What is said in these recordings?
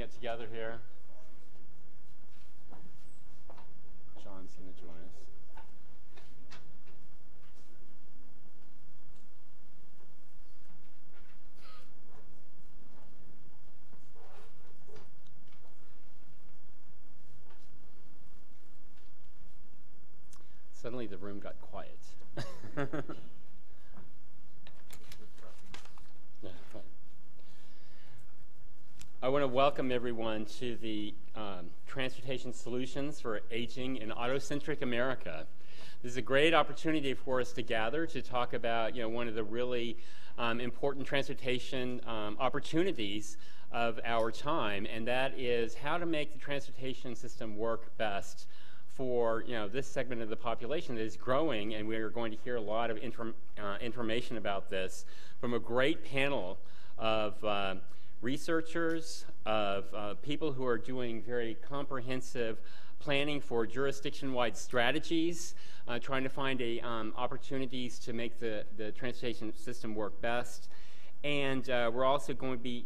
it together here. John's going to join us. Suddenly the room got quiet. I want to welcome everyone to the Transportation Solutions for Aging in Auto-centric America. This is a great opportunity for us to gather to talk about, one of the really important transportation opportunities of our time, and that is how to make the transportation system work best for this segment of the population that is growing, and we are going to hear a lot of information about this from a great panel of researchers, of people who are doing very comprehensive planning for jurisdiction-wide strategies, trying to find opportunities to make the transportation system work best. And we're also going to be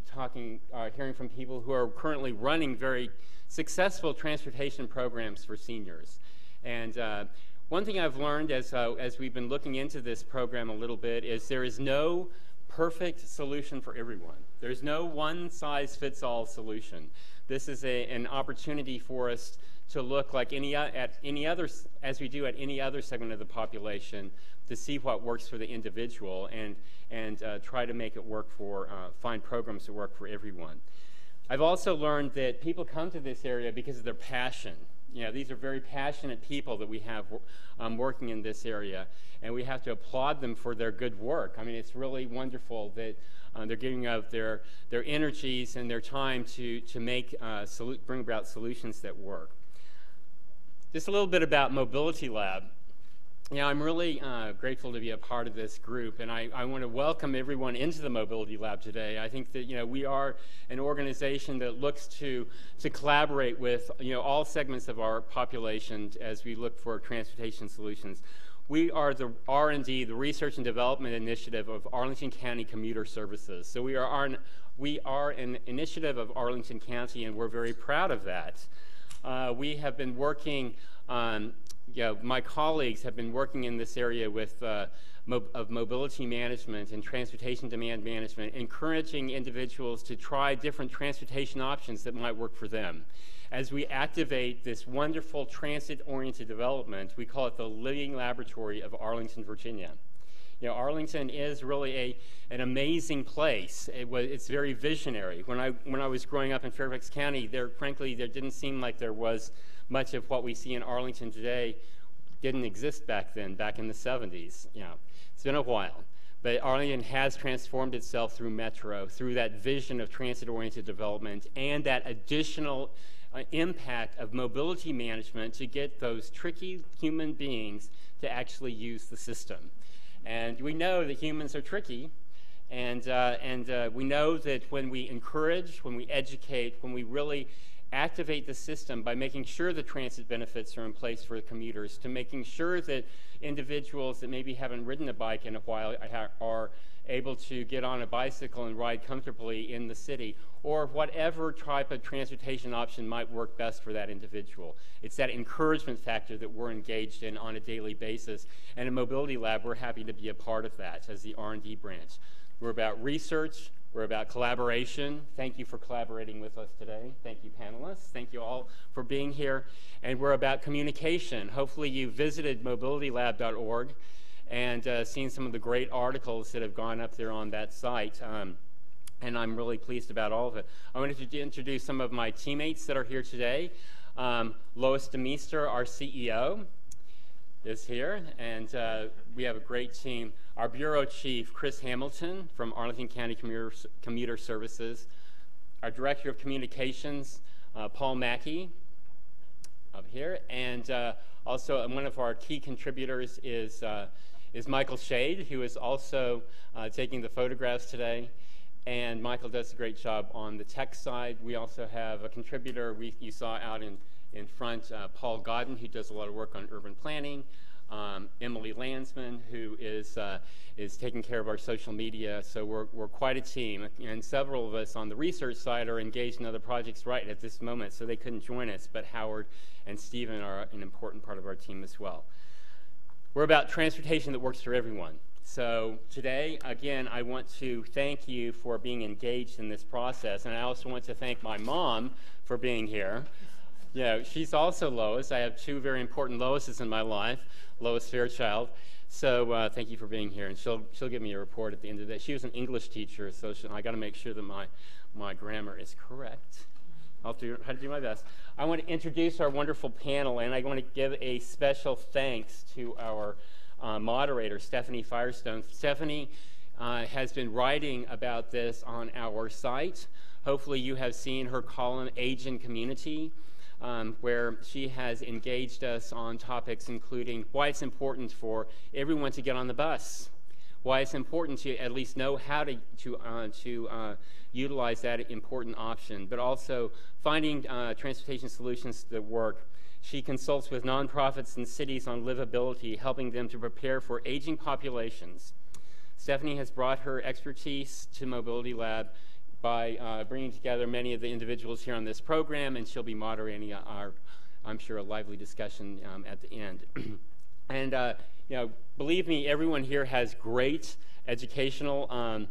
hearing from people who are currently running very successful transportation programs for seniors. And one thing I've learned as we've been looking into this program a little bit is there is no perfect solution for everyone. There's no one-size-fits-all solution. This is an opportunity for us to look like as we do at any other segment of the population, to see what works for the individual and try to make it work find programs that work for everyone. I've also learned that people come to this area because of their passion. These are very passionate people that we have working in this area, and we have to applaud them for their good work. I mean, it's really wonderful that they're giving up their energies and their time to bring about solutions that work. Just a little bit about Mobility Lab. I'm really grateful to be a part of this group, and I want to welcome everyone into the Mobility Lab today. I think that we are an organization that looks to collaborate with all segments of our population as we look for transportation solutions. We are the R&D, the Research and Development Initiative of Arlington County Commuter Services. So we are an initiative of Arlington County, and we're very proud of that. We have been working on my colleagues have been working in this area of mobility management and transportation demand management, encouraging individuals to try different transportation options that might work for them. As we activate this wonderful transit-oriented development, we call it the Living Laboratory of Arlington, Virginia. Arlington is really an amazing place. It's very visionary. When I was growing up in Fairfax County, frankly, there didn't seem like there was much of what we see in Arlington today didn't exist back then, back in the 70s. It's been a while. But Arlington has transformed itself through Metro, through that vision of transit-oriented development and that additional impact of mobility management to get those tricky human beings to actually use the system. And we know that humans are tricky, and we know that when we encourage, when we educate, when we really activate the system by making sure the transit benefits are in place for commuters, to making sure that individuals that maybe haven't ridden a bike in a while are able to get on a bicycle and ride comfortably in the city, or whatever type of transportation option might work best for that individual. It's that encouragement factor that we're engaged in on a daily basis, and in Mobility Lab, we're happy to be a part of that as the R&D branch. We're about research, we're about collaboration. Thank you for collaborating with us today. Thank you, panelists. Thank you all for being here. And we're about communication. Hopefully you visited mobilitylab.org and seen some of the great articles that have gone up there on that site. And I'm really pleased about all of it. I wanted to introduce some of my teammates that are here today. Lois DeMeester, our CEO, is here, and we have a great team. Our Bureau Chief, Chris Hamilton from Arlington County Commuter Services. Our Director of Communications, Paul Mackey, up here. And also one of our key contributors is Michael Shade, who is also taking the photographs today. And Michael does a great job on the tech side. We also have a contributor you saw out in front, Paul Godden, who does a lot of work on urban planning. Emily Landsman, who is taking care of our social media. So we're quite a team, and several of us on the research side are engaged in other projects right at this moment, so they couldn't join us, but Howard and Stephen are an important part of our team as well. We're about transportation that works for everyone. So today, again, I want to thank you for being engaged in this process, and I also want to thank my mom for being here. You know, she's also Lois. I have two very important Loises in my life, Lois Fairchild. So thank you for being here, and she'll give me a report at the end of the day. She was an English teacher, so I got to make sure that my grammar is correct. I'll try to do my best. I want to introduce our wonderful panel, and I want to give a special thanks to our moderator, Stephanie Firestone. Stephanie has been writing about this on our site. Hopefully you have seen her column, Age in Community, where she has engaged us on topics including why it's important for everyone to get on the bus, why it's important to at least know how to utilize that important option, but also finding transportation solutions that work. She consults with nonprofits and cities on livability, helping them to prepare for aging populations. Stephanie has brought her expertise to Mobility Lab by bringing together many of the individuals here on this program, and she'll be moderating I'm sure, a lively discussion at the end. And you know, believe me, everyone here has great educational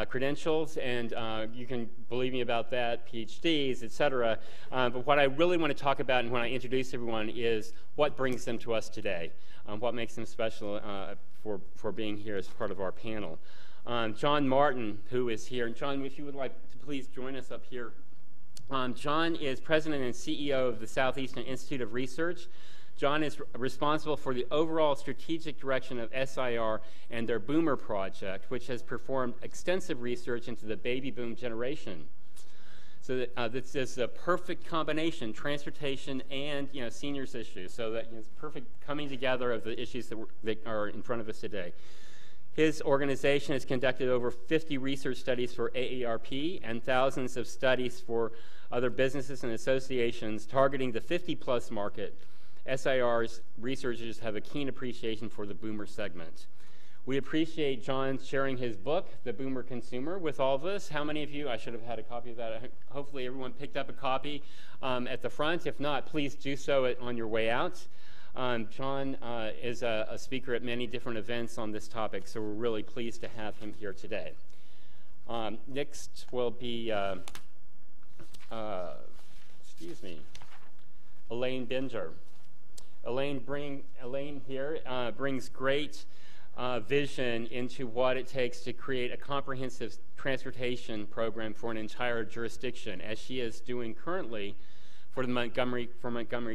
credentials, and you can believe me about that, PhDs, etc. But what I really want to talk about, and when I introduce everyone, is what brings them to us today, what makes them special for being here as part of our panel. John Martin, who is here, and John, if you would like to please join us up here. John is president and CEO of the Southeastern Institute of Research. John is responsible for the overall strategic direction of SIR and their Boomer project, which has performed extensive research into the baby boom generation. So this is a perfect combination, transportation and seniors issues. So that it's perfect coming together of the issues that are in front of us today. His organization has conducted over 50 research studies for AARP and thousands of studies for other businesses and associations targeting the 50-plus market. SIR's researchers have a keen appreciation for the Boomer segment. We appreciate John sharing his book, The Boomer Consumer, with all of us. How many of you, I should have had a copy of that. Hopefully everyone picked up a copy at the front. If not, please do so on your way out. John is a speaker at many different events on this topic, so we're really pleased to have him here today. Next will be, Elaine Binger. Elaine here brings great vision into what it takes to create a comprehensive transportation program for an entire jurisdiction, as she is doing currently for Montgomery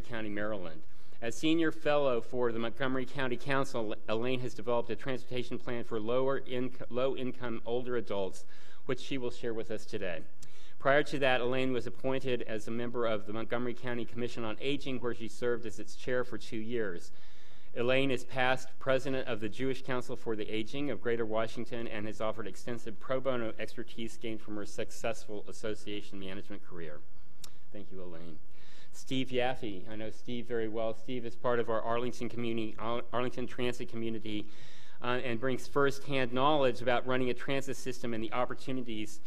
County, Maryland. As senior fellow for the Montgomery County Council, Elaine has developed a transportation plan for low-income older adults, which she will share with us today. Prior to that, Elaine was appointed as a member of the Montgomery County Commission on Aging, where she served as its chair for 2 years. Elaine is past president of the Jewish Council for the Aging of Greater Washington and has offered extensive pro bono expertise gained from her successful association management career. Thank you, Elaine. Steve Yaffe. I know Steve very well. Steve is part of our Arlington transit community and brings firsthand knowledge about running a transit system and the opportunities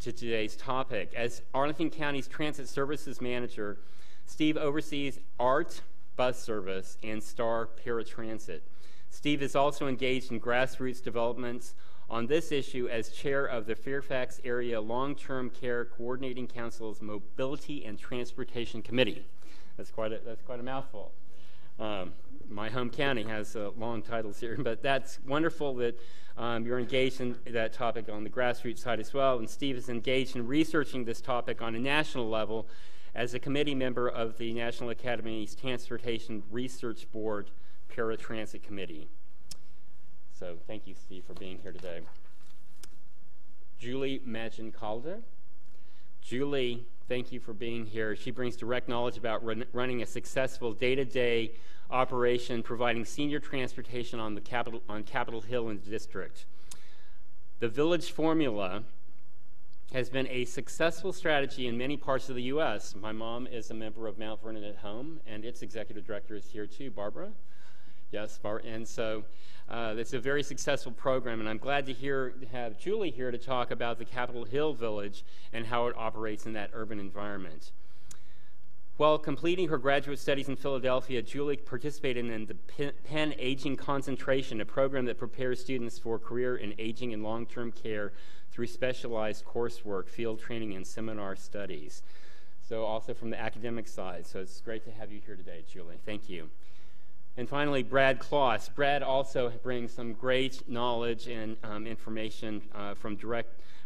to today's topic. As Arlington County's transit services manager, Steve oversees ART bus service and STAR paratransit. Steve is also engaged in grassroots developments on this issue as chair of the Fairfax Area Long-Term Care Coordinating Council's Mobility and Transportation Committee. That's quite a mouthful. My home county has long titles here, but that's wonderful that you're engaged in that topic on the grassroots side as well. And Steve is engaged in researching this topic on a national level as a committee member of the National Academy's Transportation Research Board Paratransit Committee. So thank you, Steve, for being here today. Julie Magin-Calder. Julie, thank you for being here. She brings direct knowledge about running a successful day-to-day operation, providing senior transportation on Capitol Hill in the district. The Village Formula has been a successful strategy in many parts of the U.S. My mom is a member of Mount Vernon at Home, and its executive director is here too, Barbara. Yes, and so it's a very successful program, and I'm glad to have Julie here to talk about the Capitol Hill Village and how it operates in that urban environment. While completing her graduate studies in Philadelphia, Julie participated in the Penn Aging Concentration, a program that prepares students for a career in aging and long-term care through specialized coursework, field training, and seminar studies. So also from the academic side. So it's great to have you here today, Julie. Thank you. And finally, Brad Kloss. Brad also brings some great knowledge and information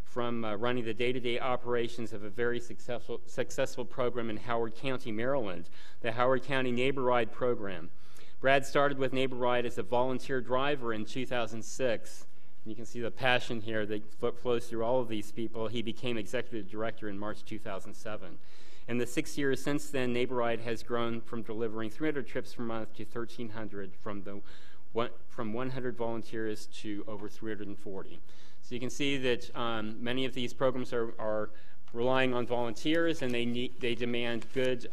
from running the day-to-day operations of a very successful program in Howard County, Maryland, the Howard County Neighbor Ride program. Brad started with Neighbor Ride as a volunteer driver in 2006. And you can see the passion here that flows through all of these people. He became executive director in March 2007. In the 6 years since then, Neighbor Ride has grown from delivering 300 trips per month to 1,300, from 100 volunteers to over 340. So you can see that many of these programs are relying on volunteers, and they demand good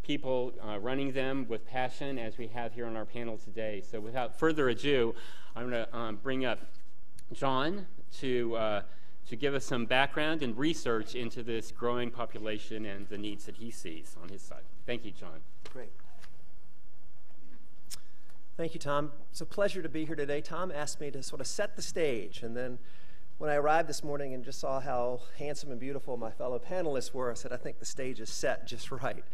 people running them with passion, as we have here on our panel today. So without further ado, I'm going to bring up John to give us some background and research into this growing population and the needs that he sees on his side. Thank you, John. Great. Thank you, Tom. It's a pleasure to be here today. Tom asked me to sort of set the stage, and then when I arrived this morning and just saw how handsome and beautiful my fellow panelists were, I said, I think the stage is set just right.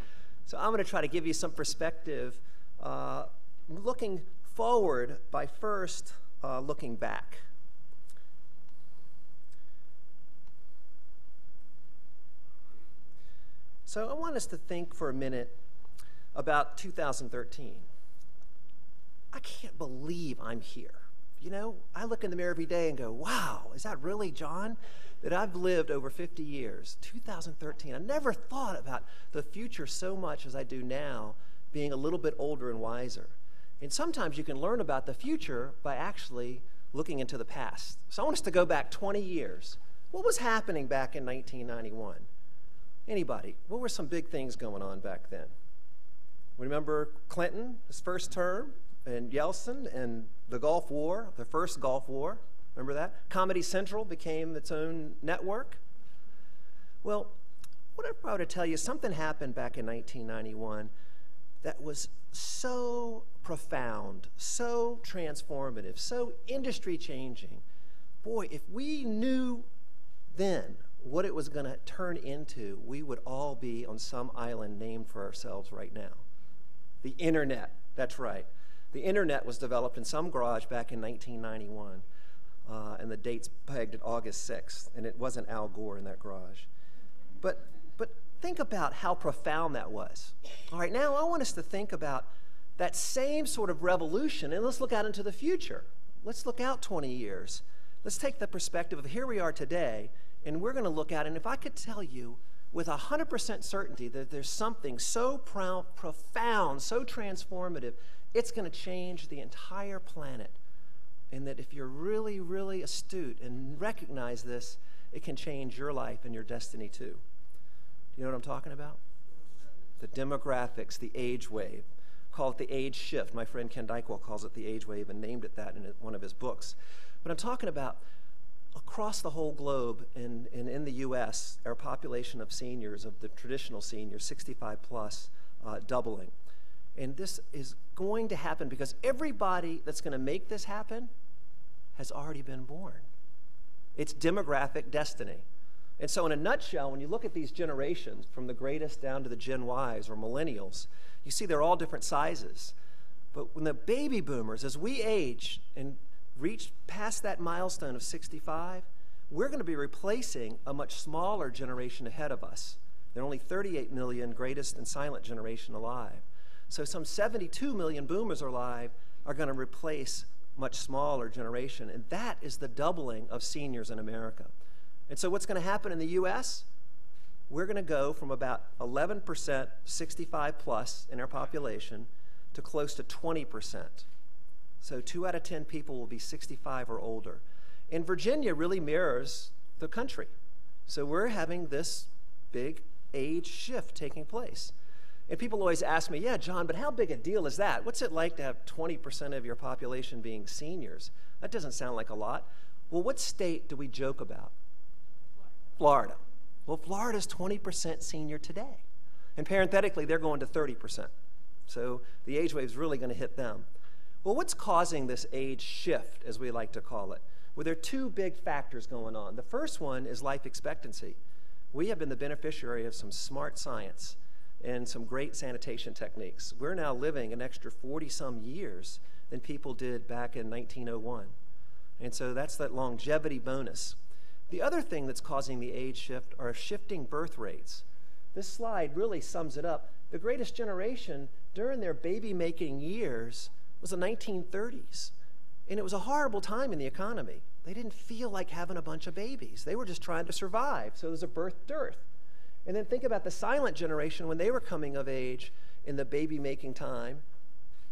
So I'm going to try to give you some perspective looking forward by first looking back. So I want us to think for a minute about 2013. I can't believe I'm here. You know, I look in the mirror every day and go, wow, is that really John? That I've lived over 50 years, 2013. I never thought about the future so much as I do now, being a little bit older and wiser. And sometimes you can learn about the future by actually looking into the past. So I want us to go back 20 years. What was happening back in 1991? Anybody? What were some big things going on back then? Remember Clinton, his first term, and Yeltsin, and the Gulf War, the first Gulf War? Remember that? Comedy Central became its own network. Well, what if I were to tell you something happened back in 1991 that was so profound, so transformative, so industry-changing? Boy, if we knew then what it was going to turn into, we would all be on some island named for ourselves right now. The internet, that's right. The internet was developed in some garage back in 1991, and the date's pegged at August 6th, and it wasn't Al Gore in that garage. But think about how profound that was. All right, now I want us to think about that same sort of revolution, and let's look out into the future. Let's look out 20 years. Let's take the perspective of here we are today, and we're going to look at it, and if I could tell you with 100% certainty that there's something so profound, so transformative, it's going to change the entire planet. And that if you're really, really astute and recognize this, it can change your life and your destiny too. You know what I'm talking about? The demographics, the age wave. Call it the age shift. My friend Ken Dykewell calls it the age wave and named it that in one of his books. But I'm talking about across the whole globe and in the U.S., our population of seniors, of the traditional seniors, 65 plus, doubling. And this is going to happen because everybody that's going to make this happen has already been born. It's demographic destiny. And so in a nutshell, when you look at these generations, from the greatest down to the Gen Ys or millennials, you see they're all different sizes. But when the baby boomers, as we age and reach past that milestone of 65, we're going to be replacing a much smaller generation ahead of us. There are only 38 million greatest and silent generation alive. So some 72 million boomers alive are going to replace much smaller generation, and that is the doubling of seniors in America. And so what's going to happen in the U.S.? We're going to go from about 11% 65 plus in our population to close to 20%. So 2 out of 10 people will be 65 or older. And Virginia really mirrors the country. So we're having this big age shift taking place. And people always ask me, yeah, John, but how big a deal is that? What's it like to have 20% of your population being seniors? That doesn't sound like a lot. Well, what state do we joke about? Florida. Well, Florida's 20% senior today. And parenthetically, they're going to 30%. So the age wave is really going to hit them. Well, what's causing this age shift, as we like to call it? Well, there are two big factors going on. The first one is life expectancy. We have been the beneficiary of some smart science and some great sanitation techniques. We're now living an extra 40-some years than people did back in 1901. And so that's that longevity bonus. The other thing that's causing the age shift are shifting birth rates. This slide really sums it up. The greatest generation during their baby-making years was the 1930s. And it was a horrible time in the economy. They didn't feel like having a bunch of babies. They were just trying to survive. So there was a birth dearth. And then think about the silent generation when they were coming of age in the baby-making time.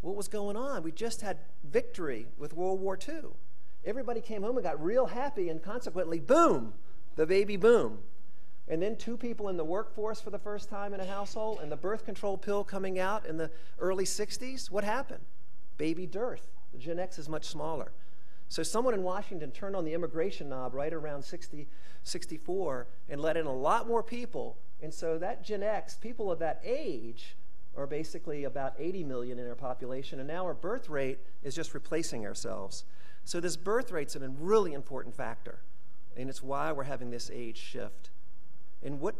What was going on? We just had victory with World War II. Everybody came home and got real happy, and consequently, boom, the baby boom. And then 2 people in the workforce for the first time in a household, and the birth control pill coming out in the early 60s. What happened? Baby dearth. The Gen X is much smaller. So someone in Washington turned on the immigration knob right around 64 and let in a lot more people. And so that Gen X, people of that age, are basically about 80 million in our population. And now our birth rate is just replacing ourselves. So this birth rate's a really important factor. And it's why we're having this age shift. And what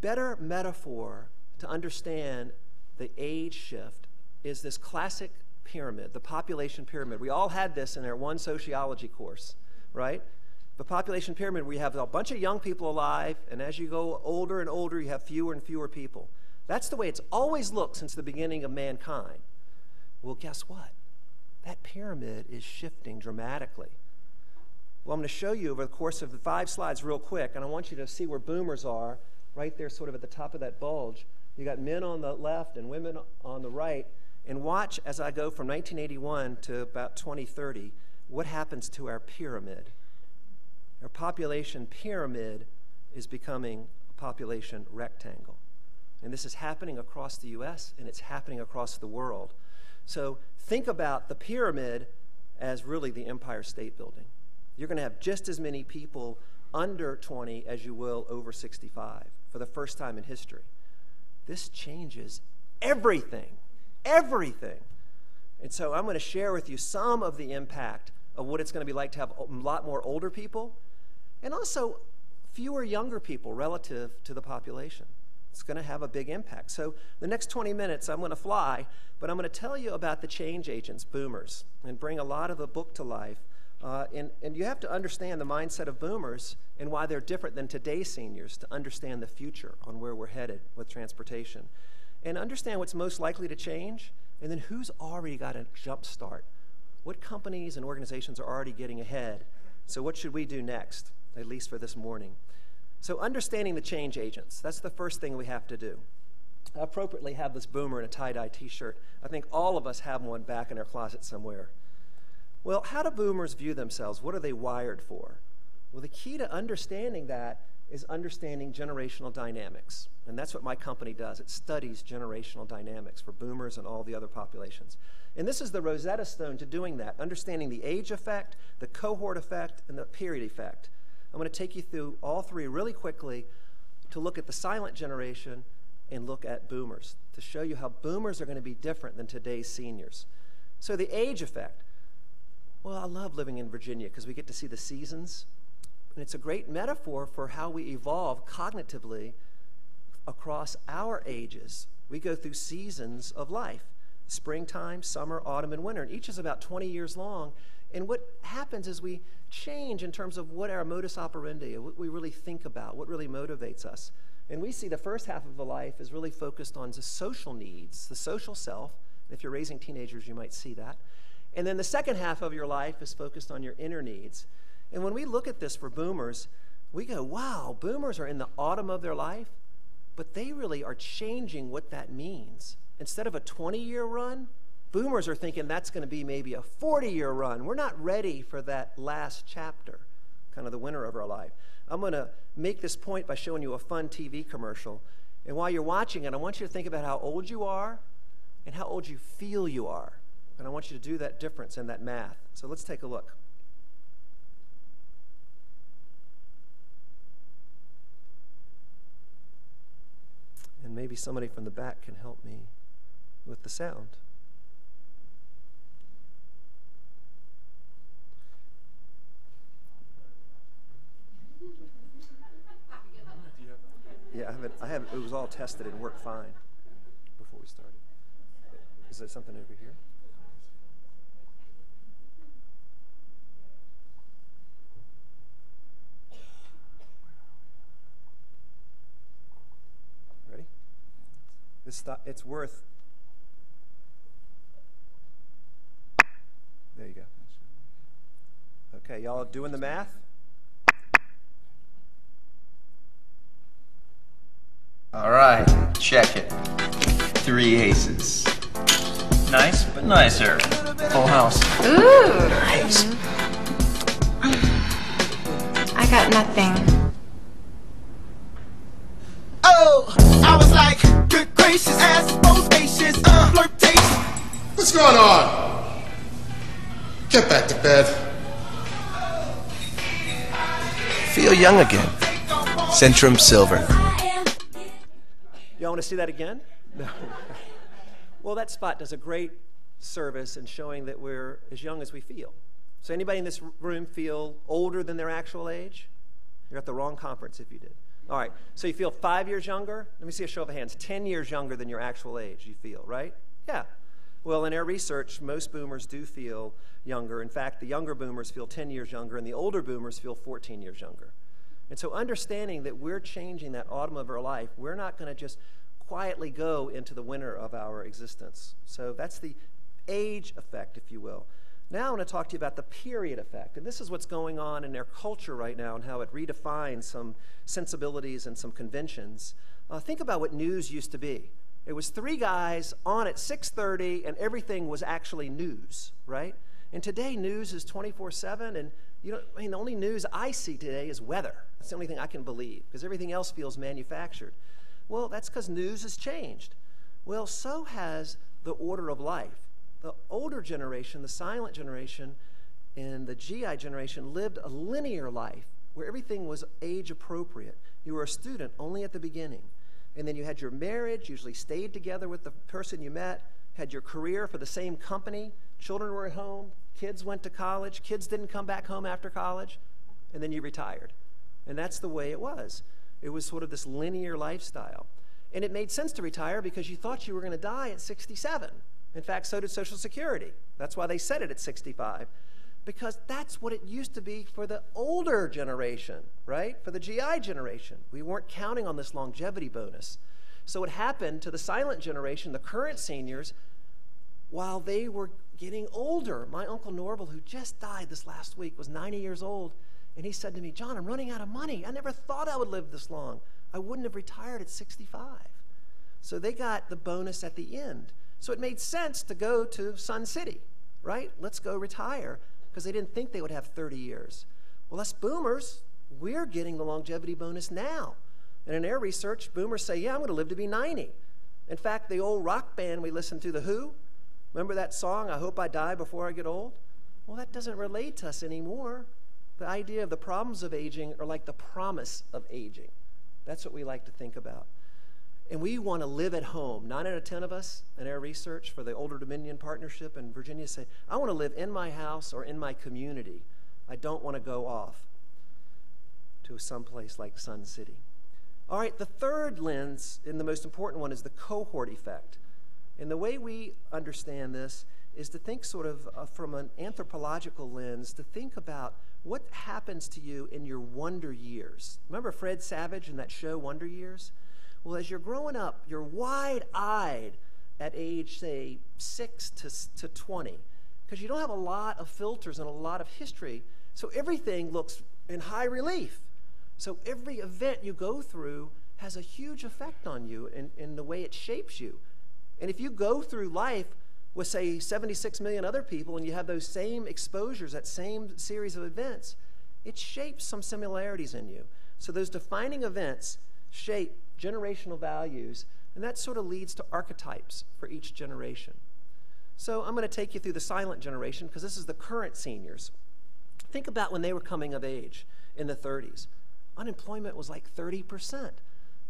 better metaphor to understand the age shift is this classic pyramid, the population pyramid. We all had this in our one sociology course, right? The population pyramid, we have a bunch of young people alive, and as you go older and older, you have fewer and fewer people. That's the way it's always looked since the beginning of mankind. Well, guess what? That pyramid is shifting dramatically. Well, I'm going to show you over the course of the 5 slides real quick, and I want you to see where boomers are, right there sort of at the top of that bulge. You got men on the left and women on the right. And watch as I go from 1981 to about 2030, what happens to our pyramid. Our population pyramid is becoming a population rectangle. And this is happening across the US, and it's happening across the world. So think about the pyramid as really the Empire State Building. You're going to have just as many people under 20 as you will over 65 for the first time in history. This changes everything. Everything. And so I'm going to share with you some of the impact of what it's going to be like to have a lot more older people and also fewer younger people relative to the population. It's going to have a big impact. So the next 20 minutes I'm going to fly, but I'm going to tell you about the change agents, boomers, and bring a lot of the book to life. And you have to understand the mindset of boomers and why they're different than today's seniors to understand the future on where we're headed with transportation. And understand what's most likely to change, and then who's already got a jump start. What companies and organizations are already getting ahead? So what should we do next, at least for this morning? So understanding the change agents, that's the first thing we have to do. I appropriately have this boomer in a tie-dye t-shirt. I think all of us have one back in our closet somewhere. Well, how do boomers view themselves? What are they wired for? Well, the key to understanding that is understanding generational dynamics. And that's what my company does. It studies generational dynamics for boomers and all the other populations. And this is the Rosetta Stone to doing that, understanding the age effect, the cohort effect, and the period effect. I'm going to take you through all 3 really quickly to look at the silent generation and look at boomers, to show you how boomers are going to be different than today's seniors. So the age effect. Well, I love living in Virginia because we get to see the seasons. And it's a great metaphor for how we evolve cognitively across our ages. We go through seasons of life, springtime, summer, autumn, and winter. And each is about 20 years long. And what happens is we change in terms of what our modus operandi, what we really think about, what really motivates us. And we see the first half of a life is really focused on the social needs, the social self. And if you're raising teenagers, you might see that. And then the second half of your life is focused on your inner needs. And when we look at this for boomers, we go, wow, boomers are in the autumn of their life, but they really are changing what that means. Instead of a 20-year run, boomers are thinking that's going to be maybe a 40-year run. We're not ready for that last chapter, kind of the winter of our life. I'm going to make this point by showing you a fun TV commercial. And while you're watching it, I want you to think about how old you are and how old you feel you are. And I want you to do that difference in that math. So let's take a look. And maybe somebody from the back can help me with the sound. Yeah, I haven't, it was all tested and worked fine before we started. Is there something over here? Ready? It's worth. There you go. Okay, y'all doing the math? All right, check it. 3 aces. Nice, but nicer. Full house. Ooh. Nice. I got nothing. Oh, I was like, good gracious, ass bodacious, flirtatious. What's going on? Get back to bed. Feel young again. Centrum Silver. Y'all want to see that again? No. Well, that spot does a great service in showing that we're as young as we feel. So anybody in this room feel older than their actual age? You're at the wrong conference if you did. All right, so you feel 5 years younger? Let me see a show of hands. 10 years younger than your actual age, you feel, right? Yeah. Well, in our research, most boomers do feel younger. In fact, the younger boomers feel 10 years younger, and the older boomers feel 14 years younger. And so understanding that we're changing that autumn of our life, we're not going to just quietly go into the winter of our existence. So that's the age effect, if you will. Now I want to talk to you about the period effect. And this is what's going on in our culture right now and how it redefines some sensibilities and some conventions. Think about what news used to be. It was 3 guys on at 6:30 and everything was actually news, right? And today news is 24/7 and the only news I see today is weather. That's the only thing I can believe because everything else feels manufactured. Well, that's because news has changed. Well, so has the order of life. The older generation, the silent generation, and the GI generation lived a linear life where everything was age appropriate. You were a student only at the beginning. And then you had your marriage, usually stayed together with the person you met, had your career for the same company, children were at home, kids went to college, kids didn't come back home after college, and then you retired. And that's the way it was. It was sort of this linear lifestyle. And it made sense to retire because you thought you were going to die at 67. In fact, so did Social Security. That's why they set it at 65. Because that's what it used to be for the older generation, right? For the GI generation. We weren't counting on this longevity bonus. So what happened to the silent generation, the current seniors, while they were getting older? My Uncle Norval, who just died this last week, was 90 years old. And he said to me, John, I'm running out of money. I never thought I would live this long. I wouldn't have retired at 65. So they got the bonus at the end. So it made sense to go to Sun City, right? Let's go retire, because they didn't think they would have 30 years. Well, us boomers, we're getting the longevity bonus now. And in our research, boomers say, yeah, I'm going to live to be 90. In fact, the old rock band we listened to, The Who, remember that song, I Hope I Die Before I Get Old? Well, that doesn't relate to us anymore. The idea of the problems of aging are like the promise of aging. That's what we like to think about. And we want to live at home. 9 out of 10 of us in our research for the Older Dominion Partnership in Virginia say, I want to live in my house or in my community. I don't want to go off to someplace like Sun City. All right, the third lens, and the most important one, is the cohort effect. And the way we understand this is to think sort of from an anthropological lens, to think about what happens to you in your wonder years. Remember Fred Savage in that show, Wonder Years? Well, as you're growing up, you're wide-eyed at age, say, 6 to 20, because you don't have a lot of filters and a lot of history, so everything looks in high relief. So every event you go through has a huge effect on you in the way it shapes you. And if you go through life with, say, 76 million other people, and you have those same exposures, that same series of events, it shapes some similarities in you. So those defining events shape generational values, and that sort of leads to archetypes for each generation. So I'm going to take you through the silent generation because this is the current seniors. Think about when they were coming of age in the 30s. Unemployment was like 30%.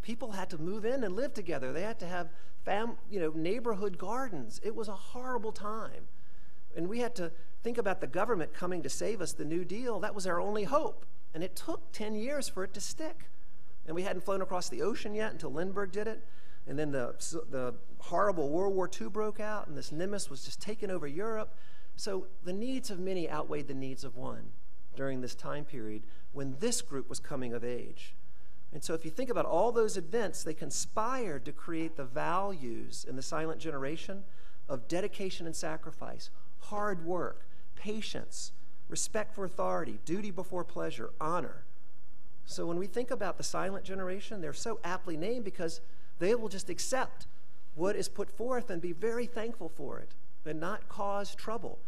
People had to move in and live together. They had to have neighborhood gardens. It was a horrible time. And we had to think about the government coming to save us, the New Deal. That was our only hope. And it took 10 years for it to stick. And we hadn't flown across the ocean yet until Lindbergh did it. And then the horrible World War II broke out, and this Nimitz was just taking over Europe. So the needs of many outweighed the needs of one during this time period when this group was coming of age. And so if you think about all those events, they conspired to create the values in the silent generation of dedication and sacrifice, hard work, patience, respect for authority, duty before pleasure, honor. So when we think about the silent generation, they're so aptly named because they will just accept what is put forth and be very thankful for it and not cause trouble.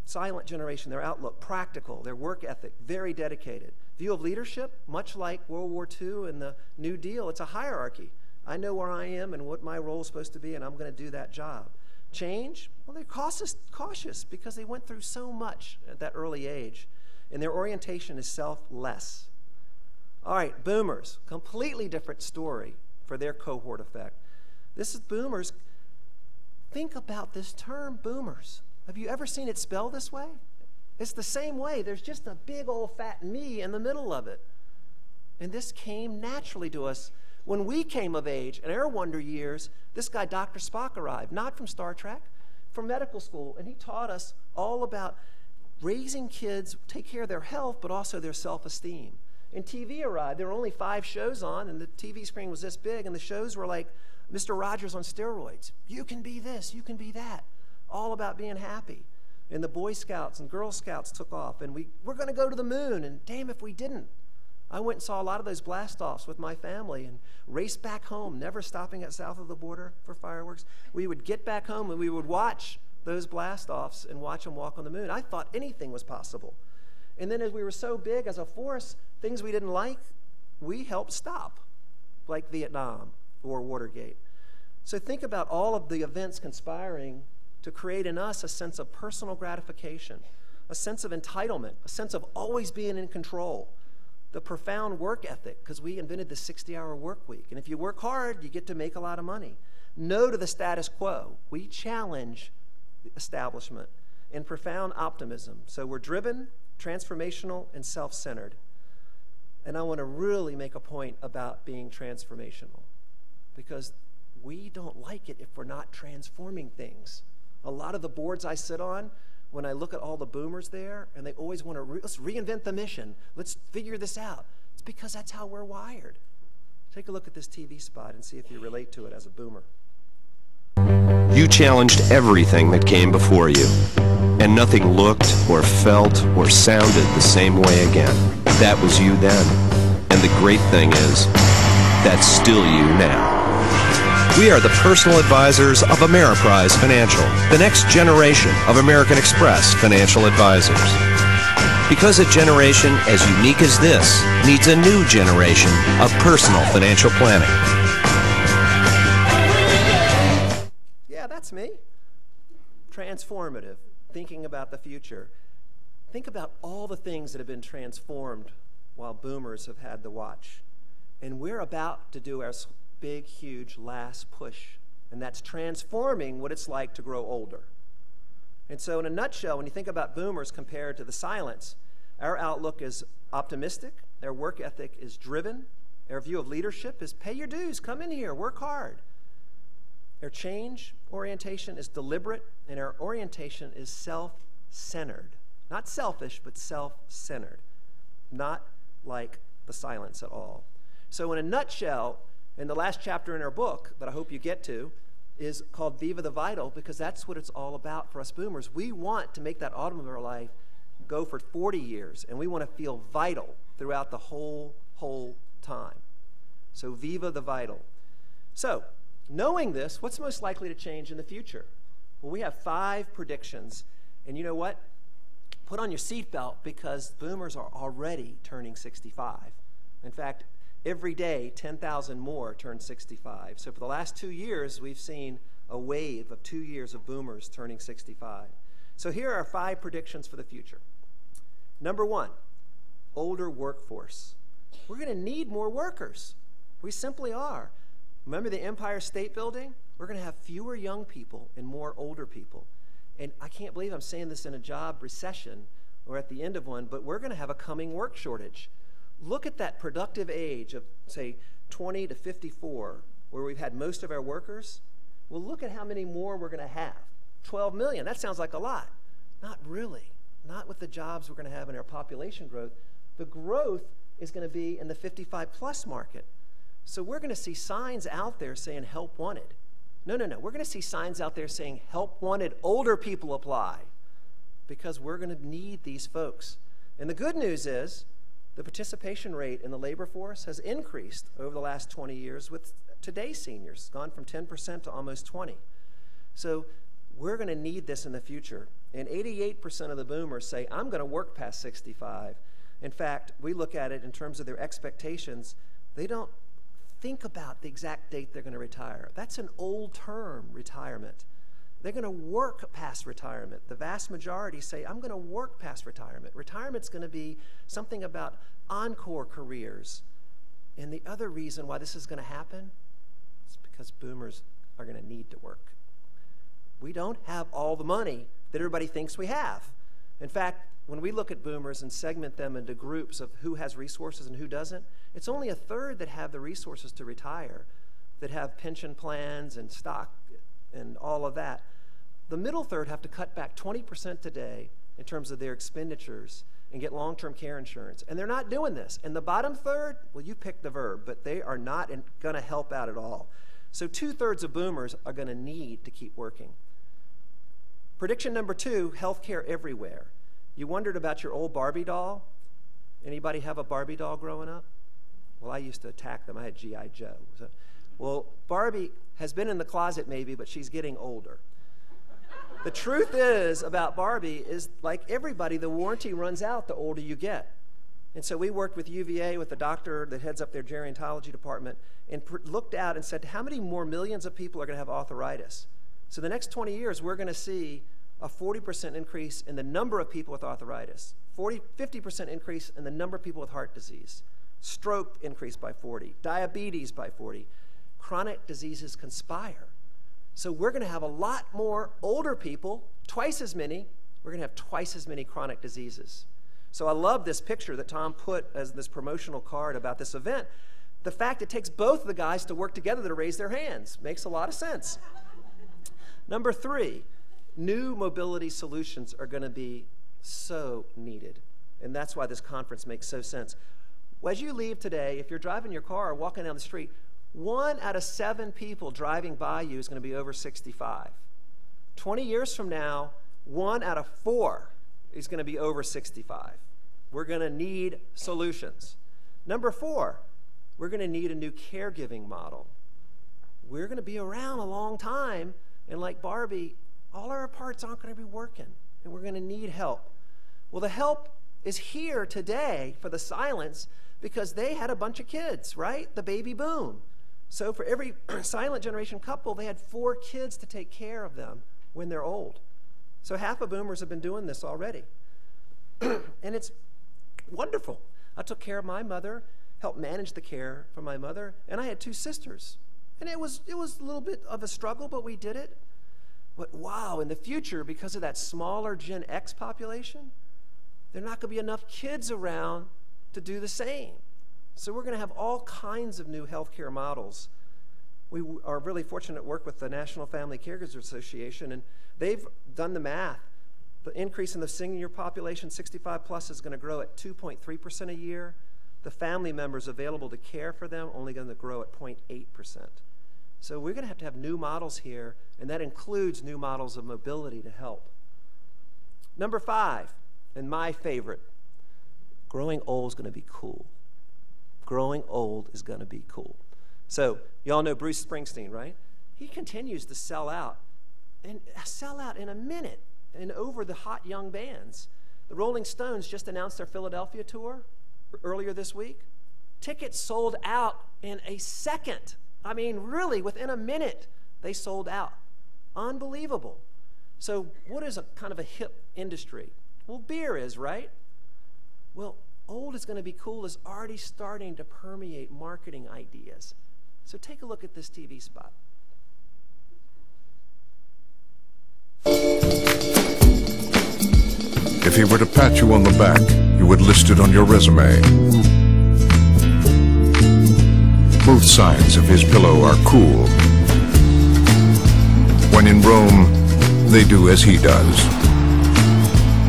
Silent generation, their outlook, practical, their work ethic, very dedicated. View of leadership, much like World War II and the New Deal, it's a hierarchy. I know where I am and what my role is supposed to be, and I'm going to do that job. Change, well, they're cautious because they went through so much at that early age, and their orientation is selfless. All right, boomers, completely different story for their cohort effect. This is boomers. Think about this term, boomers. Have you ever seen it spelled this way? It's the same way. There's just a big old fat me in the middle of it. And this came naturally to us. When we came of age, in our wonder years, this guy, Dr. Spock, arrived, not from Star Trek, from medical school, and he taught us all about raising kids, take care of their health, but also their self-esteem. And TV arrived. There were only 5 shows on, and the TV screen was this big, and the shows were like Mr. Rogers on steroids. You can be this, you can be that. All about being happy. And the Boy Scouts and Girl Scouts took off, and we're going to go to the moon, and damn if we didn't. I went and saw a lot of those blast-offs with my family and raced back home, never stopping at south of the border for fireworks. We would get back home, and we would watch those blast-offs and watch them walk on the moon. I thought anything was possible. And then as we were so big as a force, things we didn't like, we helped stop, like Vietnam or Watergate. So think about all of the events conspiring to create in us a sense of personal gratification, a sense of entitlement, a sense of always being in control, the profound work ethic, because we invented the 60-hour work week. And if you work hard, you get to make a lot of money. No to the status quo. We challenge the establishment, and profound optimism. So we're driven, transformational, and self-centered. And I want to really make a point about being transformational, because we don't like it if we're not transforming things. A lot of the boards I sit on, when I look at all the boomers there, and they always want to, let's reinvent the mission. Let's figure this out. It's because that's how we're wired. Take a look at this TV spot and see if you relate to it as a boomer. You challenged everything that came before you, and nothing looked or felt or sounded the same way again. That was you then. And the great thing is, that's still you now. We are the personal advisors of Ameriprise Financial, the next generation of American Express financial advisors. Because a generation as unique as this needs a new generation of personal financial planning. Yeah, that's me. Transformative, thinking about the future. Think about all the things that have been transformed while boomers have had the watch. And we're about to do our big, huge last push, and that's transforming what it's like to grow older. And so in a nutshell, when you think about boomers compared to the silents, our outlook is optimistic, our work ethic is driven, our view of leadership is pay your dues, come in here, work hard. Our change orientation is deliberate, and our orientation is self-centered. Not selfish, but self-centered. Not like the silents at all. So in a nutshell, in the last chapter in our book that I hope you get to is called Viva the Vital, because that's what it's all about for us boomers. We want to make that automobile life go for 40 years, and we want to feel vital throughout the whole time. So Viva the Vital. So knowing this, what's most likely to change in the future? Well, we have 5 predictions, and you know what? Put on your seatbelt, because boomers are already turning 65. In fact, Every day, 10,000 more turn 65. So for the last 2 years, we've seen a wave of 2 years of boomers turning 65. So here are 5 predictions for the future. Number 1, older workforce. We're going to need more workers. We simply are. Remember the Empire State Building? We're going to have fewer young people and more older people. And I can't believe I'm saying this in a job recession or at the end of one, but we're going to have a coming work shortage. Look at that productive age of, say, 20 to 54, where we've had most of our workers. Well, look at how many more we're going to have. 12 million. That sounds like a lot. Not really. Not with the jobs we're going to have in our population growth. The growth is going to be in the 55-plus market. So we're going to see signs out there saying help wanted. No. We're going to see signs out there saying help wanted, older people apply, because we're going to need these folks. And the good news is the participation rate in the labor force has increased over the last 20 years with today's seniors. It's gone from 10% to almost 20. So we're going to need this in the future. And 88% of the boomers say, I'm going to work past 65. In fact, we look at it in terms of their expectations. They don't think about the exact date they're going to retire. That's an old term, retirement. They're going to work past retirement. The vast majority say, I'm going to work past retirement. Retirement's going to be something about encore careers. And the other reason why this is going to happen is because boomers are going to need to work. We don't have all the money that everybody thinks we have. In fact, when we look at boomers and segment them into groups of who has resources and who doesn't, it's only a third that have the resources to retire, that have pension plans and stock and all of that. The middle third have to cut back 20% today in terms of their expenditures and get long-term care insurance. And they're not doing this. And the bottom third, well, you pick the verb, but they are not going to help out at all. So 2/3 of boomers are going to need to keep working. Prediction number 2, healthcare everywhere. You wondered about your old Barbie doll? Anybody have a Barbie doll growing up? Well, I used to attack them. I had G.I. Joe. Well, Barbie has been in the closet maybe, but she's getting older. The truth is about Barbie is, like everybody, the warranty runs out the older you get. And so we worked with UVA, with the doctor that heads up their gerontology department, and looked out and said, how many more millions of people are going to have arthritis? So the next 20 years, we're going to see a 40% increase in the number of people with arthritis, 50% increase in the number of people with heart disease, stroke increased by 40, diabetes by 40. Chronic diseases conspire. So we're going to have a lot more older people, twice as many. We're going to have twice as many chronic diseases. So I love this picture that Tom put as this promotional card about this event. The fact it takes both of the guys to work together to raise their hands makes a lot of sense. Number 3, new mobility solutions are going to be so needed. And that's why this conference makes so sense. As you leave today, if you're driving your car or walking down the street, 1 out of 7 people driving by you is going to be over 65. 20 years from now, 1 out of 4 is going to be over 65. We're going to need solutions. Number 4, we're going to need a new caregiving model. We're going to be around a long time, and like Barbie, all our parts aren't going to be working, and we're going to need help. Well, the help is here today for the silents because they had a bunch of kids, right? The baby boom. So for every silent generation couple, they had 4 kids to take care of them when they're old. So half of boomers have been doing this already. And it's wonderful. I took care of my mother, helped manage the care for my mother, and I had 2 sisters. And it was a little bit of a struggle, but we did it. But wow, in the future, because of that smaller Gen X population, there are not going to be enough kids around to do the same. So we're going to have all kinds of new healthcare models. We are really fortunate to work with the National Family Caregivers Association, and they've done the math. The increase in the senior population, 65 plus, is going to grow at 2.3% a year. The family members available to care for them only going to grow at 0.8%. So we're going to have new models here, and that includes new models of mobility to help. Number 5, and my favorite, growing old is going to be cool. Growing old is going to be cool. So you all know Bruce Springsteen, right? He continues to sell out in a minute and over the hot young bands. The Rolling Stones just announced their Philadelphia tour earlier this week. Tickets sold out in a second. I mean, really, within a minute, they sold out. Unbelievable. So what is a kind of a hip industry? Well, beer is, right? Well, old is going to be cool is already starting to permeate marketing ideas. So take a look at this TV spot. If he were to pat you on the back, you would list it on your resume. Both sides of his pillow are cool. When in Rome, they do as he does.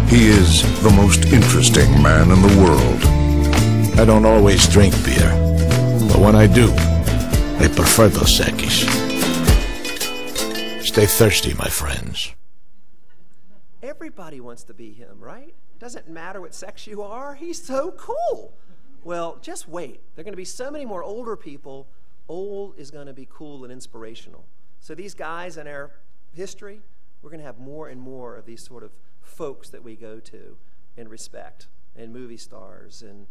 He is the most interesting man in the world. I don't always drink beer, but when I do, I prefer Dos Equis. Stay thirsty, my friends. Everybody wants to be him, right? Doesn't matter what sex you are. He's so cool. Well, just wait. There are going to be so many more older people. Old is going to be cool and inspirational. So these guys in our history, we're going to have more and more of these sort of folks that we go to and respect, and movie stars and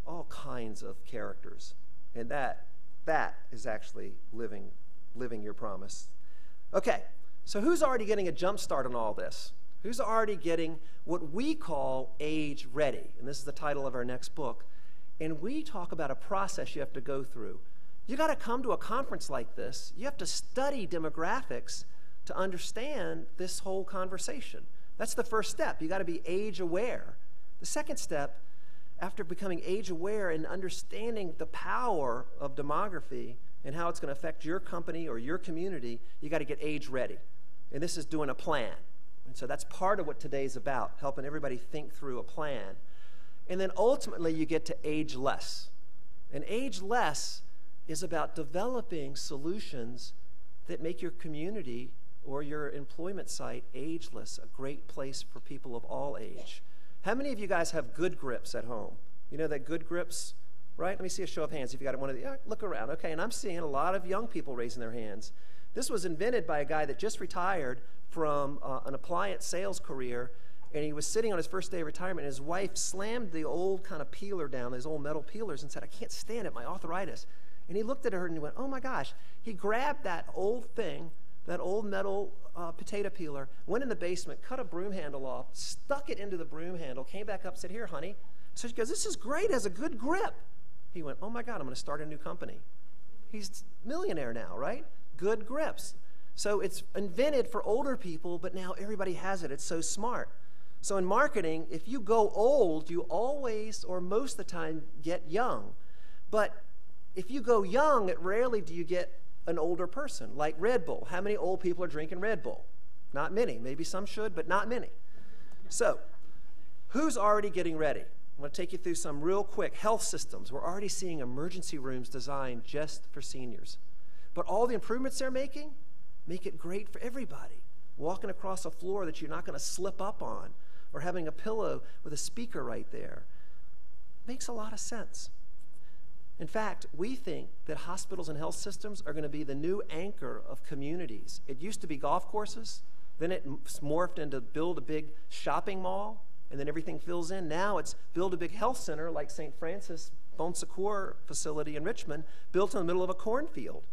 all kinds of characters. And that is actually living your promise. Okay, so who's already getting a jump start on all this? Who's already getting what we call age ready? And this is the title of our next book. And we talk about a process you have to go through. You got to come to a conference like this. You have to study demographics to understand this whole conversation. That's the first step. You got to be age aware. The second step, after becoming age aware and understanding the power of demography and how it's going to affect your company or your community, you got to get age ready. And this is doing a plan. And so that's part of what today's about, helping everybody think through a plan. And then ultimately you get to age less. And age less is about developing solutions that make your community or your employment site ageless, a great place for people of all age. How many of you guys have good grips at home? You know that good grips, right? Let me see a show of hands if you got one of the, look around. Okay, and I'm seeing a lot of young people raising their hands. This was invented by a guy that just retired from an appliance sales career, and he was sitting on his first day of retirement, and his wife slammed the old kind of peeler down, those old metal peelers, and said, "I can't stand it, my arthritis." And he looked at her and he went, "Oh my gosh." He grabbed that old thing, that old metal potato peeler, went in the basement, cut a broom handle off, stuck it into the broom handle, came back up, said, "Here, honey." So she goes, "This is great, it has a good grip." He went, "Oh my God, I'm going to start a new company." He's a millionaire now, right? Good grips. So it's invented for older people, but now everybody has it. It's so smart. So in marketing, if you go old, you always, or most of the time, get young. But if you go young, rarely do you get an older person, like Red Bull. How many old people are drinking Red Bull? Not many. Maybe some should, but not many. So who's already getting ready? I'm going to take you through some real quick. Health systems. We're already seeing emergency rooms designed just for seniors. But all the improvements they're making make it great for everybody. Walking across a floor that you're not going to slip up on, or having a pillow with a speaker right there. Makes a lot of sense. In fact, we think that hospitals and health systems are going to be the new anchor of communities. It used to be golf courses, then it morphed into build a big shopping mall, and then everything fills in. Now it's build a big health center like St. Francis Bon Secours facility in Richmond, built in the middle of a cornfield.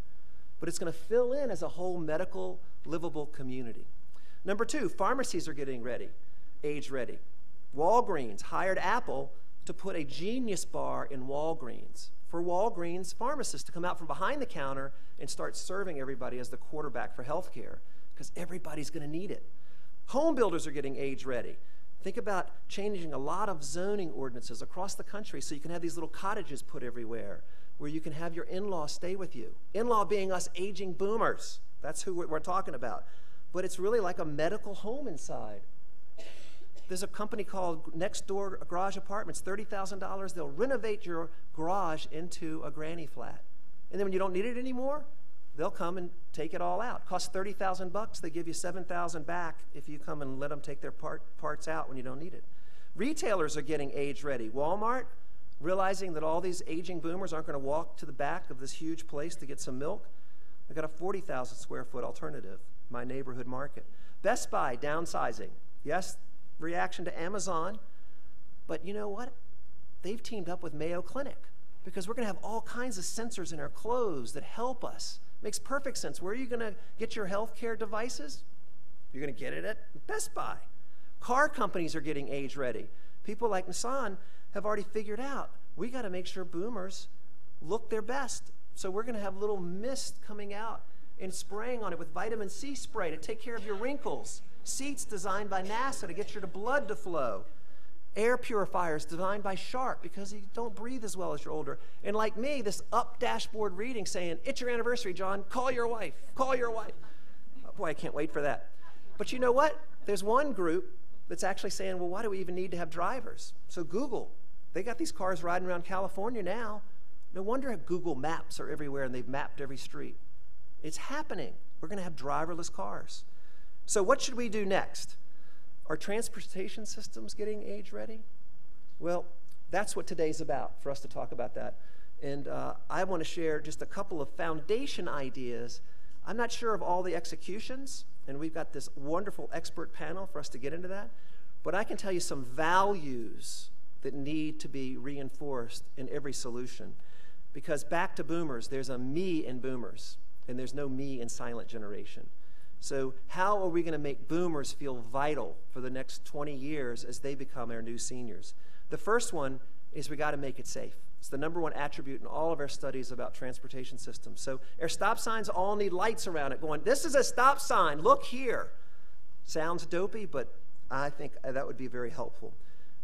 But it's going to fill in as a whole medical, livable community. Number two, pharmacies are getting ready, age ready. Walgreens hired Apple to put a Genius bar in Walgreens for Walgreens pharmacists to come out from behind the counter and start serving everybody as the quarterback for healthcare, because everybody's going to need it. Home builders are getting age ready. Think about changing a lot of zoning ordinances across the country so you can have these little cottages put everywhere where you can have your in-law stay with you. In-law being us aging boomers. That's who we're talking about. But it's really like a medical home inside. There's a company called Next Door Garage Apartments, $30,000. They'll renovate your garage into a granny flat. And then when you don't need it anymore, they'll come and take it all out. It costs $30,000. They give you $7,000 back if you come and let them take their parts out when you don't need it. Retailers are getting age ready. Walmart, realizing that all these aging boomers aren't going to walk to the back of this huge place to get some milk, they got a 40,000 square foot alternative, my neighborhood market. Best Buy, downsizing. Yes, reaction to Amazon, but you know what? They've teamed up with Mayo Clinic. because we're going to have all kinds of sensors in our clothes that help us. Makes perfect sense. Where are you going to get your healthcare devices? You're going to get it at Best Buy. Car companies are getting age ready. People like Nissan have already figured out, we got to make sure boomers look their best. So we're going to have little mist coming out and spraying on it with vitamin C spray to take care of your wrinkles. Seats designed by NASA to get your blood to flow. Air purifiers designed by Sharp because you don't breathe as well as you're older. And like me, this up dashboard reading saying, it's your anniversary, John, call your wife, call your wife. Oh, boy, I can't wait for that. But you know what? There's one group that's actually saying, well, why do we even need to have drivers? So Google, they got these cars riding around California now. No wonder Google Maps are everywhere and they've mapped every street. It's happening. We're going to have driverless cars. So what should we do next? Are transportation systems getting age ready? Well, that's what today's about, for us to talk about that. And I want to share just a couple of foundation ideas. I'm not sure of all the executions, and we've got this wonderful expert panel for us to get into that. But I can tell you some values that need to be reinforced in every solution. Because back to boomers, there's a me in boomers, and there's no me in silent generation. So how are we going to make boomers feel vital for the next 20 years as they become our new seniors? The first one is we got to make it safe. It's the #1 attribute in all of our studies about transportation systems. So our stop signs all need lights around it going, this is a stop sign, look here. Sounds dopey, but I think that would be very helpful.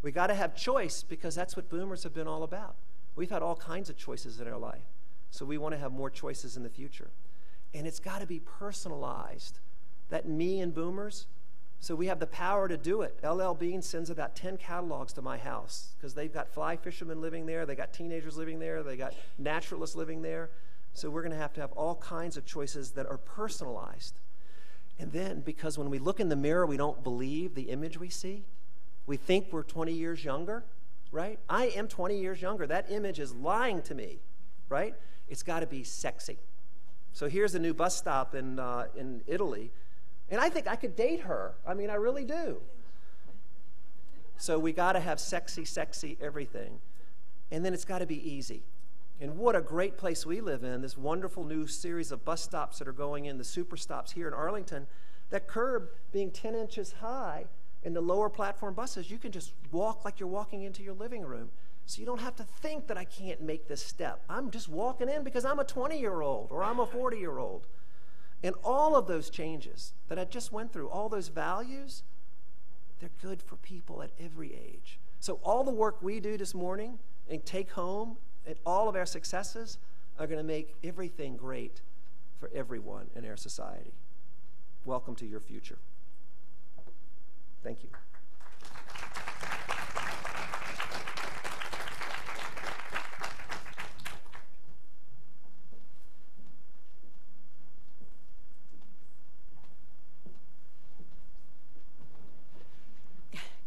We got to have choice because that's what boomers have been all about. We've had all kinds of choices in our life. So we want to have more choices in the future. And it's got to be personalized. That me and boomers, so we have the power to do it. LL Bean sends about 10 catalogs to my house because they've got fly fishermen living there, they got teenagers living there, they got naturalists living there. So we're going to have all kinds of choices that are personalized. And then, because when we look in the mirror, we don't believe the image we see. We think we're 20 years younger, right? I am 20 years younger. That image is lying to me, right? It's got to be sexy. So here's a new bus stop in Italy. And I think I could date her. I mean, I really do. So we got to have sexy, sexy everything. And then it's got to be easy. And what a great place we live in, this wonderful new series of bus stops that are going in, the super stops here in Arlington. That curb being 10 inches high in the lower platform buses, you can just walk like you're walking into your living room. So you don't have to think that I can't make this step. I'm just walking in because I'm a 20-year-old or I'm a 40-year-old. And all of those changes that I just went through, all those values, they're good for people at every age. So all the work we do this morning and take home and all of our successes are going to make everything great for everyone in our society. Welcome to your future. Thank you.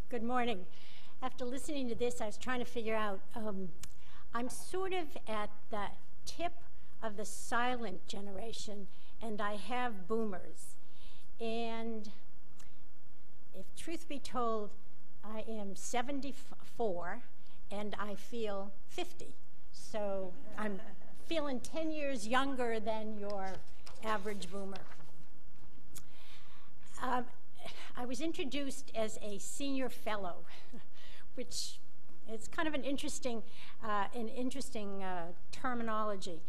Good morning. After listening to this, I was trying to figure out, I'm sort of at the tip of the silent generation, and I have boomers. And if truth be told, I am 74, and I feel 50. So I'm feeling 10 years younger than your average boomer. I was introduced as a senior fellow, which is kind of an interesting terminology.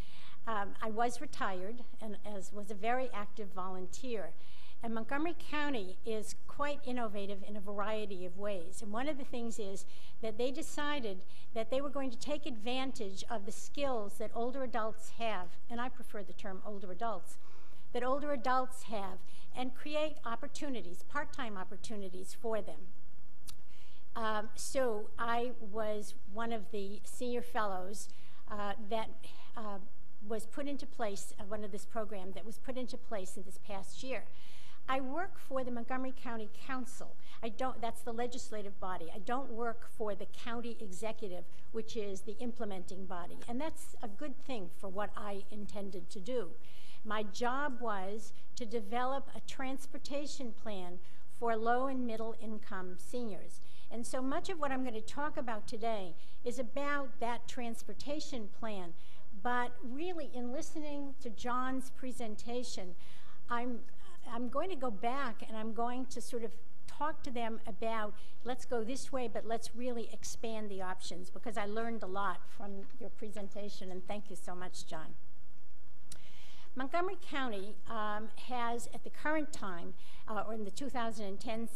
I was retired and was a very active volunteer. And Montgomery County is quite innovative in a variety of ways. And one of the things is that they decided that they were going to take advantage of the skills that older adults have, and I prefer the term older adults, that older adults have, and create opportunities, part-time opportunities for them. So I was one of the senior fellows that was put into place, one of this program that was put into place in this past year. I work for the Montgomery County Council. That's the legislative body. I don't work for the county executive, which is the implementing body. And that's a good thing for what I intended to do. My job was to develop a transportation plan for low and middle income seniors. And so much of what I'm going to talk about today is about that transportation plan. But really, in listening to John's presentation, I'm going to go back and I'm going to sort of talk to them about, let's go this way, but let's really expand the options, because I learned a lot from your presentation, and thank you so much, John. Montgomery County has, at the current time, or in the 2010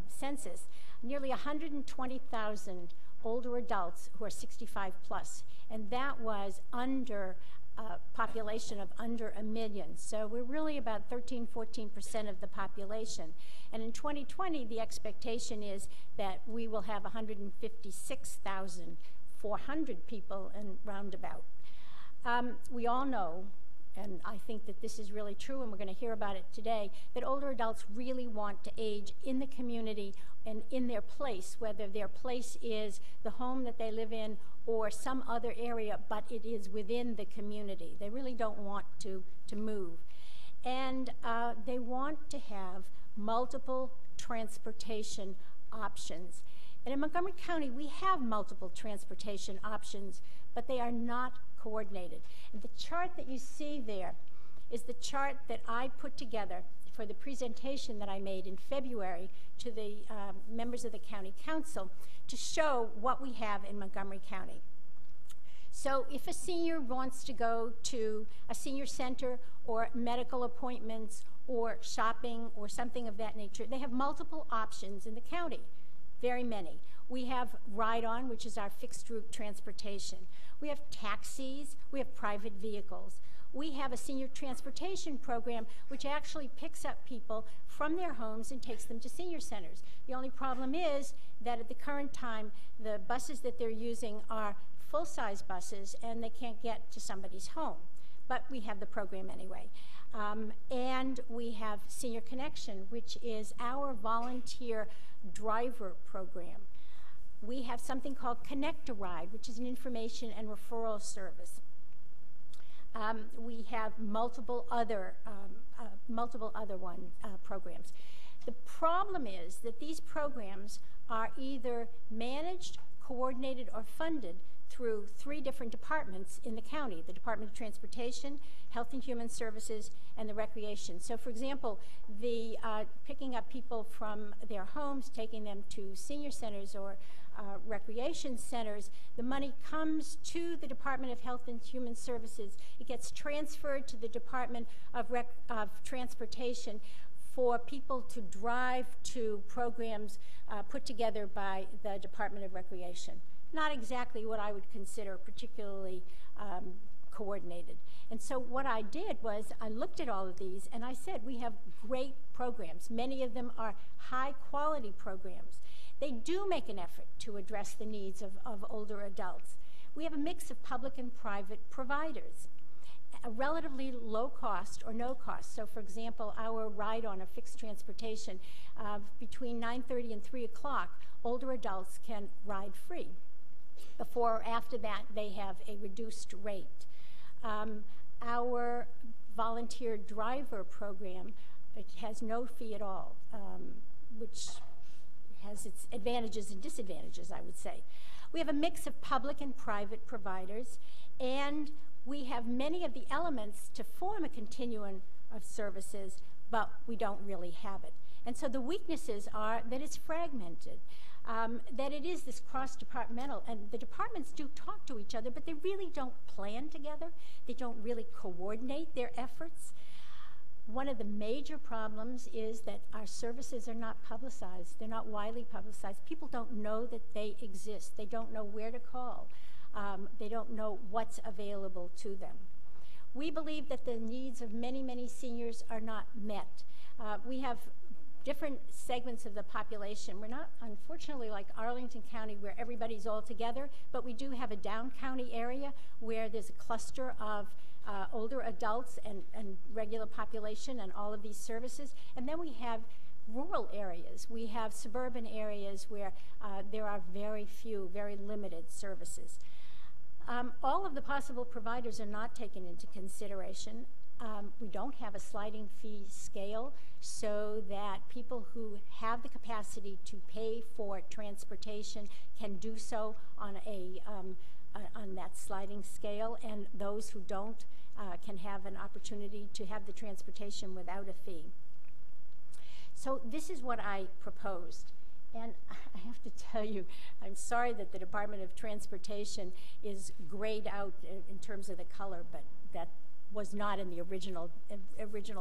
census, nearly 120,000 older adults who are 65 plus, and that was under a population of under 1 million. So we're really about 13–14% of the population. And in 2020, the expectation is that we will have 156,400 people in roundabout. We all know, and I think that this is really true, and we're going to hear about it today, that older adults really want to age in the community and in their place, whether their place is the home that they live in or some other area, but it is within the community. They really don't want to move. And they want to have multiple transportation options. And in Montgomery County, we have multiple transportation options, but they are not coordinated. And the chart that you see there is the chart that I put together for the presentation that I made in February to the members of the County Council to show what we have in Montgomery County. So if a senior wants to go to a senior center or medical appointments or shopping or something of that nature, they have multiple options in the county, very many. We have Ride-On, which is our fixed route transportation. We have taxis, we have private vehicles. We have a senior transportation program which actually picks up people from their homes and takes them to senior centers. The only problem is that at the current time, the buses that they're using are full-size buses and they can't get to somebody's home. But we have the program anyway. And we have Senior Connection, which is our volunteer driver program. We have something called Connect a Ride, which is an information and referral service. We have multiple other programs. The problem is that these programs are either managed, coordinated, or funded through 3 different departments in the county: the Department of Transportation, Health and Human Services, and the Recreation. So for example, the picking up people from their homes, taking them to senior centers or recreation centers, the money comes to the Department of Health and Human Services. It gets transferred to the Department of Transportation for people to drive to programs put together by the Department of Recreation. Not exactly what I would consider particularly coordinated. And so what I did was I looked at all of these and I said, we have great programs. Many of them are high quality programs. They do make an effort to address the needs of older adults. We have a mix of public and private providers, a relatively low cost or no cost. So for example, our Ride-On, a fixed transportation, between 9:30 and 3 o'clock, older adults can ride free. Before or after that, they have a reduced rate. Our volunteer driver program, it has no fee at all, which has its advantages and disadvantages, I would say. We have a mix of public and private providers, and we have many of the elements to form a continuum of services, but we don't really have it. And so the weaknesses are that it's fragmented, that it is this cross-departmental, and the departments do talk to each other, but they really don't plan together. They don't really coordinate their efforts. One of the major problems is that our services are not publicized. They're not widely publicized. People don't know that they exist. They don't know where to call. They don't know what's available to them. We believe that the needs of many, many seniors are not met. We have different segments of the population. We're not, unfortunately, like Arlington County where everybody's all together, but we do have a down county area where there's a cluster of older adults and regular population and all of these services. And then we have rural areas. We have suburban areas where there are very few, very limited services. All of the possible providers are not taken into consideration, we don't have a sliding fee scale so that people who have the capacity to pay for transportation can do so on on that sliding scale, and those who don't can have an opportunity to have the transportation without a fee. So this is what I proposed. And I have to tell you, I'm sorry that the Department of Transportation is grayed out in terms of the color, but that was not in the original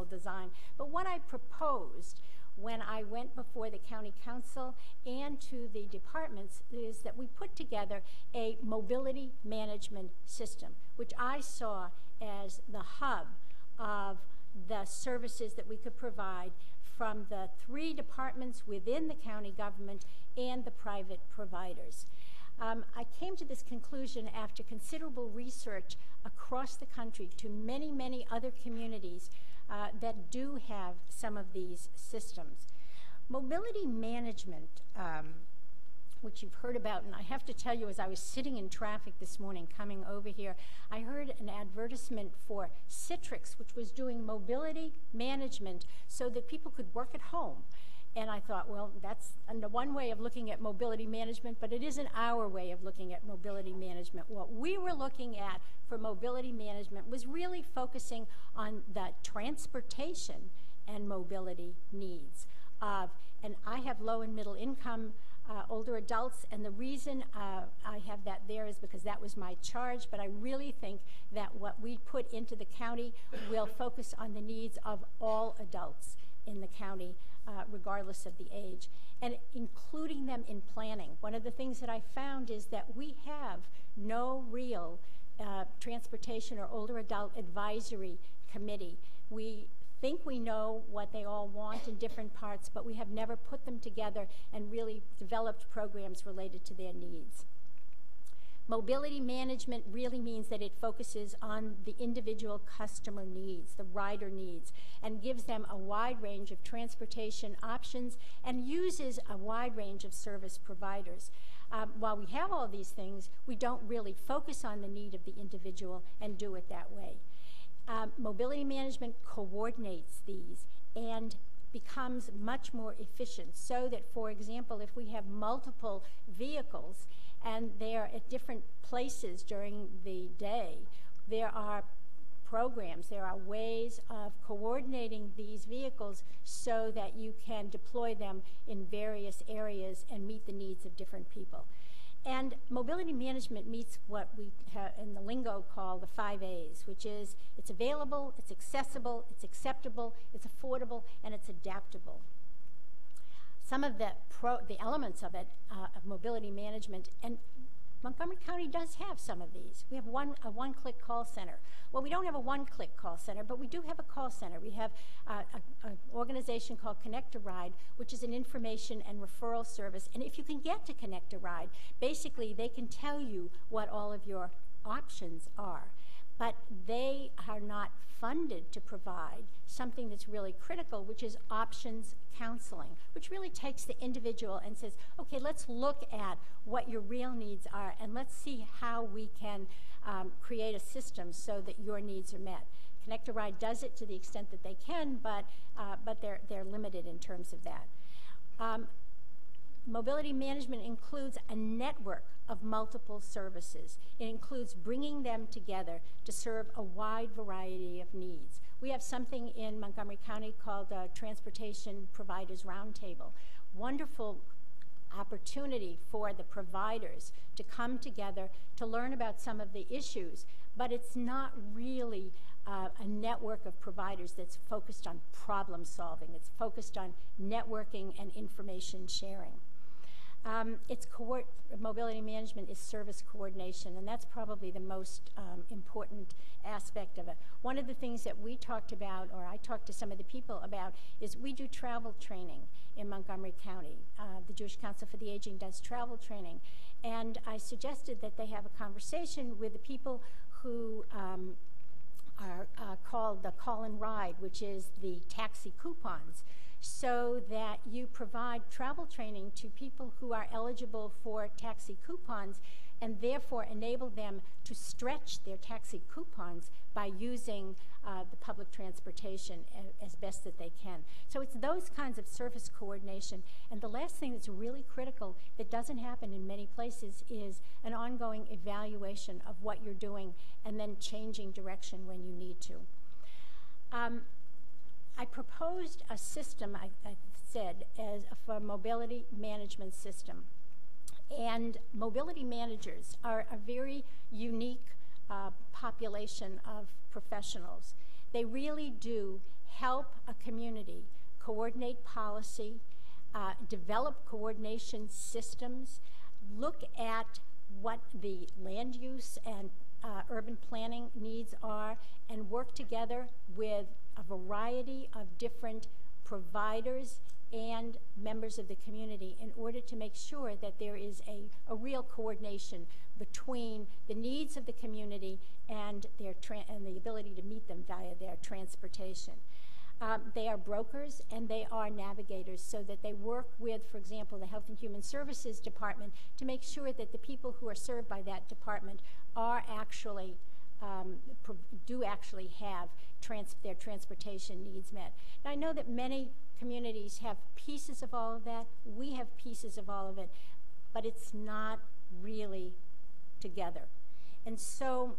design. But what I proposed when I went before the county council and to the departments is that we put together a mobility management system, which I saw as the hub of the services that we could provide from the 3 departments within the county government and the private providers. I came to this conclusion after considerable research across the country to many, many other communities that do have some of these systems. Mobility management, which you've heard about, and I have to tell you, as I was sitting in traffic this morning coming over here, I heard an advertisement for Citrix, which was doing mobility management so that people could work at home. And I thought, well, that's one way of looking at mobility management, but it isn't our way of looking at mobility management. What we were looking at for mobility management was really focusing on the transportation and mobility needs of, and I have low and middle income older adults, and the reason I have that there is because that was my charge, but I really think that what we put into the county will focus on the needs of all adults in the county, regardless of the age, and including them in planning. One of the things that I found is that we have no real transportation or older adult advisory committee. We think we know what they all want in different parts, but we have never put them together and really developed programs related to their needs. Mobility management really means that it focuses on the individual customer needs, the rider needs, and gives them a wide range of transportation options and uses a wide range of service providers. While we have all these things, we don't really focus on the need of the individual and do it that way. Mobility management coordinates these and becomes much more efficient so that, for example, if we have multiple vehicles and they're at different places during the day, there are programs, there are ways of coordinating these vehicles so that you can deploy them in various areas and meet the needs of different people. And mobility management meets what we in the lingo call the 5 A's, which is it's available, it's accessible, it's acceptable, it's affordable, and it's adaptable. Some of the elements of it, of mobility management, and Montgomery County does have some of these. We have a one-click call center. Well, we don't have a one-click call center, but we do have a call center. We have an organization called Connect a Ride, which is an information and referral service. And if you can get to Connect a Ride, basically they can tell you what all of your options are. But they are not funded to provide something that's really critical, which is options counseling, which really takes the individual and says, okay, let's look at what your real needs are and let's see how we can create a system so that your needs are met. Connect a Ride does it to the extent that they can, but they're limited in terms of that. Mobility management includes a network of multiple services. It includes bringing them together to serve a wide variety of needs. We have something in Montgomery County called Transportation Providers Roundtable. Wonderful opportunity for the providers to come together to learn about some of the issues, but it's not really a network of providers that's focused on problem solving. It's focused on networking and information sharing. Mobility management is service coordination, and that's probably the most important aspect of it. One of the things that we talked about, or I talked to some of the people about, is we do travel training in Montgomery County. The Jewish Council for the Aging does travel training, and I suggested that they have a conversation with the people who are called the Call and Ride, which is the taxi coupons, so that you provide travel training to people who are eligible for taxi coupons and therefore enable them to stretch their taxi coupons by using the public transportation as best that they can. So it's those kinds of service coordination. And the last thing that's really critical that doesn't happen in many places is an ongoing evaluation of what you're doing and then changing direction when you need to. I proposed a system, I said, for a mobility management system. And mobility managers are a very unique population of professionals. They really do help a community coordinate policy, develop coordination systems, look at what the land use and urban planning needs are, and work together with a variety of different providers and members of the community in order to make sure that there is a real coordination between the needs of the community and the ability to meet them via their transportation. They are brokers and they are navigators, so that they work with, for example, the Health and Human Services Department to make sure that the people who are served by that department are actually do actually have their transportation needs met. Now, I know that many communities have pieces of all of that. We have pieces of all of it, but it's not really together. And so,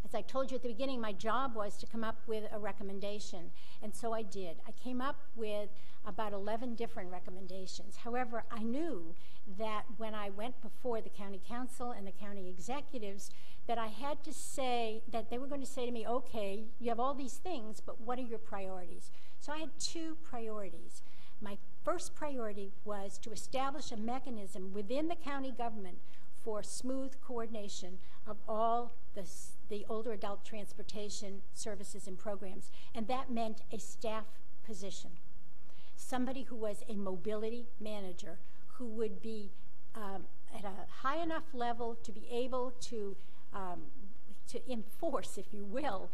as I told you at the beginning, my job was to come up with a recommendation, and so I did. I came up with about 11 different recommendations. However, I knew that when I went before the county council and the county executives, that I had to say, that they were going to say to me, okay, you have all these things, but what are your priorities? So I had two priorities. My first priority was to establish a mechanism within the county government for smooth coordination of all the older adult transportation services and programs, and that meant a staff position. Somebody who was a mobility manager who would be at a high enough level to be able to enforce, if you will,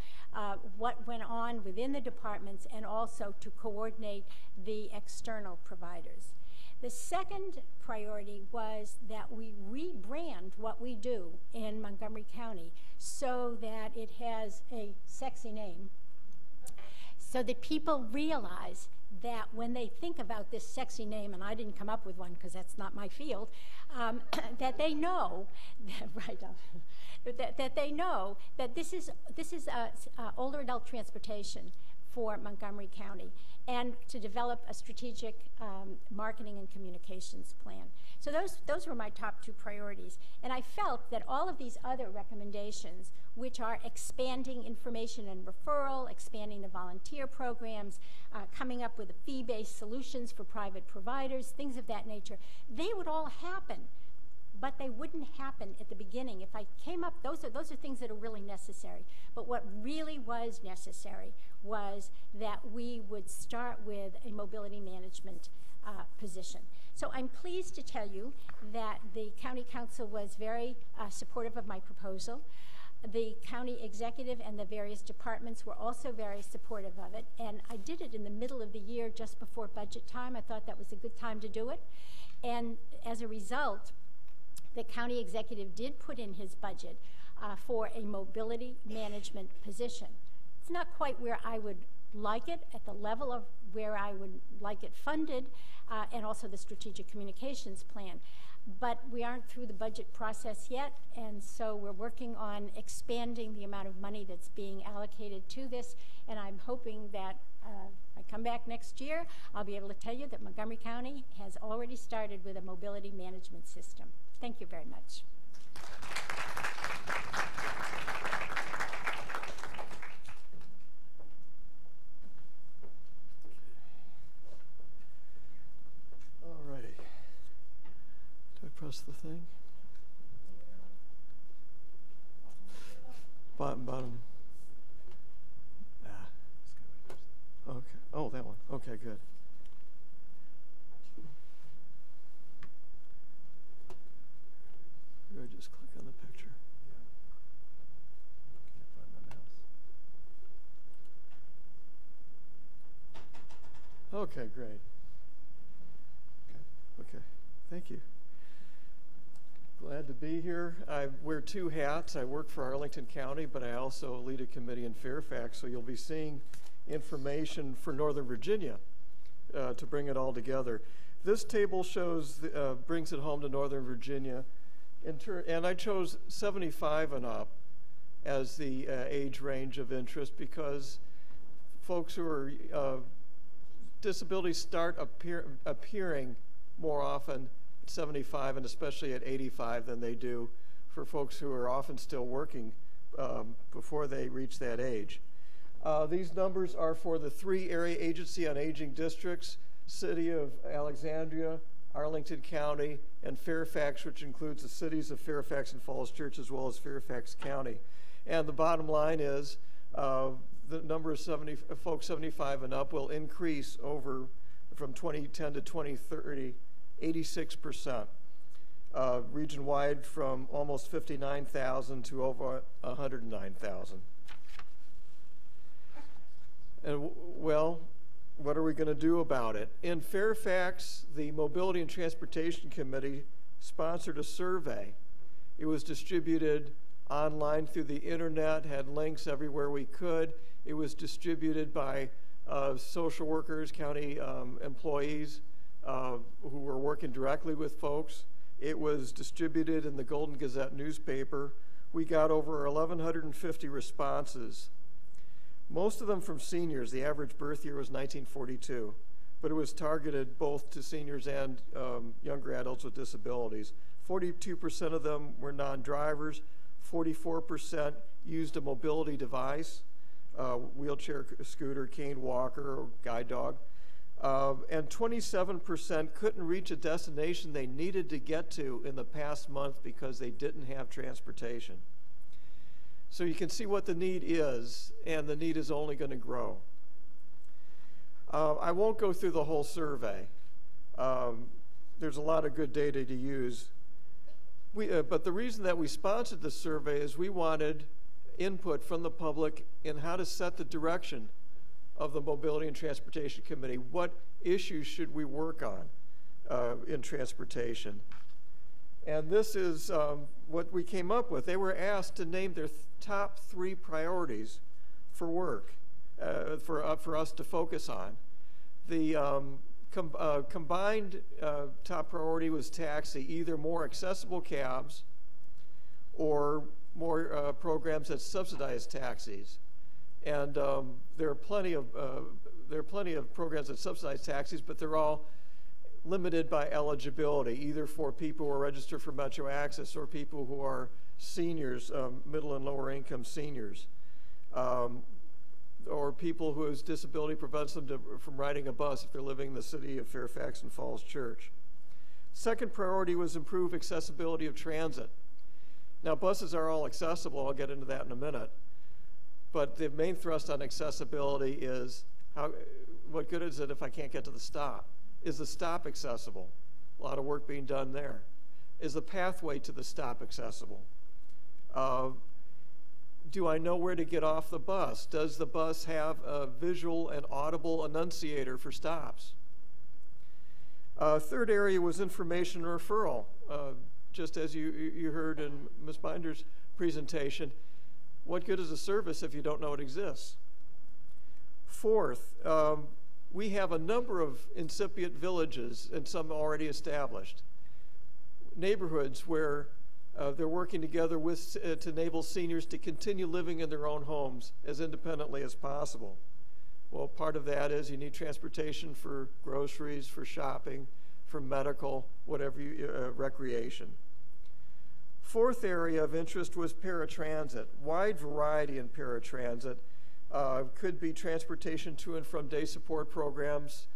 what went on within the departments, and also to coordinate the external providers. The second priority was that we rebrand what we do in Montgomery County so that it has a sexy name, so that people realize that when they think about this sexy name, and I didn't come up with one because that's not my field, that they know, right, that they know that this is older adult transportation for Montgomery County, and to develop a strategic marketing and communications plan. So those were my top two priorities. And I felt that all of these other recommendations, which are expanding information and referral, expanding the volunteer programs, coming up with fee-based solutions for private providers, things of that nature, they would all happen. But they wouldn't happen at the beginning. If I came up, those are things that are really necessary. But what really was necessary was that we would start with a mobility management position. So I'm pleased to tell you that the county council was very supportive of my proposal. The county executive and the various departments were also very supportive of it. And I did it in the middle of the year, just before budget time. I thought that was a good time to do it. And as a result, the county executive did put in his budget for a mobility management position. It's not quite where I would like it, at the level of where I would like it funded, and also the strategic communications plan. But we aren't through the budget process yet, and so we're working on expanding the amount of money that's being allocated to this, and I'm hoping that I come back next year, I'll be able to tell you that Montgomery County has already started with a mobility management system. Thank you very much. All righty. Do I press the thing? Bottom. Okay. Oh, that one. Okay, good. Or just click on the picture. Can't find my mouse. Okay, great. Okay, thank you. Glad to be here. I wear two hats. I work for Arlington County, but I also lead a committee in Fairfax, so you'll be seeing information for Northern Virginia to bring it all together. This table shows, brings it home to Northern Virginia, and I chose 75 and up as the age range of interest because folks who are disabilities start appearing more often at 75 and especially at 85 than they do for folks who are often still working before they reach that age. These numbers are for the 3 area agency on aging districts: City of Alexandria, Arlington County, and Fairfax, which includes the cities of Fairfax and Falls Church as well as Fairfax County. And the bottom line is the number of folks 75 and up will increase from 2010 to 2030, 86%. Region-wide from almost 59,000 to over 109,000. And well, what are we going to do about it? In Fairfax, the Mobility and Transportation Committee sponsored a survey. It was distributed online through the internet, had links everywhere we could. It was distributed by social workers, county employees who were working directly with folks. It was distributed in the Golden Gazette newspaper. We got over 1,150 responses. Most of them from seniors. The average birth year was 1942, but it was targeted both to seniors and younger adults with disabilities. 42% of them were non-drivers. 44% used a mobility device, wheelchair, scooter, cane walker, or guide dog. And 27% couldn't reach a destination they needed to get to in the past month because they didn't have transportation. So you can see what the need is, and the need is only going to grow. I won't go through the whole survey. There's a lot of good data to use. But the reason that we sponsored the survey is we wanted input from the public in how to set the direction of the Mobility and Transportation Committee. What issues should we work on in transportation? And this is what we came up with. They were asked to name their top 3 priorities for work, for us to focus on. The combined top priority was taxi, either more accessible cabs or more programs that subsidize taxis. And there are plenty of programs that subsidize taxis, but they're all limited by eligibility, either for people who are registered for Metro Access or people who are seniors, middle and lower income seniors, or people whose disability prevents them from riding a bus if they're living in the city of Fairfax and Falls Church. Second priority was improve accessibility of transit. Now, buses are all accessible. I'll get into that in a minute. But the main thrust on accessibility is what good is it if I can't get to the stop? Is the stop accessible? A lot of work being done there. Is the pathway to the stop accessible? Do I know where to get off the bus? Does the bus have a visual and audible annunciator for stops? Third area was information and referral. Just as you heard in Ms. Binder's presentation, what good is a service if you don't know it exists? Fourth, we have a number of incipient villages and some already established. Neighborhoods where they're working together to enable seniors to continue living in their own homes as independently as possible. Well, part of that is you need transportation for groceries, for shopping, for medical, whatever recreation. Fourth area of interest was paratransit. Wide variety in paratransit. Could be transportation to and from day support programs,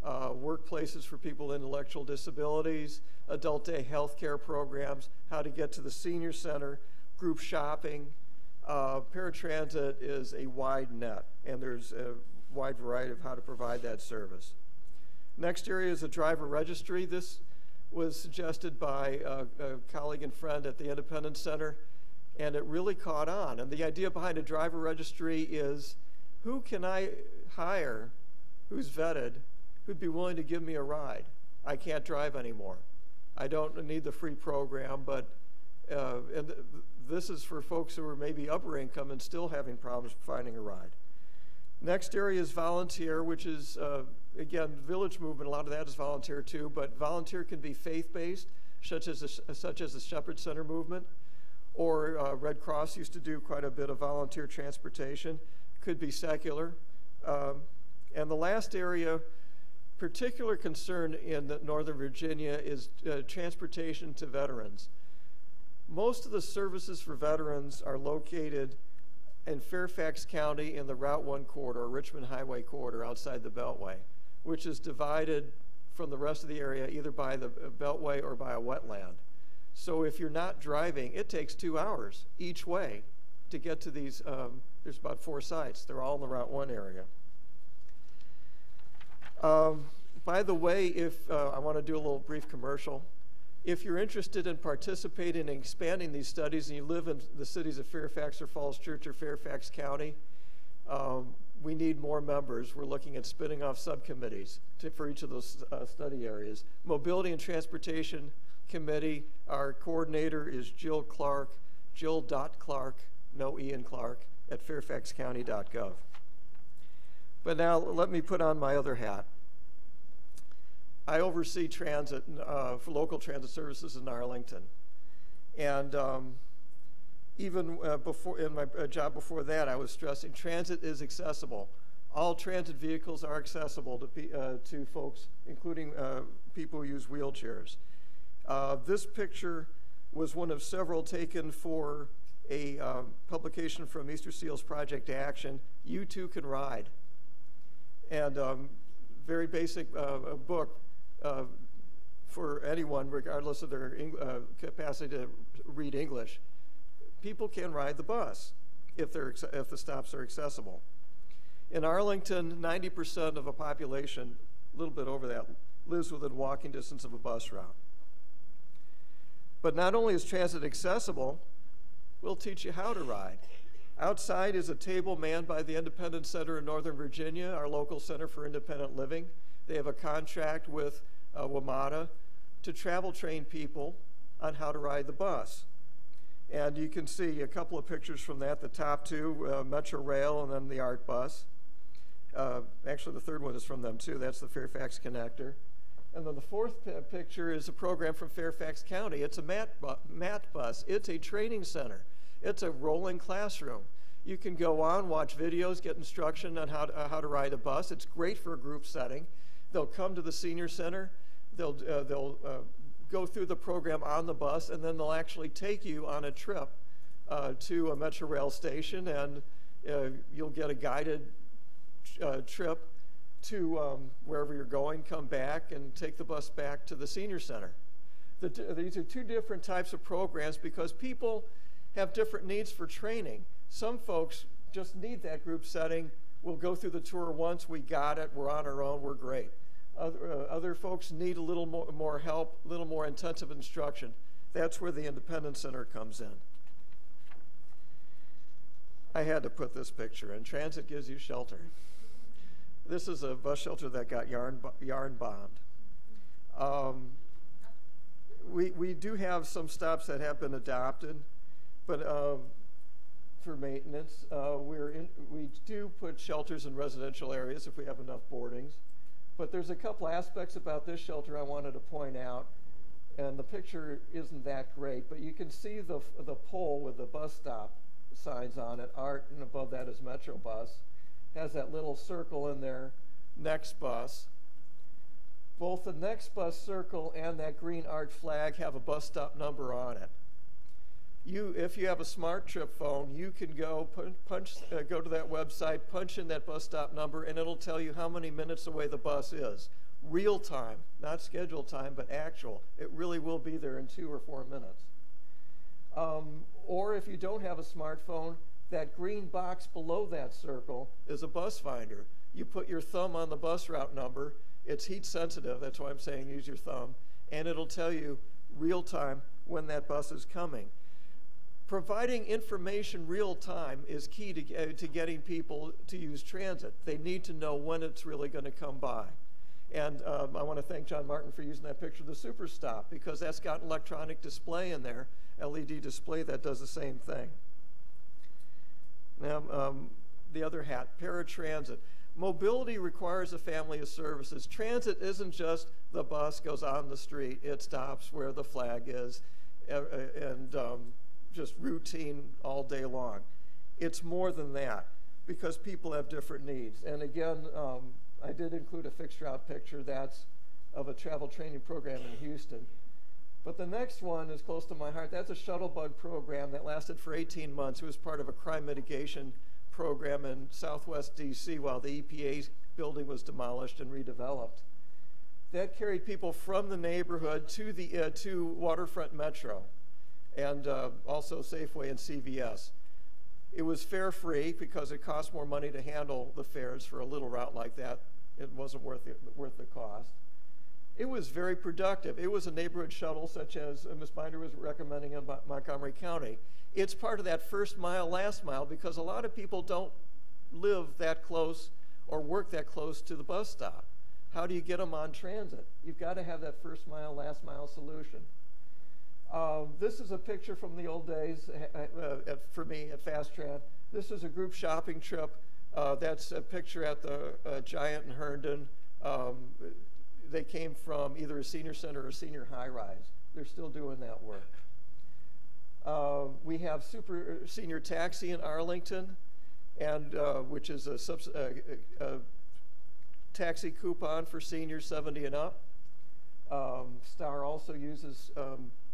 workplaces for people with intellectual disabilities, adult day health care programs, how to get to the senior center, group shopping. Paratransit is a wide net, and there's a wide variety of how to provide that service. Next area is a driver registry. This was suggested by a colleague and friend at the Independence Center, and it really caught on. And the idea behind a driver registry is, who can I hire who's vetted, who'd be willing to give me a ride? I can't drive anymore. I don't need the free program, but this is for folks who are maybe upper income and still having problems finding a ride. Next area is volunteer, which is, again, village movement. A lot of that is volunteer too, but volunteer can be faith-based, such as the Shepherd Center movement, or Red Cross used to do quite a bit of volunteer transportation. Could be secular. And the last area, particular concern in Northern Virginia, is transportation to veterans. Most of the services for veterans are located in Fairfax County in the Route 1 corridor, Richmond Highway corridor outside the Beltway, which is divided from the rest of the area either by the Beltway or by a wetland. So if you're not driving, it takes 2 hours each way to get to these. There's about 4 sites. They're all in the Route 1 area. By the way, if I want to do a little brief commercial. If you're interested in participating in expanding these studies and you live in the cities of Fairfax or Falls Church or Fairfax County, we need more members. We're looking at spinning off subcommittees for each of those study areas. Mobility and Transportation Committee, our coordinator is Jill Clark, Jill.Clark, no E in Clark, at fairfaxcounty.gov. But now let me put on my other hat. I oversee transit for local transit services in Arlington. And even before, in my job before that, I was stressing transit is accessible. All transit vehicles are accessible to folks, including people who use wheelchairs. This picture was one of several taken for a publication from Easter Seals Project Action, You Too Can Ride. And very basic book for anyone, regardless of their capacity to read English. People can ride the bus if the stops are accessible. In Arlington, 90% of a population, a little bit over that, lives within walking distance of a bus route. But not only is transit accessible, we'll teach you how to ride. Outside is a table manned by the Independent Center in Northern Virginia, our local Center for Independent Living. They have a contract with WMATA to travel train people on how to ride the bus. And you can see a couple of pictures from that, the top two, Metro Rail and then the ART bus. Actually, the third one is from them too. That's the Fairfax Connector. And then the fourth picture is a program from Fairfax County. It's a MAT bus. It's a training center. It's a rolling classroom. You can go on, watch videos, get instruction on how to ride a bus. It's great for a group setting. They'll come to the senior center. They'll go through the program on the bus, and then they'll actually take you on a trip to a Metro Rail station, and you'll get a guided trip to wherever you're going, come back, and take the bus back to the senior center. These are two different types of programs because people have different needs for training. Some folks just need that group setting. We'll go through the tour once, we got it, we're on our own, we're great. Other folks need a little more help, a little more intensive instruction. That's where the Independent Center comes in. I had to put this picture in. Transit gives you shelter. This is a bus shelter that got yarn bombed. We do have some stops that have been adopted, but for maintenance, we do put shelters in residential areas if we have enough boardings. But there's a couple aspects about this shelter I wanted to point out, and the picture isn't that great, but you can see the pole with the bus stop signs on it, ART, and above that is Metro Bus. Has that little circle in there, Next Bus. Both the Next Bus circle and that green ART flag have a bus stop number on it. If you have a smart trip phone, you can go go to that website, punch in that bus stop number, and it'll tell you how many minutes away the bus is. Real time, not scheduled time, but actual. It really will be there in 2 or 4 minutes. Or if you don't have a smartphone, that green box below that circle is a bus finder. You put your thumb on the bus route number. It's heat sensitive, that's why I'm saying use your thumb, and it'll tell you real time when that bus is coming. Providing information real time is key to getting people to use transit. They need to know when it's really going to come by. And I want to thank John Martin for using that picture of the Super Stop, because that's got an electronic display in there, LED display that does the same thing. Now, the other hat, paratransit. Mobility requires a family of services. Transit isn't just the bus goes on the street, it stops where the flag is, and just routine all day long. It's more than that, because people have different needs. And again, I did include a fixture out picture that's of a travel training program in Houston. But the next one is close to my heart. That's a shuttle bug program that lasted for 18 months. It was part of a crime mitigation program in Southwest DC while the EPA building was demolished and redeveloped. That carried people from the neighborhood to the to Waterfront Metro, and also Safeway and CVS. It was fare free because it cost more money to handle the fares for a little route like that. It wasn't worth the cost. It was very productive. It was a neighborhood shuttle such as Ms. Binder was recommending in Montgomery County. It's part of that first mile, last mile, because a lot of people don't live that close or work that close to the bus stop. How do you get them on transit? You've got to have that first mile, last mile solution. This is a picture from the old days for me at Fast Tran. This is a group shopping trip. That's a picture at the Giant in Herndon. They came from either a senior center or a senior high-rise. They're still doing that work. We have Super Senior Taxi in Arlington, and which is a taxi coupon for seniors 70 and up. Star also uses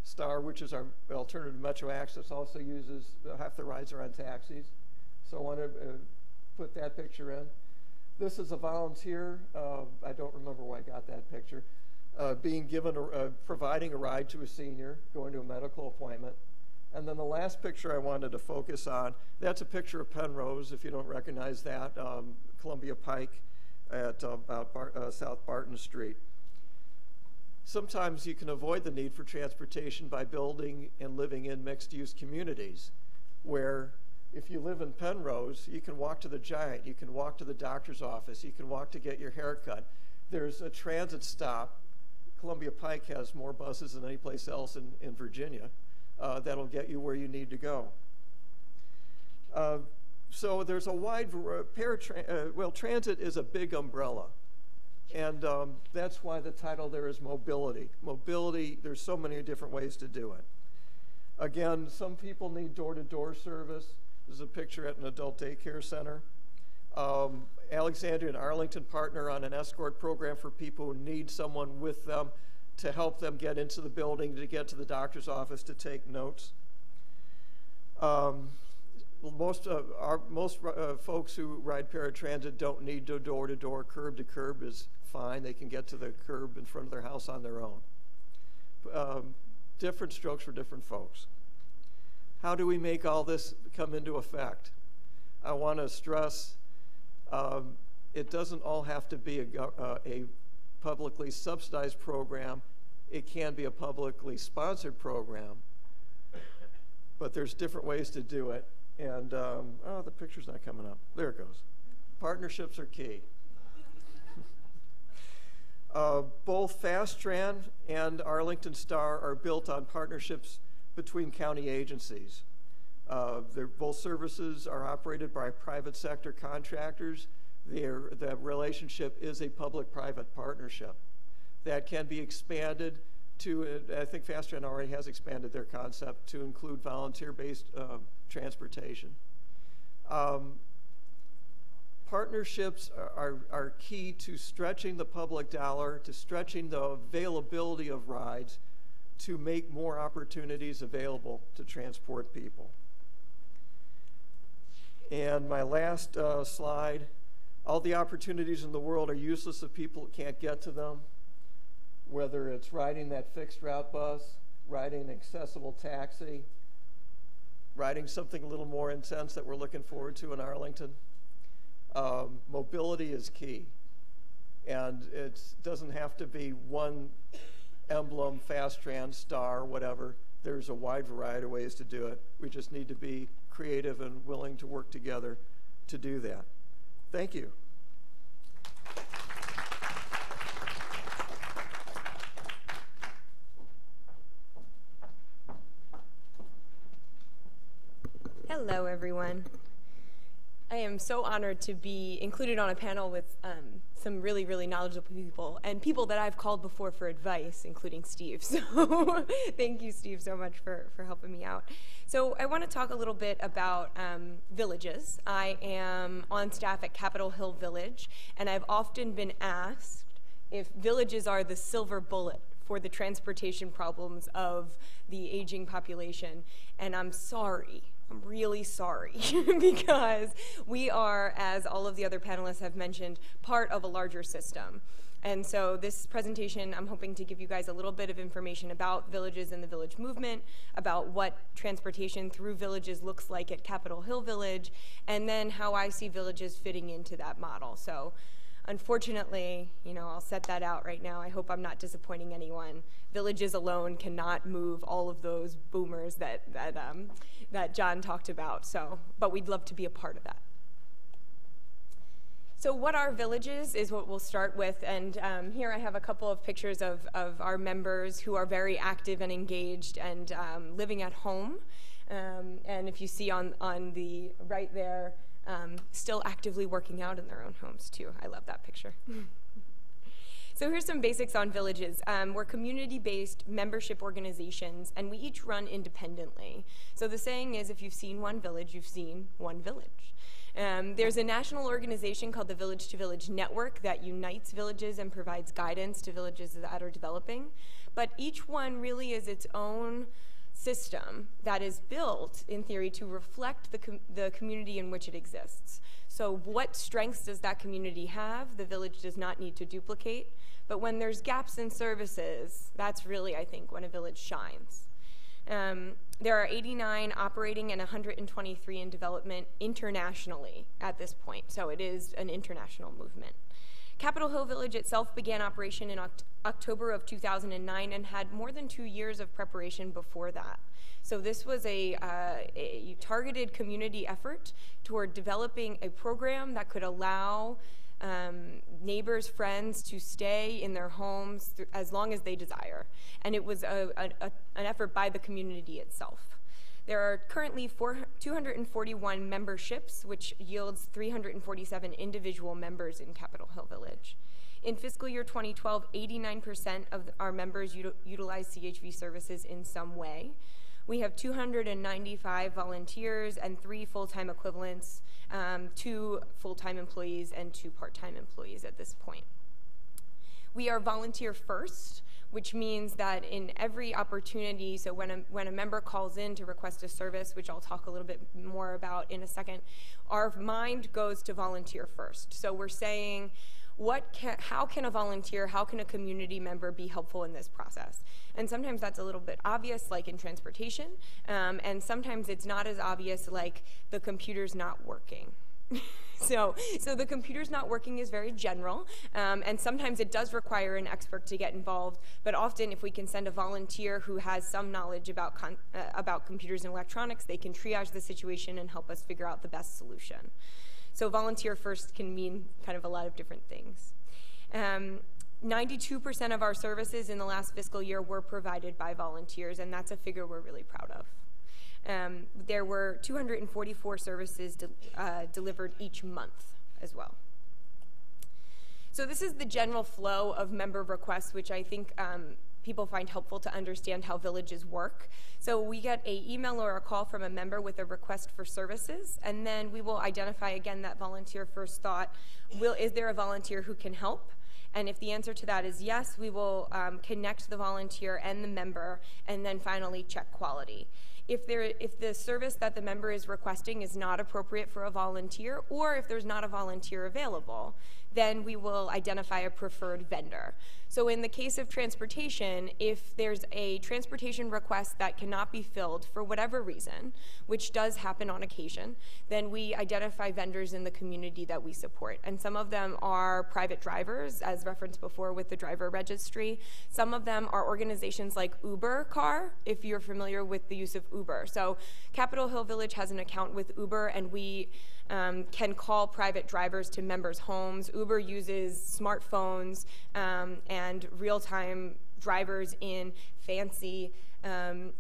Star, which is our alternative Metro Access, also uses half the rides are on taxis. So I want to put that picture in. This is a volunteer. I don't remember where I got that picture. Being given, providing a ride to a senior, going to a medical appointment. And then the last picture I wanted to focus on, that's a picture of Penrose, if you don't recognize that, Columbia Pike at about South Barton Street. Sometimes you can avoid the need for transportation by building and living in mixed-use communities, where if you live in Penrose, you can walk to the Giant, you can walk to the doctor's office, you can walk to get your hair cut. There's a transit stop. Columbia Pike has more buses than any place else in Virginia that'll get you where you need to go. So there's a wide well, transit is a big umbrella. And that's why the title there is mobility. Mobility, there's so many different ways to do it. Again, some people need door-to-door service. This is a picture at an adult daycare center. Alexandria and Arlington partner on an escort program for people who need someone with them to help them get into the building, to get to the doctor's office, to take notes. Most folks who ride paratransit don't need to door-to-door. Curb-to-curb is fine. They can get to the curb in front of their house on their own. Different strokes for different folks. How do we make all this come into effect? I want to stress it doesn't all have to be a publicly subsidized program. It can be a publicly sponsored program, but there's different ways to do it. And, oh, the picture's not coming up. There it goes. Partnerships are key. Both Fast Tran and Arlington Star are built on partnerships between county agencies. Both services are operated by private sector contractors. The relationship is a public-private partnership that can be expanded to, I think Fast Tran already has expanded their concept to include volunteer-based transportation. Partnerships are key to stretching the public dollar, to stretching the availability of rides, to make more opportunities available to transport people. And my last slide, all the opportunities in the world are useless if people can't get to them, whether it's riding that fixed route bus, riding an accessible taxi, riding something a little more intense that we're looking forward to in Arlington. Mobility is key. And it doesn't have to be one emblem, Fast Tran, Star, whatever. There's a wide variety of ways to do it. We just need to be creative and willing to work together to do that. Thank you. Hello, everyone. I am so honored to be included on a panel with some really, really knowledgeable people, and people that I've called before for advice, including Steve. So thank you, Steve, so much for helping me out. So I want to talk a little bit about villages. I am on staff at Capitol Hill Village, and I've often been asked if villages are the silver bullet for the transportation problems of the aging population, and I'm sorry. I'm really sorry because we are, as all of the other panelists have mentioned, part of a larger system. And so this presentation, I'm hoping to give you guys a little bit of information about villages and the village movement, about what transportation through villages looks like at Capitol Hill Village, and then how I see villages fitting into that model. So unfortunately, you know, I'll set that out right now. I hope I'm not disappointing anyone. Villages alone cannot move all of those boomers that John talked about. So, but we'd love to be a part of that. So what are villages is what we'll start with. And here I have a couple of pictures of our members who are very active and engaged and living at home. And if you see on the right there, still actively working out in their own homes too. I love that picture. So here's some basics on villages. We're community-based membership organizations, and we each run independently. So the saying is, if you've seen one village, you've seen one village. There's a national organization called the Village to Village Network that unites villages and provides guidance to villages that are developing. But each one really is its own system that is built, in theory, to reflect the community in which it exists. So what strengths does that community have? The village does not need to duplicate. But when there's gaps in services, that's really, I think, when a village shines. There are 89 operating and 123 in development internationally at this point. So it is an international movement. Capitol Hill Village itself began operation in October of 2009 and had more than 2 years of preparation before that. So this was a targeted community effort toward developing a program that could allow neighbors, friends to stay in their homes as long as they desire. And it was an effort by the community itself. There are currently 241 memberships, which yields 347 individual members in Capitol Hill Village. In fiscal year 2012, 89% of our members utilize CHV services in some way. We have 295 volunteers and 3 full-time equivalents, 2 full-time employees and 2 part-time employees at this point. We are volunteer first, which means that in every opportunity, so when a member calls in to request a service, which I'll talk a little bit more about in a second, our mind goes to volunteer first. So we're saying, how can a volunteer, how can a community member be helpful in this process? And sometimes that's a little bit obvious, like in transportation, and sometimes it's not as obvious, like the computer's not working. So the computer's not working is very general, and sometimes it does require an expert to get involved, but often if we can send a volunteer who has some knowledge about computers and electronics, they can triage the situation and help us figure out the best solution. So volunteer first can mean kind of a lot of different things. 92% of our services in the last fiscal year were provided by volunteers, and that's a figure we're really proud of. There were 244 services delivered each month as well. So this is the general flow of member requests, which I think people find helpful to understand how villages work. So we get an email or a call from a member with a request for services, and then we will identify again that volunteer first thought. Is there a volunteer who can help? And if the answer to that is yes, we will connect the volunteer and the member, and then finally check quality. If the service that the member is requesting is not appropriate for a volunteer, or if there's not a volunteer available, then we will identify a preferred vendor. So in the case of transportation, if there's a transportation request that cannot be filled for whatever reason, which does happen on occasion, then we identify vendors in the community that we support. And some of them are private drivers, as referenced before with the driver registry. Some of them are organizations like Uber Car, if you're familiar with the use of Uber. So Capitol Hill Village has an account with Uber, and we can call private drivers to members' homes. Uber uses smartphones and real-time drivers in fancy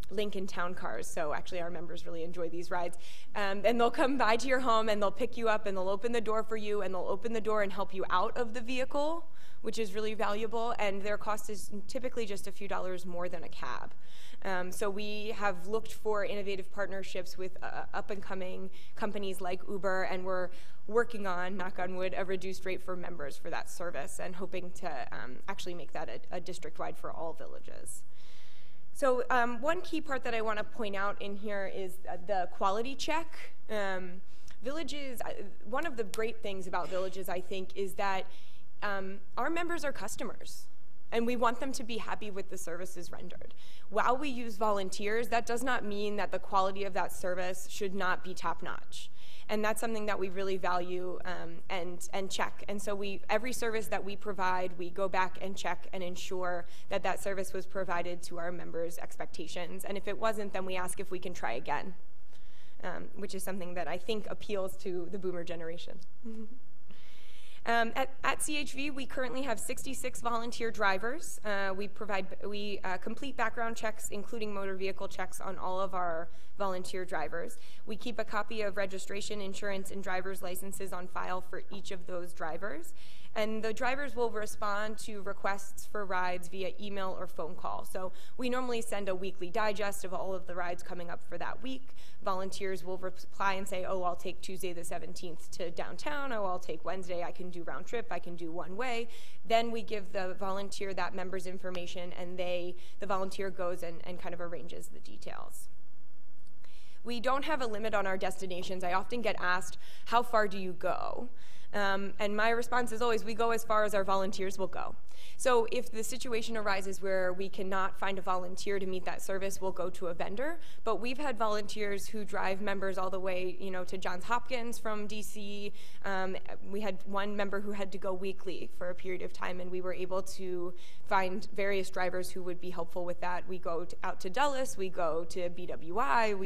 Lincoln Town Cars. So actually our members really enjoy these rides. And they'll come by to your home and they'll pick you up and they'll open the door for you and they'll open the door and help you out of the vehicle, which is really valuable. And their cost is typically just a few dollars more than a cab. So we have looked for innovative partnerships with up-and-coming companies like Uber, and we're working on, knock on wood, a reduced rate for members for that service and hoping to actually make that a district-wide for all villages. So one key part that I want to point out in here is the quality check. Villages, one of the great things about villages, I think, is that our members are customers. And we want them to be happy with the services rendered. While we use volunteers, that does not mean that the quality of that service should not be top-notch. And that's something that we really value and check. And so every service that we provide, we go back and check and ensure that that service was provided to our members' expectations. And if it wasn't, then we ask if we can try again, which is something that I think appeals to the boomer generation. At CHV, we currently have 66 volunteer drivers. We complete background checks, including motor vehicle checks on all of our volunteer drivers. We keep a copy of registration, insurance, and driver's licenses on file for each of those drivers. And the drivers will respond to requests for rides via email or phone call. So we normally send a weekly digest of all of the rides coming up for that week. Volunteers will reply and say, oh, I'll take Tuesday the 17th to downtown. Oh, I'll take Wednesday. I can do round trip. I can do one way. Then we give the volunteer that member's information, and the volunteer goes and kind of arranges the details. We don't have a limit on our destinations. I often get asked, how far do you go? And my response is always, we go as far as our volunteers will go. So if the situation arises where we cannot find a volunteer to meet that service, we'll go to a vendor. But we've had volunteers who drive members all the way, to Johns Hopkins from DC. We had one member who had to go weekly for a period of time, and we were able to find various drivers who would be helpful with that. We go out to Dulles, we go to BWI,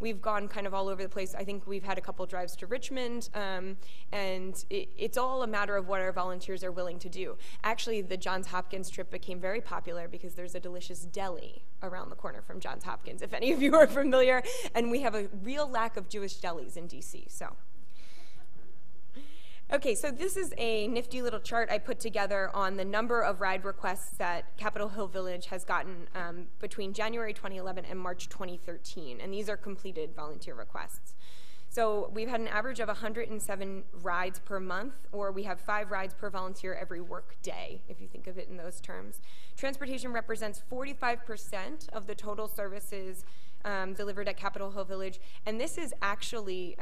we've gone kind of all over the place. I think we've had a couple drives to Richmond, and it's all a matter of what our volunteers are willing to do. Actually, the Johns Hopkins trip became very popular because there's a delicious deli around the corner from Johns Hopkins, if any of you are familiar, and we have a real lack of Jewish delis in DC, so. Okay, so this is a nifty little chart I put together on the number of ride requests that Capitol Hill Village has gotten between January 2011 and March 2013, and these are completed volunteer requests. So we've had an average of 107 rides per month, or we have 5 rides per volunteer every work day, if you think of it in those terms. Transportation represents 45% of the total services delivered at Capitol Hill Village, and this is actually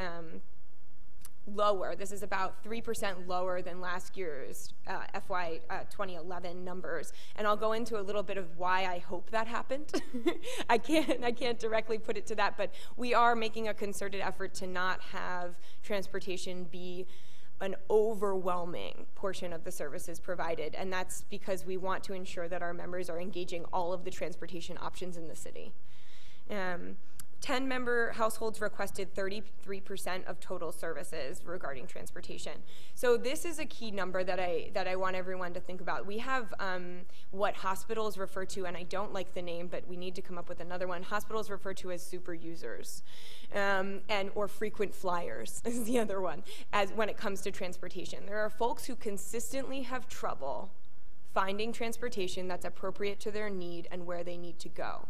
lower. This is about 3% lower than last year's FY 2011 numbers. And I'll go into a little bit of why I hope that happened. I can't directly put it to that, but we are making a concerted effort to not have transportation be an overwhelming portion of the services provided. And that's because we want to ensure that our members are engaging all of the transportation options in the city. 10-member households requested 33% of total services regarding transportation. So this is a key number that I want everyone to think about. We have what hospitals refer to, and I don't like the name, but we need to come up with another one. Hospitals refer to as super users, or frequent flyers is the other one, as when it comes to transportation. There are folks who consistently have trouble finding transportation that's appropriate to their need and where they need to go.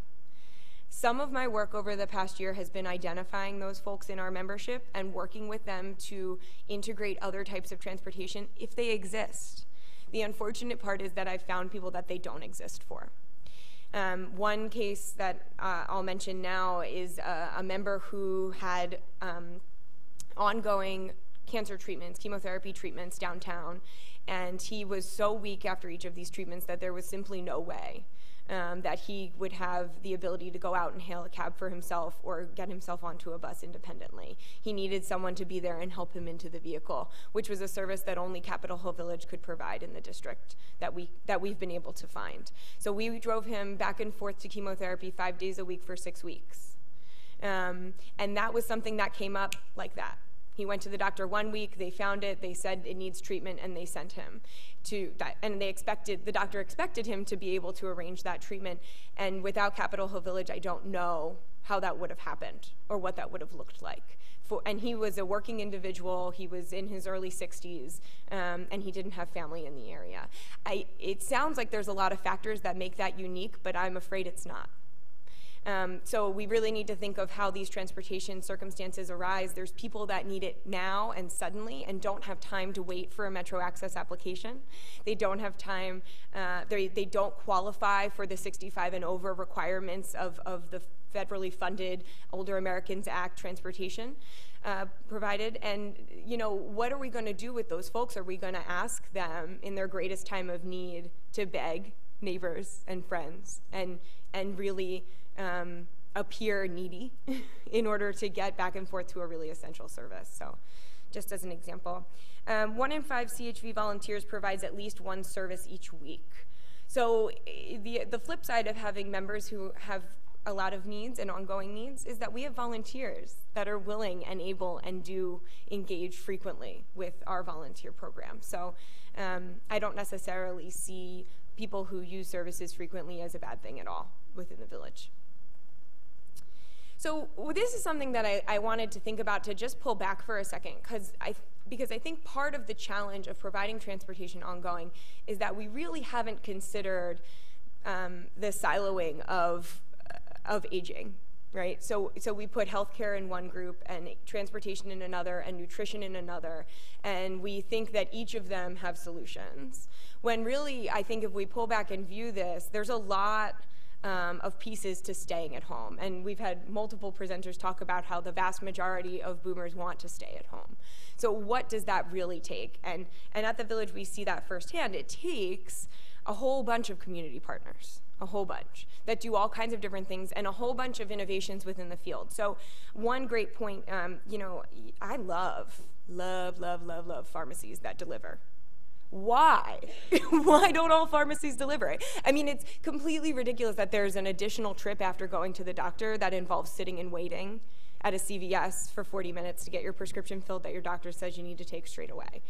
Some of my work over the past year has been identifying those folks in our membership and working with them to integrate other types of transportation if they exist. The unfortunate part is that I've found people that they don't exist for. One case that I'll mention now is a member who had ongoing cancer treatments, chemotherapy treatments downtown, and he was so weak after each of these treatments that there was simply no way that he would have the ability to go out and hail a cab for himself or get himself onto a bus independently. He needed someone to be there and help him into the vehicle, which was a service that only Capitol Hill Village could provide in the district that we've been able to find. So we drove him back and forth to chemotherapy 5 days a week for 6 weeks. And that was something that came up like that. He went to the doctor 1 week, they found it, they said it needs treatment, and they sent him to, and the doctor expected him to be able to arrange that treatment. And without Capitol Hill Village, I don't know how that would have happened or what that would have looked like. And he was a working individual, he was in his early 60s, and he didn't have family in the area. It sounds like there's a lot of factors that make that unique, but I'm afraid it's not. So we really need to think of how these transportation circumstances arise. There's people that need it now and suddenly and don't have time to wait for a Metro Access application. They don't have time, they don't qualify for the 65 and over requirements of the federally funded Older Americans Act transportation provided. And, you know, what are we going to do with those folks? Are we going to ask them in their greatest time of need to beg neighbors and friends and really appear needy in order to get back and forth to a really essential service? So just as an example, 1 in 5 CHV volunteers provides at least one service each week. So the flip side of having members who have a lot of needs and ongoing needs is that we have volunteers that are willing and able and do engage frequently with our volunteer program. So I don't necessarily see people who use services frequently as a bad thing at all within the village. So this is something that I wanted to think about, to just pull back for a second, because I think part of the challenge of providing transportation ongoing is that we really haven't considered the siloing of aging, right? So we put healthcare in one group and transportation in another and nutrition in another, and we think that each of them have solutions. When really, I think if we pull back and view this, there's a lot of pieces to staying at home. And we've had multiple presenters talk about how the vast majority of boomers want to stay at home. So what does that really take? And at the village, we see that firsthand. It takes a whole bunch of community partners, a whole bunch, that do all kinds of different things and a whole bunch of innovations within the field. So one great point, you know, I love pharmacies that deliver. Why? Why don't all pharmacies deliver it? I mean, it's completely ridiculous that there's an additional trip after going to the doctor that involves sitting and waiting at a CVS for 40 minutes to get your prescription filled that your doctor says you need to take straight away.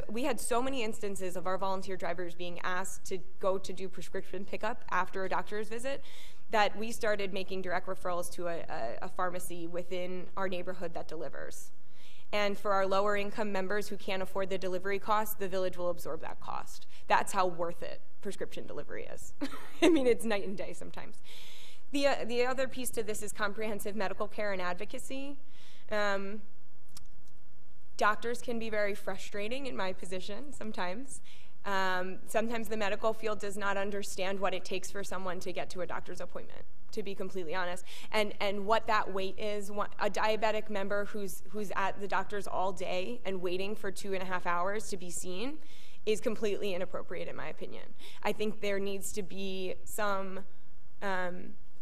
We had so many instances of our volunteer drivers being asked to go to do prescription pickup after a doctor's visit that we started making direct referrals to a pharmacy within our neighborhood that delivers. And for our lower income members who can't afford the delivery cost, the village will absorb that cost. That's how worth it prescription delivery is. I mean, it's night and day sometimes. The other piece to this is comprehensive medical care and advocacy. Doctors can be very frustrating in my position sometimes. Sometimes the medical field does not understand what it takes for someone to get to a doctor's appointment, to be completely honest, and what that wait is. A diabetic member who's at the doctor's all day and waiting for 2.5 hours to be seen is completely inappropriate in my opinion. I think there needs to be some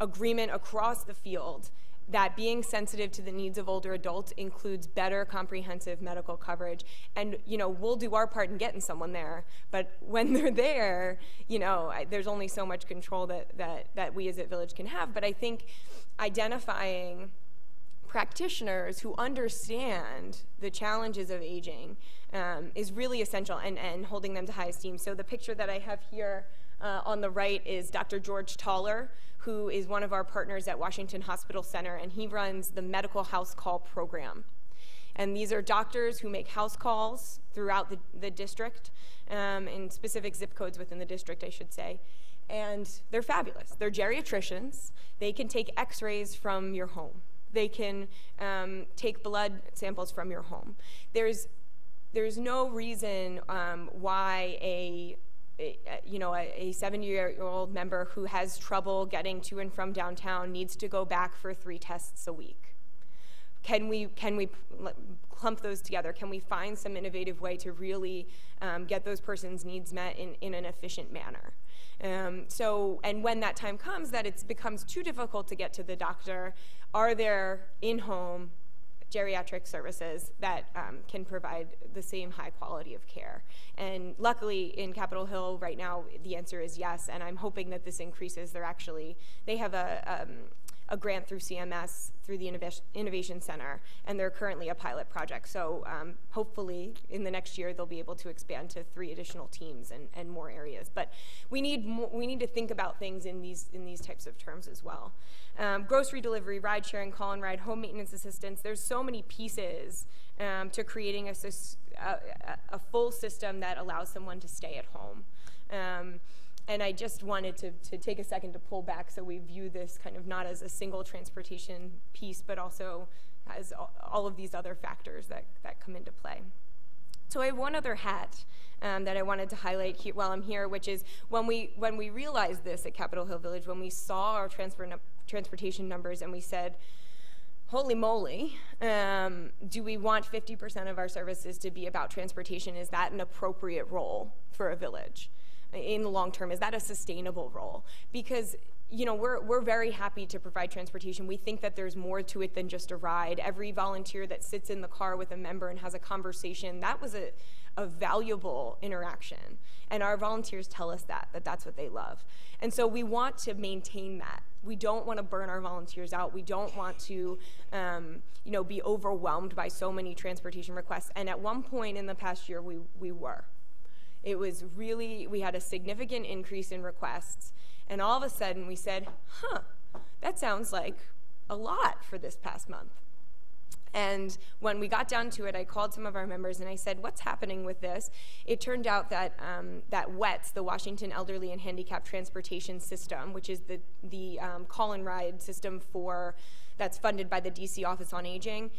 agreement across the field that being sensitive to the needs of older adults includes better comprehensive medical coverage. And, you know, we'll do our part in getting someone there, but when they're there, you know, there's only so much control that we as a village can have. But I think identifying practitioners who understand the challenges of aging is really essential, and holding them to high esteem. So the picture that I have here on the right is Dr. George Toller, who is one of our partners at Washington Hospital Center, and he runs the Medical House Call Program. And these are doctors who make house calls throughout the district, in specific zip codes within the district, I should say. And they're fabulous. They're geriatricians. They can take x-rays from your home. They can take blood samples from your home. There's no reason why a 70-year-old member who has trouble getting to and from downtown needs to go back for 3 tests a week. Can we clump those together? Can we find some innovative way to really get those persons' needs met in an efficient manner? And when that time comes that it becomes too difficult to get to the doctor, are there in-home geriatric services that can provide the same high quality of care? And luckily in Capitol Hill right now the answer is yes, and I'm hoping that this increases. They have a a grant through CMS through the Innovation Center, and they're currently a pilot project. So hopefully in the next year they'll be able to expand to 3 additional teams and more areas. But we need to think about things in these types of terms as well. Grocery delivery, ride sharing, call and ride, home maintenance assistance. There's so many pieces to creating a full system that allows someone to stay at home. And I just wanted to take a second to pull back so we view this kind of not as a single transportation piece, but also as all of these other factors that come into play. So I have one other hat that I wanted to highlight here while I'm here, which is when we realized this at Capitol Hill Village, when we saw our transportation numbers and we said, holy moly, do we want 50% of our services to be about transportation? Is that an appropriate role for a village in the long term? Is that a sustainable role? Because we're very happy to provide transportation. We think that there's more to it than just a ride. Every volunteer that sits in the car with a member and has a conversation, that was a valuable interaction. And our volunteers tell us that that's what they love. And so we want to maintain that. We don't want to burn our volunteers out. We don't want to be overwhelmed by so many transportation requests. And at one point in the past year, we were. It was really, we had a significant increase in requests. And all of a sudden we said, that sounds like a lot for this past month. And when we got down to it, I called some of our members and I said, what's happening with this? It turned out that that WETS, the Washington Elderly and Handicapped Transportation System, which is the call and ride system that's funded by the DC Office on Aging,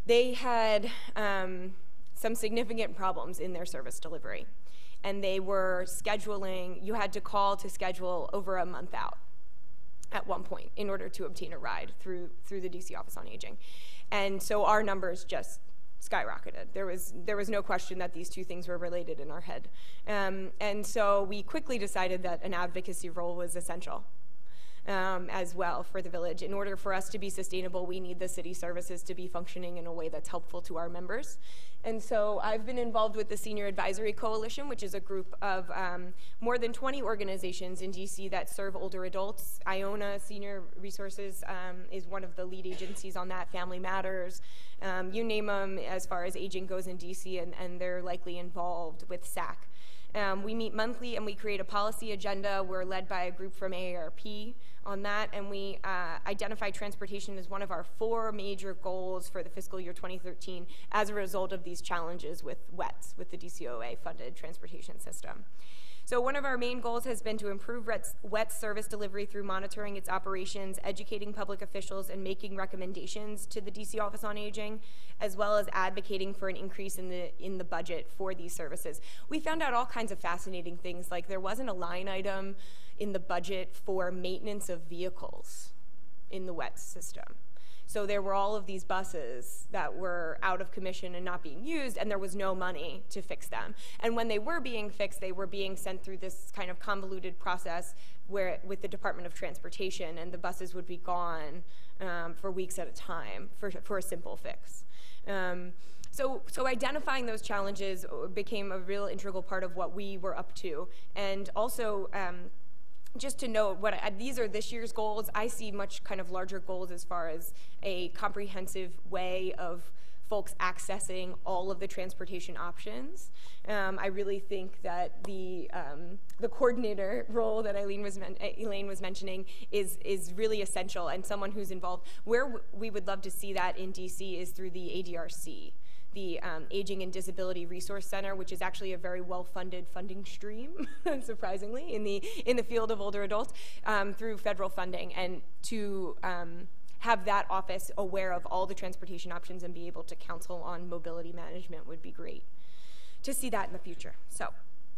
they had some significant problems in their service delivery. And they were scheduling, you had to call to schedule over a month out at one point in order to obtain a ride through the DC Office on Aging. And so our numbers just skyrocketed. There was no question that these two things were related in our head. And so we quickly decided that an advocacy role was essential as well for the village. In order for us to be sustainable, we need the city services to be functioning in a way that's helpful to our members. And so I've been involved with the Senior Advisory Coalition, which is a group of more than 20 organizations in DC that serve older adults. Iona Senior Resources is one of the lead agencies on that, Family Matters. You name them as far as aging goes in DC, and they're likely involved with SAC. We meet monthly and we create a policy agenda. We're led by a group from AARP on that, and we identify transportation as one of our 4 major goals for the fiscal year 2013 as a result of these challenges with WETS, with the DCOA-funded transportation system. So one of our main goals has been to improve WETS service delivery through monitoring its operations, educating public officials, and making recommendations to the DC Office on Aging, as well as advocating for an increase in the budget for these services. We found out all kinds of fascinating things, like there wasn't a line item in the budget for maintenance of vehicles in the WETS system. So there were all of these buses that were out of commission and not being used, and there was no money to fix them. And when they were being fixed, they were being sent through this kind of convoluted process with the Department of Transportation, and the buses would be gone for weeks at a time for a simple fix. So identifying those challenges became a real integral part of what we were up to. And also, just to note, these are this year's goals. I see much kind of larger goals as far as a comprehensive way of folks accessing all of the transportation options. I really think that the coordinator role that Elaine was mentioning is really essential, and someone who's involved. Where we would love to see that in DC is through the ADRC. The Aging and Disability Resource Center, which is actually a very well-funded funding stream, surprisingly, in the field of older adults through federal funding, and to have that office aware of all the transportation options and be able to counsel on mobility management would be great to see that in the future. So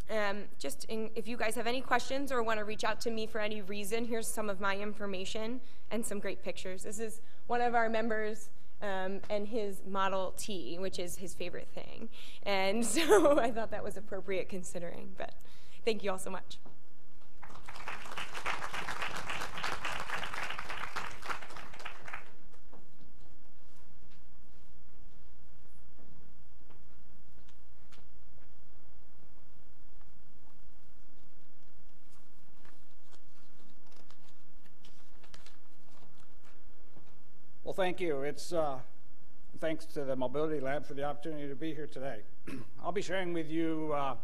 if you guys have any questions or want to reach out to me for any reason, here's some of my information and some great pictures. This is one of our members and his Model T, which is his favorite thing. And so I thought that was appropriate considering, but thank you all so much. Well, thank you. It's thanks to the Mobility Lab for the opportunity to be here today. I'll be sharing with you how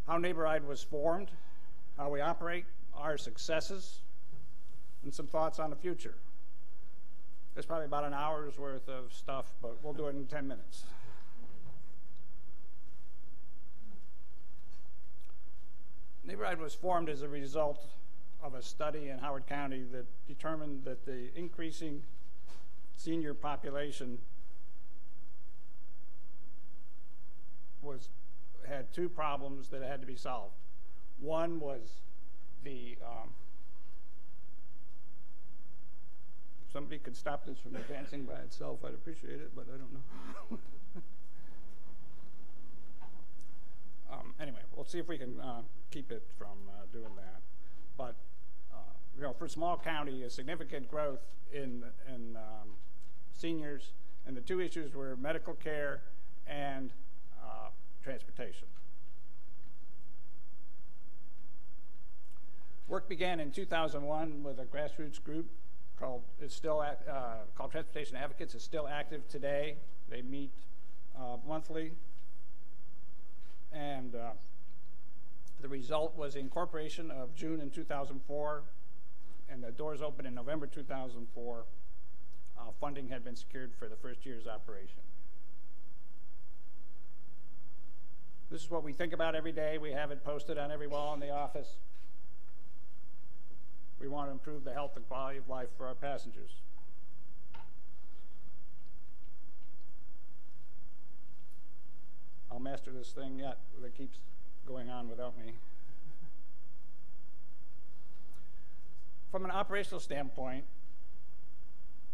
NeighborRide was formed, how we operate, our successes, and some thoughts on the future. There's probably about an hour's worth of stuff, but we'll do it in 10 minutes. NeighborRide was formed as a result of a study in Howard County that determined that the increasing senior population had two problems that had to be solved. One was the if somebody could stop this from advancing by itself, I'd appreciate it, but I don't know. Anyway, we'll see if we can keep it from doing that. But you know, for a small county, a significant growth in seniors, and the two issues were medical care and transportation. Work began in 2001 with a grassroots group called Transportation Advocates. It's still active today. They meet monthly, and the result was the incorporation of June in 2004, and the doors opened in November 2004. Funding had been secured for the first year's operation. This is what we think about every day. We have it posted on every wall in the office. We want to improve the health and quality of life for our passengers. I'll master this thing yet that keeps going on without me. From an operational standpoint,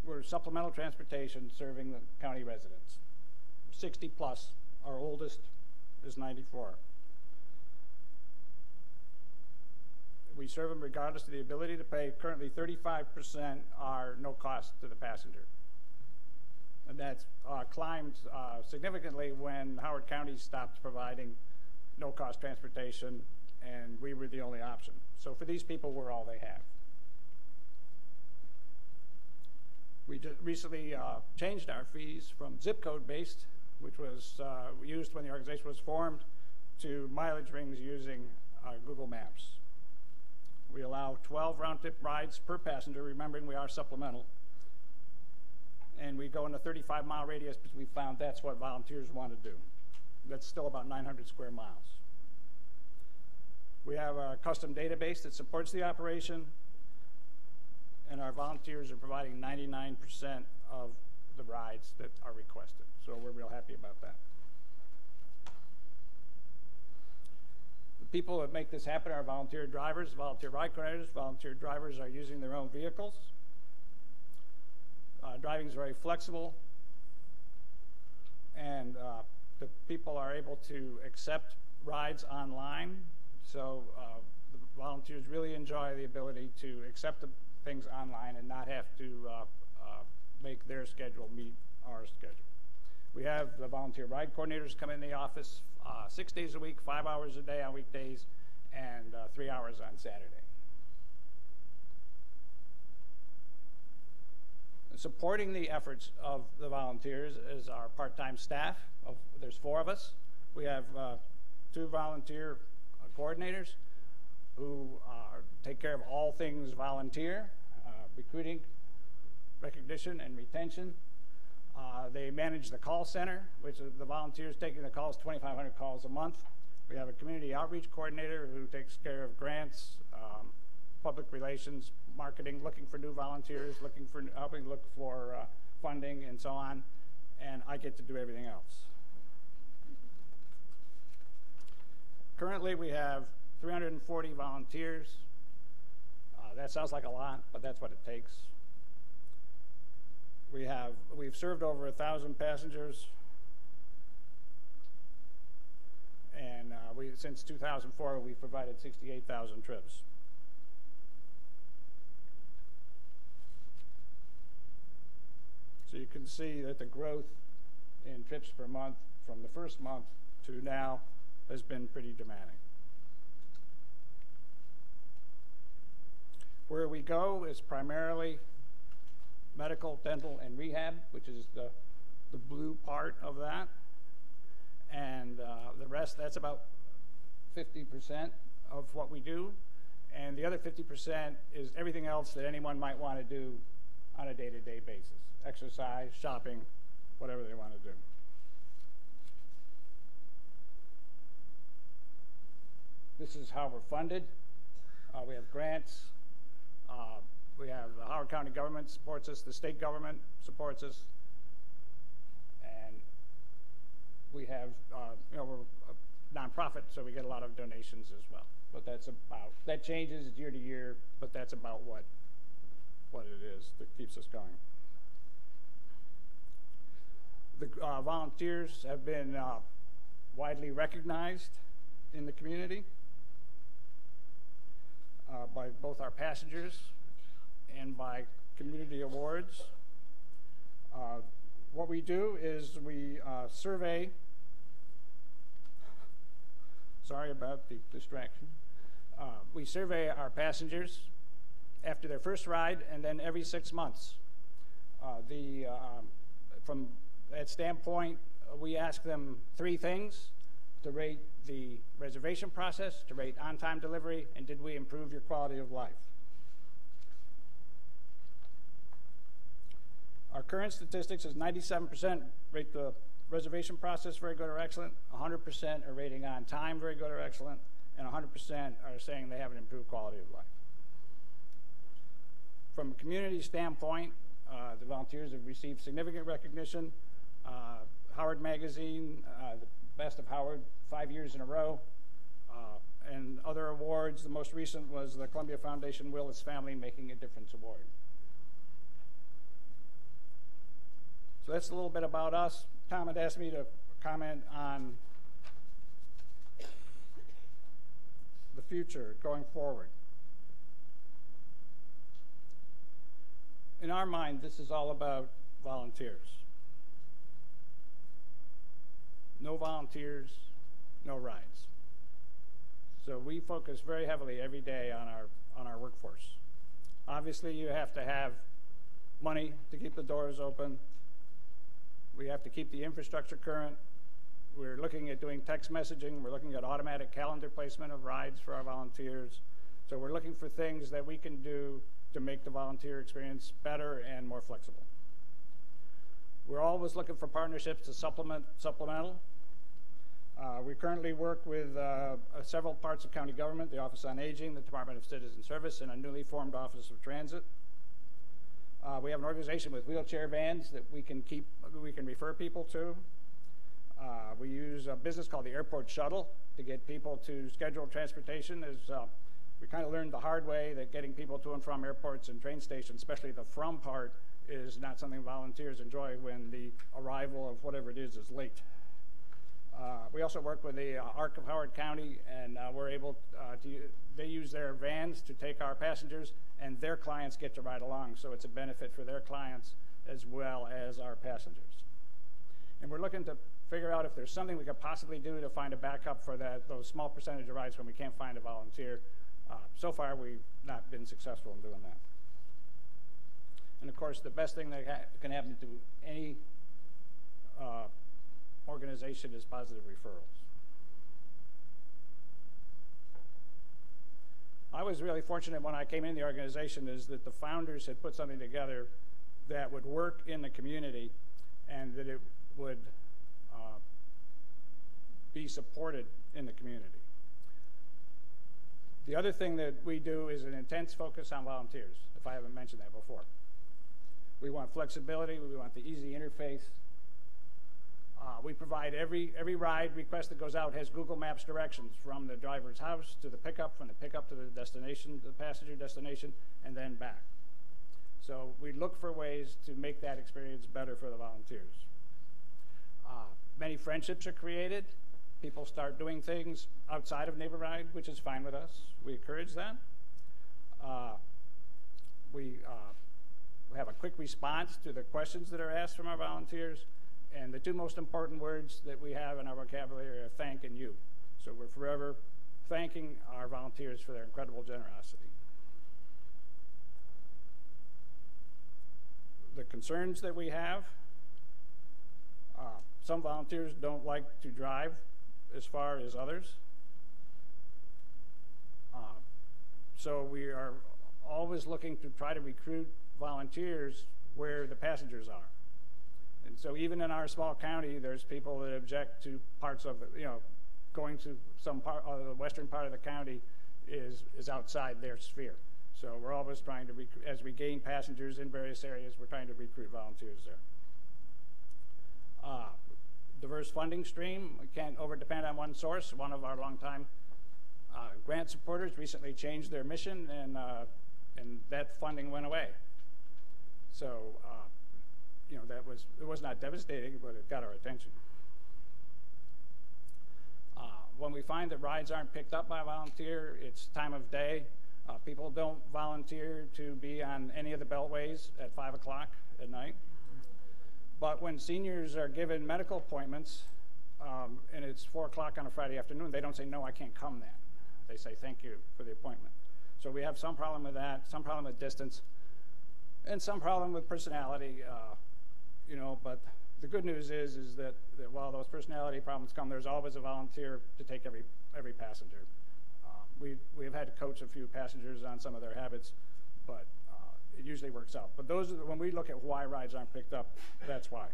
we're supplemental transportation serving the county residents. 60 plus, our oldest is 94. We serve them regardless of the ability to pay. Currently 35% are no cost to the passenger. And that's climbed significantly when Howard County stopped providing no-cost transportation, and we were the only option. So for these people, we're all they have. We just recently changed our fees from zip code based, which was used when the organization was formed, to mileage rings using Google Maps. We allow 12 round-trip rides per passenger, remembering we are supplemental. And we go in a 35-mile radius because we found that's what volunteers want to do. That's still about 900 square miles. We have a custom database that supports the operation, and our volunteers are providing 99% of the rides that are requested. So we're real happy about that. The people that make this happen are volunteer drivers, volunteer ride coordinators. Volunteer drivers are using their own vehicles. Driving is very flexible, and the people are able to accept rides online. So the volunteers really enjoy the ability to accept the things online and not have to make their schedule meet our schedule. We have the volunteer ride coordinators come in the office 6 days a week, 5 hours a day on weekdays, and 3 hours on Saturday. Supporting the efforts of the volunteers is our part-time staff. There's 4 of us. We have 2 volunteer coordinators who take care of all things volunteer, recruiting, recognition, and retention. They manage the call center, which is the volunteers taking the calls, 2,500 calls a month. We have a community outreach coordinator who takes care of grants, public relations, marketing, looking for new volunteers, helping look for funding, and so on. And I get to do everything else. Currently, we have 340 volunteers. That sounds like a lot, but that's what it takes. We've served over 1,000 passengers, and since 2004, we've provided 68,000 trips. So you can see that the growth in trips per month from the first month to now has been pretty dramatic. Where we go is primarily medical, dental, and rehab, which is the blue part of that. And the rest, that's about 50% of what we do. And the other 50% is everything else that anyone might want to do on a day-to-day basis. Exercise, shopping, whatever they want to do. This is how we're funded. We have grants. We have the Howard County government supports us. The state government supports us. And we have, we're a nonprofit, so we get a lot of donations as well. But that changes year to year, but that's about what it is that keeps us going. The volunteers have been widely recognized in the community by both our passengers and by community awards. What we do is we survey, sorry about the distraction. We survey our passengers after their first ride and then every 6 months. From that standpoint, we ask them 3 things: to rate the reservation process, to rate on-time delivery, and did we improve your quality of life? Our current statistics is 97% rate the reservation process very good or excellent, 100% are rating on time very good or excellent, and 100% are saying they have an improved quality of life. From a community standpoint, the volunteers have received significant recognition. Howard Magazine, the Best of Howard, 5 years in a row, and other awards. The most recent was the Columbia Foundation Willis Family Making a Difference Award. So that's a little bit about us. Tom had asked me to comment on the future going forward. In our mind, this is all about volunteers. No volunteers, no rides. So we focus very heavily every day on our workforce. Obviously, you have to have money to keep the doors open. We have to keep the infrastructure current. We're looking at doing text messaging. We're looking at automatic calendar placement of rides for our volunteers. So we're looking for things that we can do to make the volunteer experience better and more flexible. We're always looking for partnerships to supplemental. We currently work with several parts of county government, the Office on Aging, the Department of Citizen Service, and a newly formed Office of Transit. We have an organization with wheelchair vans that we can refer people to. We use a business called the Airport Shuttle to get people to schedule transportation. We kind of learned the hard way that getting people to and from airports and train stations, especially the from part, is not something volunteers enjoy when the arrival of whatever it is late. We also work with the ARC of Howard County, and we're able they use their vans to take our passengers, and their clients get to ride along, so it's a benefit for their clients as well as our passengers. And we're looking to figure out if there's something we could possibly do to find a backup for those small percentage of rides when we can't find a volunteer. So far, we've not been successful in doing that. And of course, the best thing that can happen to any organization is positive referrals. I was really fortunate when I came in the organization is that the founders had put something together that would work in the community and that it would be supported in the community. The other thing that we do is an intense focus on volunteers, if I haven't mentioned that before. We want flexibility, we want the easy interface. We provide every ride request that goes out has Google Maps directions from the driver's house to the pickup, from the pickup to the destination, to the passenger destination, and then back. So we look for ways to make that experience better for the volunteers. Many friendships are created. People start doing things outside of Neighbor Ride, which is fine with us. We encourage that. We have a quick response to the questions that are asked from our volunteers. And the 2 most important words that we have in our vocabulary are thank and you. So we're forever thanking our volunteers for their incredible generosity. the concerns that we have. Some volunteers don't like to drive as far as others. So we are always looking to try to recruit volunteers where the passengers are. And so even in our small county, there's people that object to parts of it, going to some part of the western part of the county is outside their sphere. So we're always trying to, as we gain passengers in various areas, we're trying to recruit volunteers there. Diverse funding stream, we can't over-depend on one source. One of our longtime grant supporters recently changed their mission, and that funding went away. So, it was not devastating, but it got our attention. When we find that rides aren't picked up by a volunteer, it's time of day. People don't volunteer to be on any of the beltways at 5 o'clock at night. But when seniors are given medical appointments, and it's 4 o'clock on a Friday afternoon, they don't say, no, I can't come then. They say, thank you for the appointment. So we have some problem with that, some problem with distance, and some problem with personality, but the good news is that while those personality problems come, there's always a volunteer to take every passenger. We've had to coach a few passengers on some of their habits, but it usually works out. But those are when we look at why rides aren't picked up, that's why.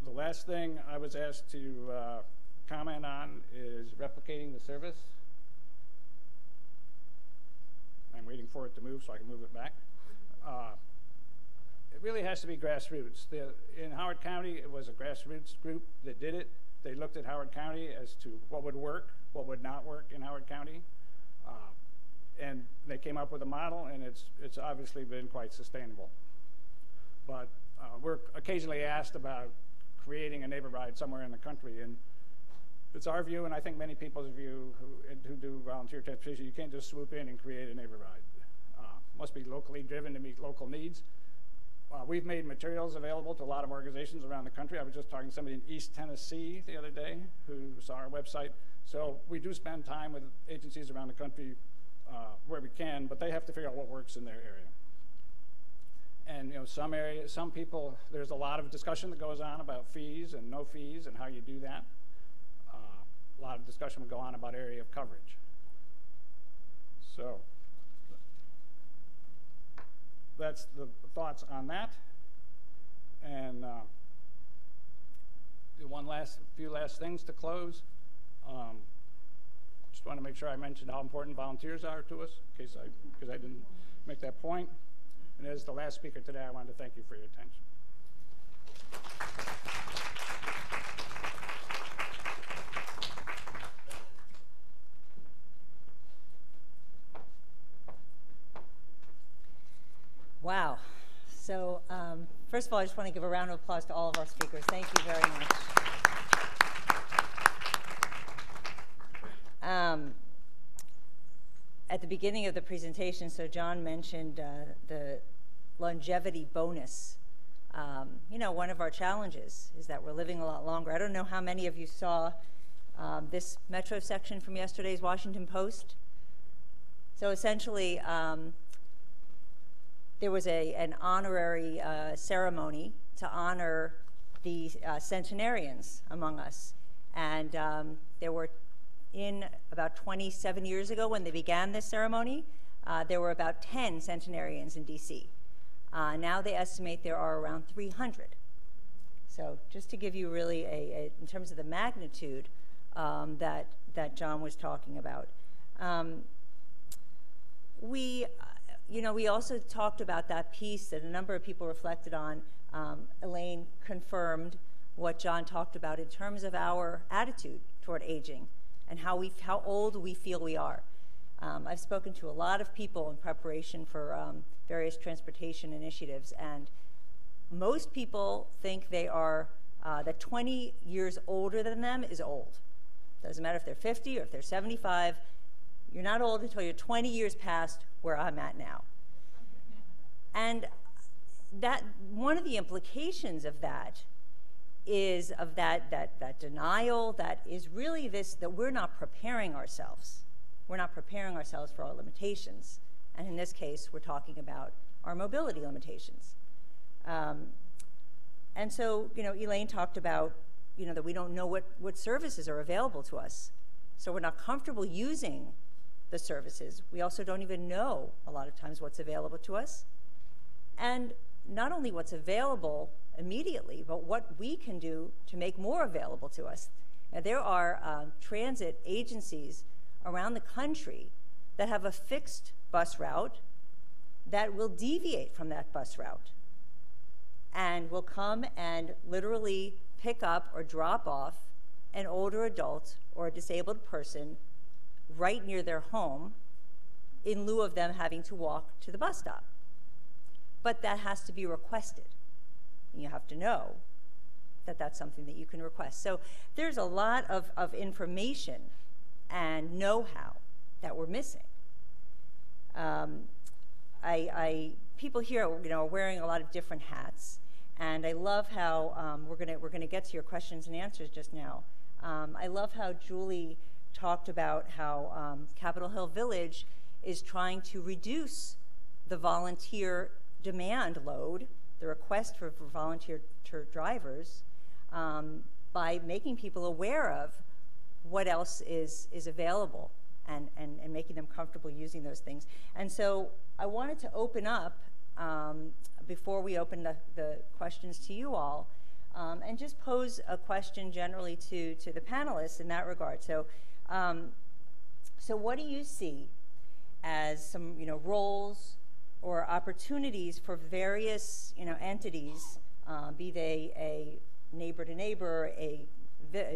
The last thing I was asked to comment on is replicating the service. I'm waiting for it to move so I can move it back. It really has to be grassroots. In Howard County, it was a grassroots group that did it. They looked at Howard County as to what would work, what would not work in Howard County. And they came up with a model, and it's obviously been quite sustainable. But we're occasionally asked about creating a neighbor ride somewhere in the country, and it's our view, and I think many people's view who do volunteer transportation, you can't just swoop in and create a neighbor ride. Must be locally driven to meet local needs. We've made materials available to a lot of organizations around the country. I was just talking to somebody in East Tennessee the other day who saw our website. So we do spend time with agencies around the country where we can, but they have to figure out what works in their area. And some areas, some people, there's a lot of discussion that goes on about fees and no fees and how you do that. A lot of discussion will go on about area of coverage. So that's the thoughts on that. And few last things to close. Just want to make sure I mentioned how important volunteers are to us, because I didn't make that point. And as the last speaker today, I wanted to thank you for your attention. Wow. So first of all, I just want to give a round of applause to all of our speakers. Thank you very much. At the beginning of the presentation, so John mentioned the longevity bonus. One of our challenges is that we're living a lot longer. I don't know how many of you saw this Metro section from yesterday's Washington Post. So essentially, there was an honorary ceremony to honor the centenarians among us. And there were, about 27 years ago when they began this ceremony, there were about 10 centenarians in DC. Now they estimate there are around 300. So just to give you really in terms of the magnitude that John was talking about. We also talked about that piece that a number of people reflected on. Elaine confirmed what John talked about in terms of our attitude toward aging and how old we feel we are. I've spoken to a lot of people in preparation for various transportation initiatives, and most people think they are, that 20 years older than them is old. Doesn't matter if they're 50 or if they're 75, you're not old until you're 20 years past where I'm at now. And that one of the implications of that is that denial, that is really this, that we're not preparing ourselves. We're not preparing ourselves for our limitations And in this case, we're talking about our mobility limitations. And so, Elaine talked about, that we don't know what services are available to us. So we're not comfortable using the services. We also don't even know a lot of times what's available to us. And not only what's available immediately, but what we can do to make more available to us. Now, there are transit agencies around the country that have a fixed bus route that will deviate from that bus route and will come and literally pick up or drop off an older adult or a disabled person right near their home in lieu of them having to walk to the bus stop. But that has to be requested. And you have to know that that's something that you can request. So there's a lot of information and know-how that we're missing. People here, are wearing a lot of different hats, and I love how we're gonna get to your questions and answers just now. I love how Julie talked about how Capitol Hill Village is trying to reduce the volunteer demand load, the request for volunteer drivers, by making people aware of what else is available and making them comfortable using those things. And so I wanted to open up, before we open the questions to you all, and just pose a question generally to the panelists in that regard. So, so what do you see as some roles or opportunities for various entities, be they a neighbor to neighbor, a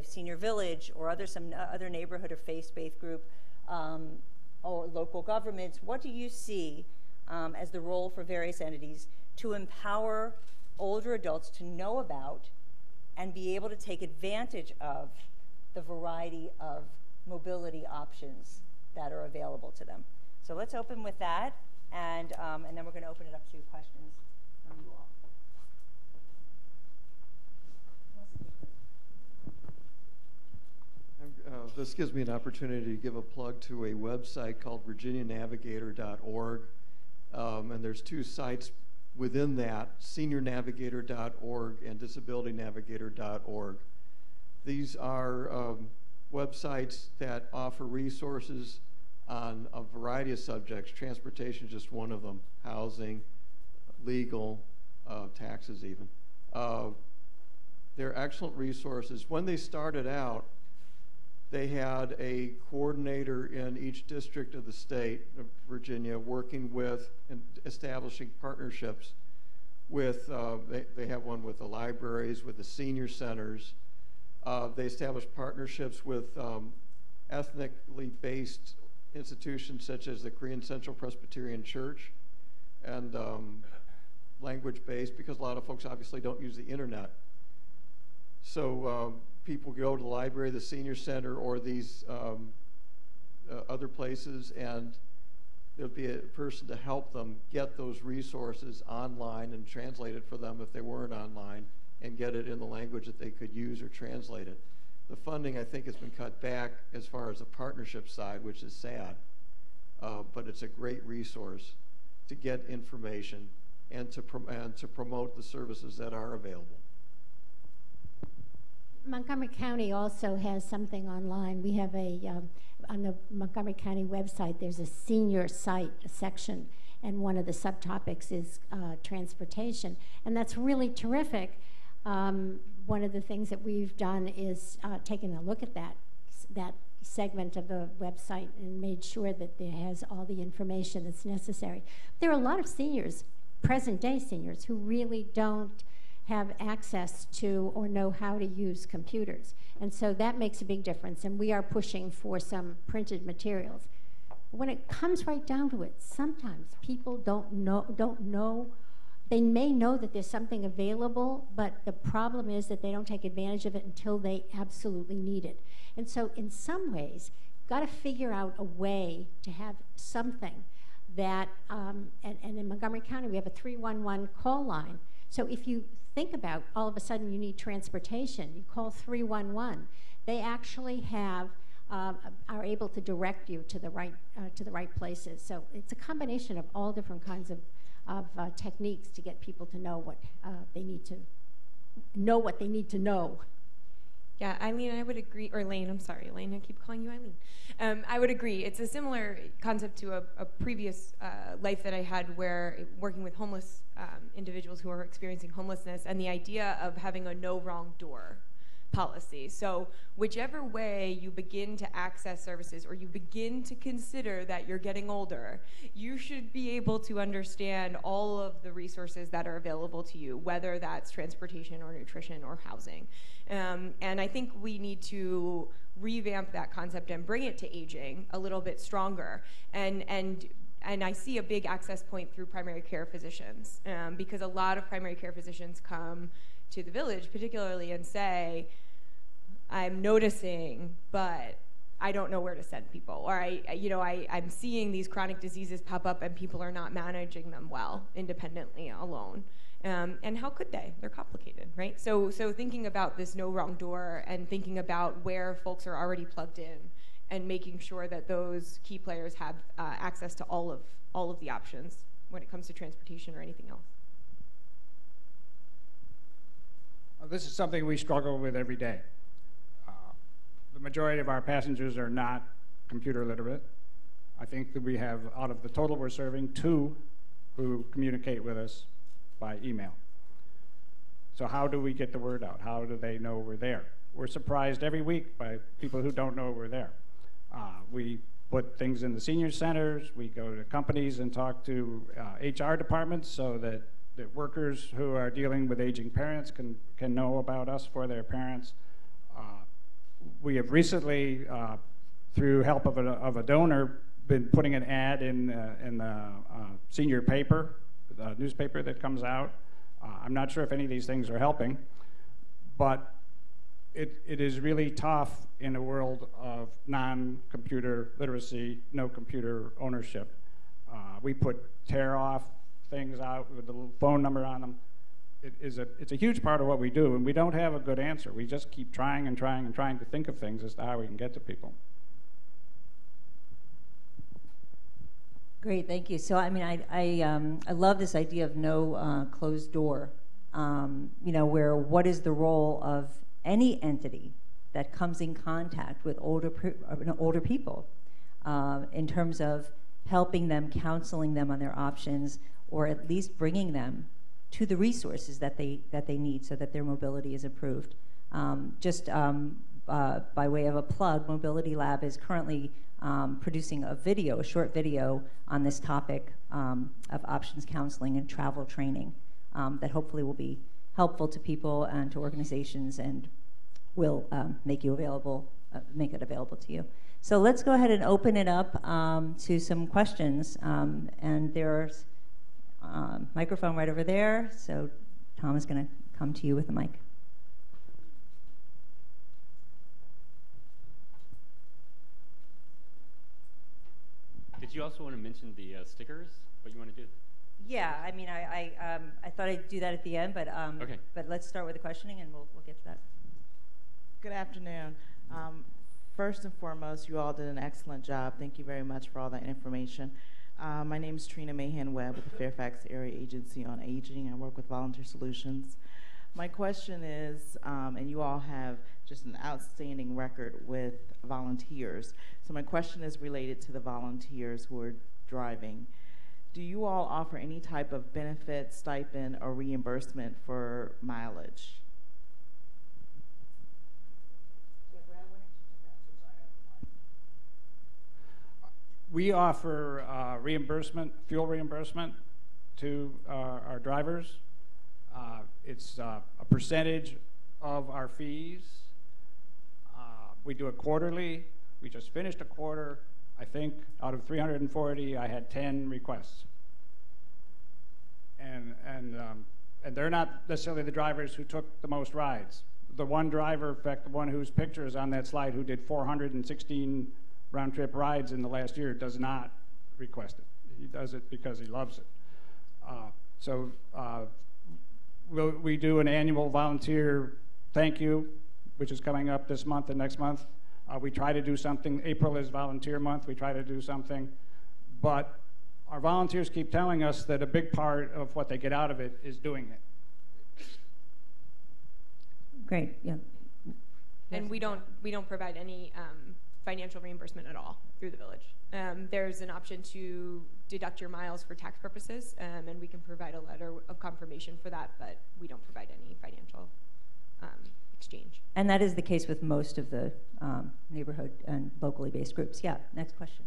senior village, or some other neighborhood or faith-based group, or local governments? What do you see as the role for various entities to empower older adults to know about and be able to take advantage of the variety of mobility options that are available to them? So let's open with that, and then we're going to open it up to questions from you all. This gives me an opportunity to give a plug to a website called virginianavigator.org. And there's two sites within that, seniornavigator.org and disabilitynavigator.org. These are websites that offer resources on a variety of subjects. Transportation is just one of them, housing, legal, taxes even. They're excellent resources. When they started out, they had a coordinator in each district of the state of Virginia working with and establishing partnerships with, they have one with the libraries, with the senior centers. They established partnerships with ethnically based institutions such as the Korean Central Presbyterian Church, and language-based, because a lot of folks obviously don't use the internet. So people go to the library, the senior center, or these other places, and there'll be a person to help them get those resources online and translate it for them if they weren't online, and get it in the language that they could use or translate it. The funding, I think, has been cut back as far as the partnership side, which is sad, but it's a great resource to get information and to promote the services that are available. Montgomery County also has something online. We have on the Montgomery County website, there's a senior site, a section, and one of the subtopics is transportation, and that's really terrific. One of the things that we've done is taken a look at that segment of the website and made sure that it has all the information that's necessary. There are a lot of seniors, present-day seniors, who really don't have access to or know how to use computers. And so that makes a big difference, and we are pushing for some printed materials. When it comes right down to it, sometimes people don't know. They may know that there's something available, but the problem is that they don't take advantage of it until they absolutely need it. And so in some ways, got to figure out a way to have something that, and in Montgomery County, we have a 311 call line. So if you think about all of a sudden you need transportation, you call 311. They actually have are able to direct you to the right places. So it's a combination of all different kinds of techniques to get people to know what they need to know. Yeah, Eileen, I would agree, or Elaine, I'm sorry, Elaine, I keep calling you Eileen. I would agree. It's a similar concept to a previous life that I had where working with homeless individuals who are experiencing homelessness, and the idea of having a no wrong door policy. So whichever way you begin to access services or you begin to consider that you're getting older, you should be able to understand all of the resources that are available to you, whether that's transportation or nutrition or housing. And I think we need to revamp that concept and bring it to aging a little bit stronger. And I see a big access point through primary care physicians, because a lot of primary care physicians come to the village particularly and say, I'm noticing, but I don't know where to send people, or I'm seeing these chronic diseases pop up and people are not managing them well independently alone. And how could they? They're complicated, right? So thinking about this no wrong door and thinking about where folks are already plugged in and making sure that those key players have access to all of the options when it comes to transportation or anything else. This is something we struggle with every day. The majority of our passengers are not computer literate. I think that we have, out of the total we're serving, 2 who communicate with us by email. So how do we get the word out? How do they know we're there? We're surprised every week by people who don't know we're there. We put things in the senior centers. We go to companies and talk to HR departments so that workers who are dealing with aging parents can know about us for their parents. We have recently, through help of a donor, been putting an ad in the senior paper, the newspaper that comes out. I'm not sure if any of these things are helping, but it is really tough in a world of non-computer literacy, no computer ownership. We put tear-off things out with the little phone number on them. It's a huge part of what we do, and we don't have a good answer. We just keep trying and trying and trying to think of things as to how we can get to people. Great, thank you. So I mean, I love this idea of no closed door. Where what is the role of any entity that comes in contact with older people in terms of helping them, counseling them on their options, or at least bringing them to the resources that they need so that their mobility is improved. By way of a plug, Mobility Lab is currently producing a short video on this topic of options counseling and travel training that hopefully will be helpful to people and to organizations and will make it available to you. So let's go ahead and open it up to some questions. And there's a microphone right over there. So Tom is going to come to you with the mic. Did you also want to mention the stickers? What you want to do? Yeah, I mean, I thought I'd do that at the end, but okay. But let's start with the questioning, and we'll get to that. Good afternoon. First and foremost, you all did an excellent job. Thank you very much for all that information. My name is Trina Mahan-Webb with the Fairfax Area Agency on Aging. I work with Volunteer Solutions. My question is, and you all have just an outstanding record with volunteers. So my question is related to the volunteers who are driving. Do you all offer any type of benefit, stipend, or reimbursement for mileage? We offer fuel reimbursement to our drivers. It's a percentage of our fees. We do it quarterly. We just finished a quarter. I think out of 340, I had 10 requests. And they're not necessarily the drivers who took the most rides. The one driver, in fact, the one whose picture is on that slide, who did 416 round-trip rides in the last year, does not request it. He does it because he loves it. We do an annual volunteer thank you, which is coming up this month and next month. We try to do something. April is volunteer month. We try to do something. But our volunteers keep telling us that a big part of what they get out of it is doing it. Great. Yeah. And we don't provide any financial reimbursement at all through the village. There's an option to deduct your miles for tax purposes, and we can provide a letter of confirmation for that, but we don't provide any financial exchange. And that is the case with most of the neighborhood and locally based groups. Yeah, next question.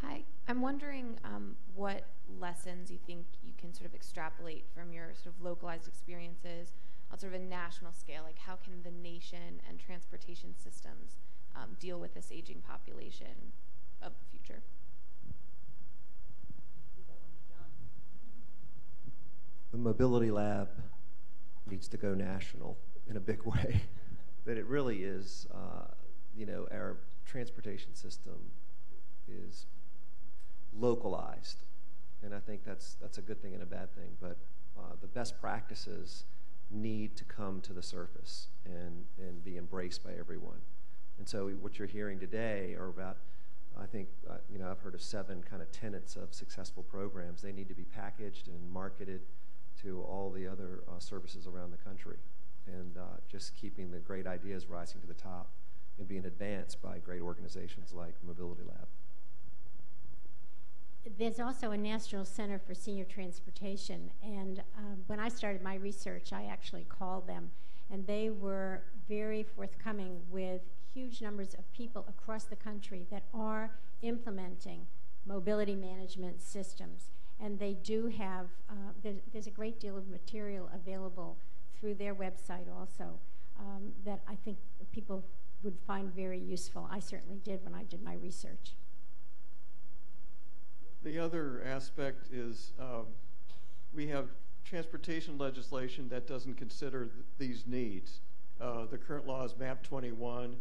Hi, I'm wondering what lessons you think you can sort of extrapolate from your sort of localized experiences on sort of a national scale. Like, how can the nation and transportation systems deal with this aging population of the future? The Mobility Lab needs to go national in a big way. That it really is, our transportation system is localized, and I think that's a good thing and a bad thing. But the best practices need to come to the surface and be embraced by everyone. And so what you're hearing today are about, I think, I've heard of 7 kind of tenets of successful programs. They need to be packaged and marketed to all the other services around the country, and just keeping the great ideas rising to the top and being advanced by great organizations like Mobility Lab. There's also a National Center for Senior Transportation, and when I started my research, I actually called them, and they were very forthcoming with huge numbers of people across the country that are implementing mobility management systems. And they do have, there's a great deal of material available through their website also that I think people would find very useful. I certainly did when I did my research. The other aspect is we have transportation legislation that doesn't consider these needs. The current law is MAP 21.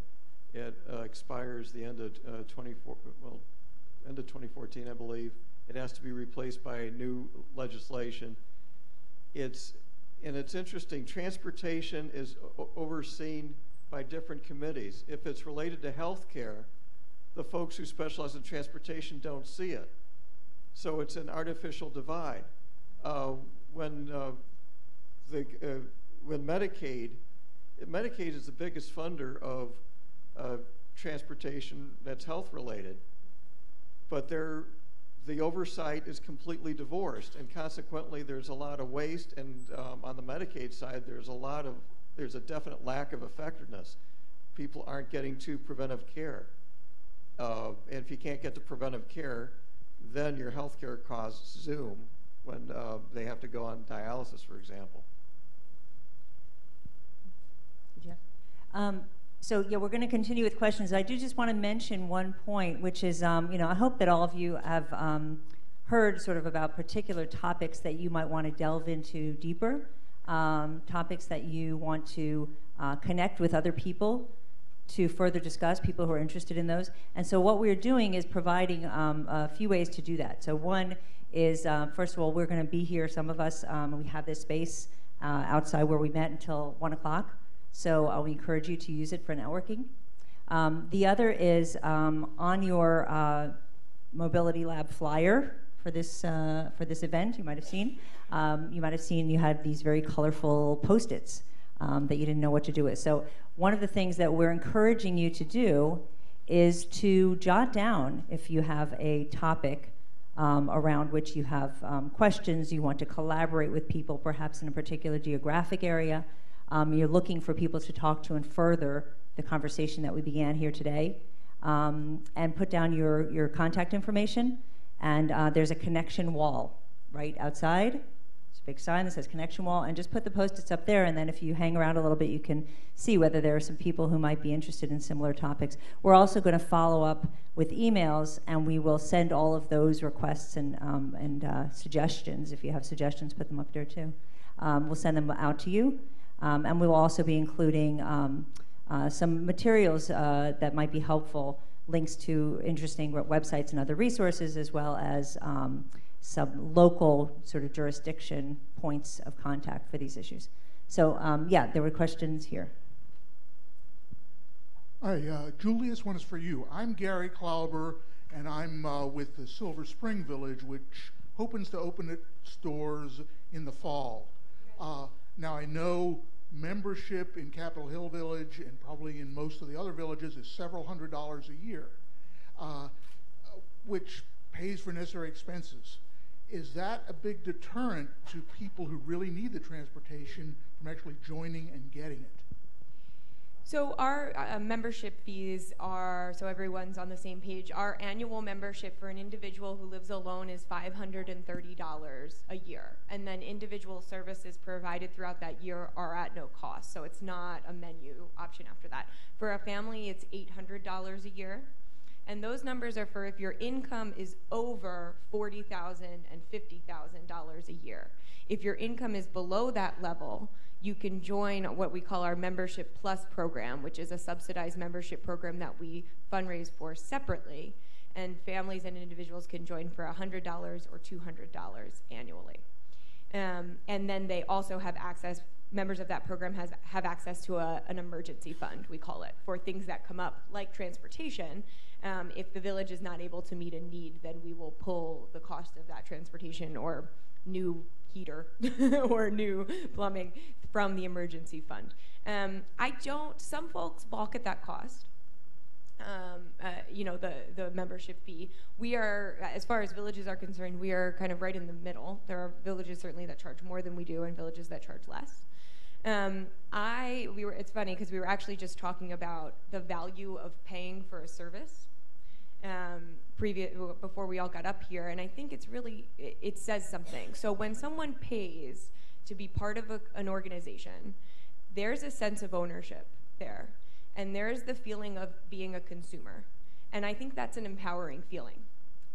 It expires the end of 2014, I believe. It has to be replaced by new legislation. It's interesting. Transportation is overseen by different committees. If it's related to health care, the folks who specialize in transportation don't see it. So it's an artificial divide. When Medicaid is the biggest funder of transportation that's health related, but the oversight is completely divorced, and consequently there's a lot of waste, and on the Medicaid side there's a definite lack of effectiveness. People aren't getting to preventive care. And if you can't get to preventive care, then your health care costs zoom when they have to go on dialysis, for example. Yeah. So yeah, we're going to continue with questions. I do just want to mention one point, which is, I hope that all of you have heard sort of about particular topics that you might want to delve into deeper, topics that you want to connect with other people to further discuss, people who are interested in those. And so what we're doing is providing a few ways to do that. So one is, first of all, we're going to be here, some of us, we have this space outside where we met until 1 o'clock. So we encourage you to use it for networking. The other is on your Mobility Lab flyer for this event. You might have seen you had these very colorful Post-its that you didn't know what to do with. So one of the things that we're encouraging you to do is to jot down if you have a topic around which you have questions, you want to collaborate with people, perhaps in a particular geographic area. You're looking for people to talk to and further the conversation that we began here today, and put down your contact information. And there's a connection wall right outside. There's a big sign that says connection wall, and just put the Post-its up there, and then if you hang around a little bit, you can see whether there are some people who might be interested in similar topics. We're also going to follow up with emails, and we will send all of those requests and suggestions. If you have suggestions, put them up there too. We'll send them out to you. And we will also be including some materials that might be helpful links to interesting websites and other resources, as well as some local sort of jurisdiction points of contact for these issues. So yeah, there were questions here. Hi, Julius, one is for you. I'm Gary Klauber, and I'm with the Silver Spring Village, which hopes to open its doors in the fall. Now, I know membership in Capitol Hill Village and probably in most of the other villages is several $100s a year, which pays for necessary expenses. Is that a big deterrent to people who really need the transportation from actually joining and getting it? So our membership fees are, so everyone's on the same page, our annual membership for an individual who lives alone is $530 a year. And then individual services provided throughout that year are at no cost. So it's not a menu option after that. For a family, it's $800 a year. And those numbers are for if your income is over $40,000 and $50,000 a year. If your income is below that level, you can join what we call our Membership Plus program, which is a subsidized membership program that we fundraise for separately. And families and individuals can join for $100 or $200 annually. And then they also have access, members of that program have access to an emergency fund, we call it, for things that come up, like transportation. If the village is not able to meet a need, then we will pull the cost of that transportation or new heater or new plumbing from the emergency fund. Some folks balk at that cost, you know, the membership fee. We are, as far as villages are concerned, we are kind of right in the middle. There are villages certainly that charge more than we do and villages that charge less. It's funny because we were actually just talking about the value of paying for a service before we all got up here, and I think it's really, it says something. So when someone pays to be part of an organization, there's a sense of ownership there, and there's the feeling of being a consumer, and I think that's an empowering feeling.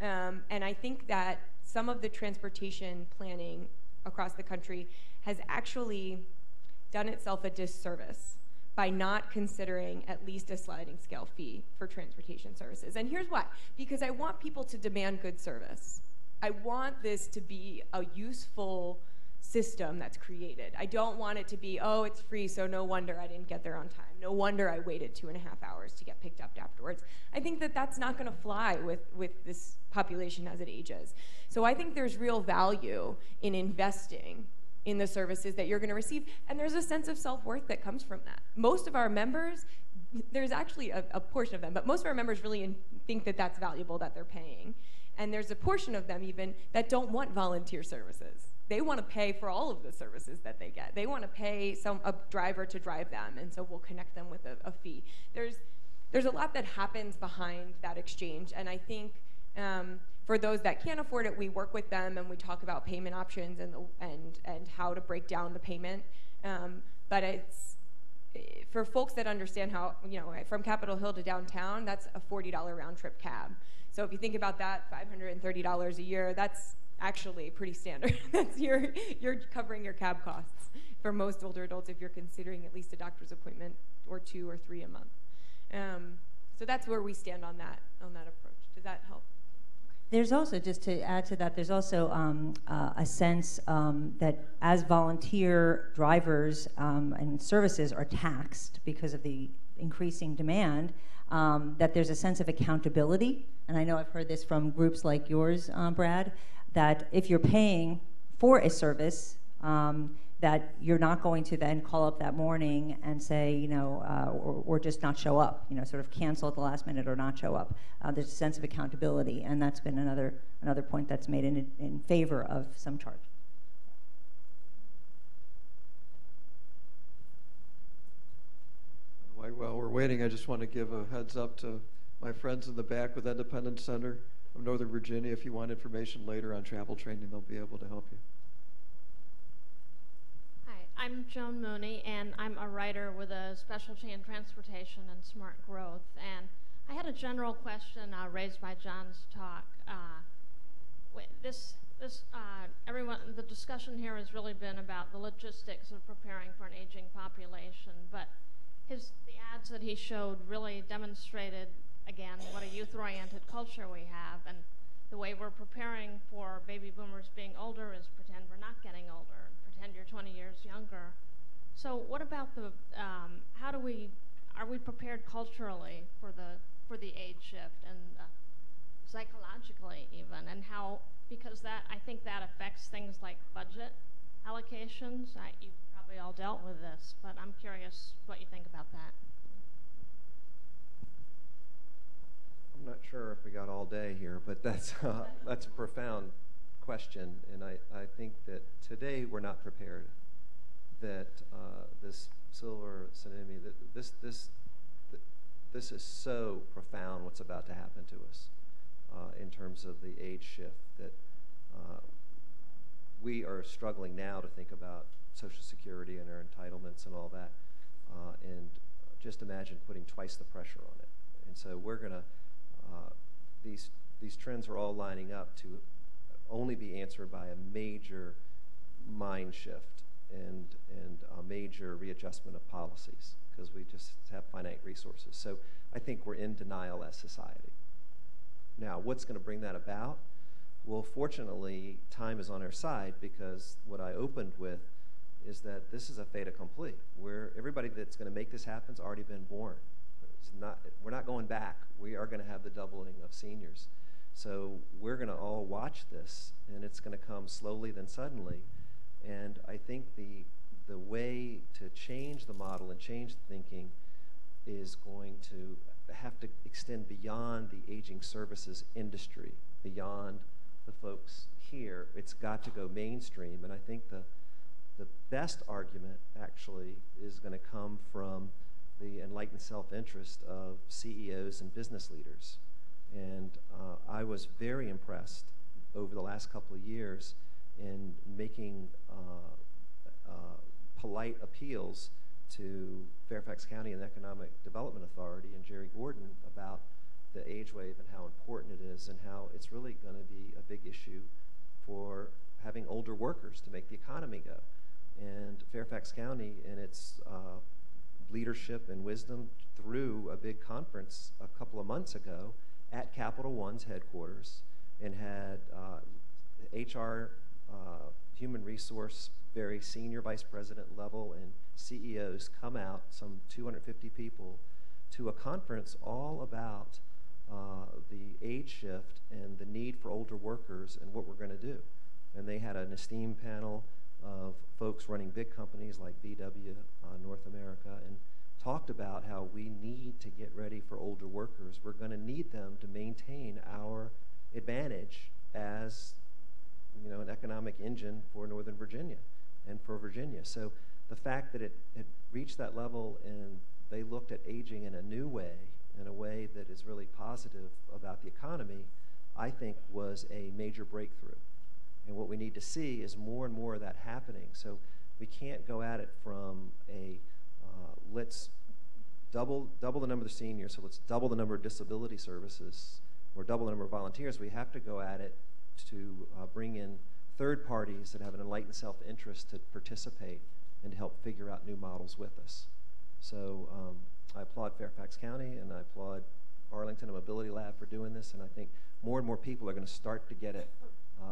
And I think that some of the transportation planning across the country has actually done itself a disservice by not considering at least a sliding scale fee for transportation services. And here's why. Because I want people to demand good service. I want this to be a useful system that's created. I don't want it to be, oh, it's free, so no wonder I didn't get there on time. No wonder I waited 2.5 hours to get picked up afterwards. I think that that's not gonna fly with this population as it ages. So I think there's real value in investing in the services that you're going to receive, and there's a sense of self-worth that comes from that. Most of our members, there's actually a portion of them, but most of our members really think that that's valuable that they're paying, and there's a portion of them even that don't want volunteer services. They want to pay for all of the services that they get. They want to pay a driver to drive them, and so we'll connect them with a fee. There's a lot that happens behind that exchange, and I think for those that can't afford it, we work with them and we talk about payment options and how to break down the payment. But it's for folks that understand how, you know, from Capitol Hill to downtown, that's a $40 round trip cab. So if you think about that, $530 a year, that's actually pretty standard. That's you're covering your cab costs for most older adults if you're considering at least a doctor's appointment or 2 or 3 a month. So that's where we stand on that approach. Does that help? There's also, just to add to that, there's also a sense that as volunteer drivers and services are taxed because of the increasing demand, that there's a sense of accountability. And I know I've heard this from groups like yours, Brad, that if you're paying for a service, that you're not going to then call up that morning and say, you know, or just not show up, you know, sort of cancel at the last minute or not show up. There's a sense of accountability, and that's been another point that's made in favor of some charge. While we're waiting, I just want to give a heads up to my friends in the back with Independence Center of Northern Virginia. If you want information later on travel training, they'll be able to help you. I'm Joan Mooney, and I'm a writer with a specialty in transportation and smart growth. And I had a general question raised by John's talk. The discussion here has really been about the logistics of preparing for an aging population, but the ads that he showed really demonstrated again, what a youth-oriented culture we have, and the way we're preparing for baby boomers being older is pretend we're not getting older, and pretend you're 20 years younger. So what about the, are we prepared culturally for the age shift and psychologically even, and how, because that, I think that affects things like budget allocations. You've probably all dealt with this, but I'm curious what you think about that. I'm not sure if we got all day here, but that's a profound question, and I think that today we're not prepared. That this silver tsunami, that this is so profound what's about to happen to us in terms of the age shift, that we are struggling now to think about Social Security and our entitlements and all that, and just imagine putting twice the pressure on it. And so we're going to these trends are all lining up to only be answered by a major mind shift and a major readjustment of policies, because we just have finite resources. So I think we're in denial as society. Now, what's going to bring that about? Well, fortunately, time is on our side, because what I opened with is that this is a fait accompli, where everybody that's going to make this happen has already been born. We're not going back. We are going to have the doubling of seniors. So we're going to all watch this, and it's going to come slowly then suddenly. And I think the way to change the model and change the thinking is going to have to extend beyond the aging services industry, beyond the folks here. It's got to go mainstream, and I think the best argument actually is going to come from the enlightened self-interest of CEOs and business leaders. And I was very impressed over the last couple of years in making polite appeals to Fairfax County and the Economic Development Authority and Jerry Gordon about the age wave and how important it is, and how it's really going to be a big issue for having older workers to make the economy go. And Fairfax County, in its leadership and wisdom, through a big conference a couple of months ago at Capital One's headquarters, and had HR, human resource, very senior vice president level and CEOs come out, some 250 people, to a conference all about the age shift and the need for older workers and what we're going to do. And they had an esteemed panel of folks running big companies like VW North America, and talked about how we need to get ready for older workers. We're going to need them to maintain our advantage as, you know, an economic engine for Northern Virginia and for Virginia. So the fact that it reached that level and they looked at aging in a new way, in a way that is really positive about the economy, I think was a major breakthrough. And what we need to see is more and more of that happening. So we can't go at it from a let's double the number of seniors, so let's double the number of disability services, or double the number of volunteers. We have to go at it to bring in third parties that have an enlightened self-interest to participate and to help figure out new models with us. So I applaud Fairfax County, and I applaud Arlington, a mobility lab, for doing this, and I think more and more people are going to start to get it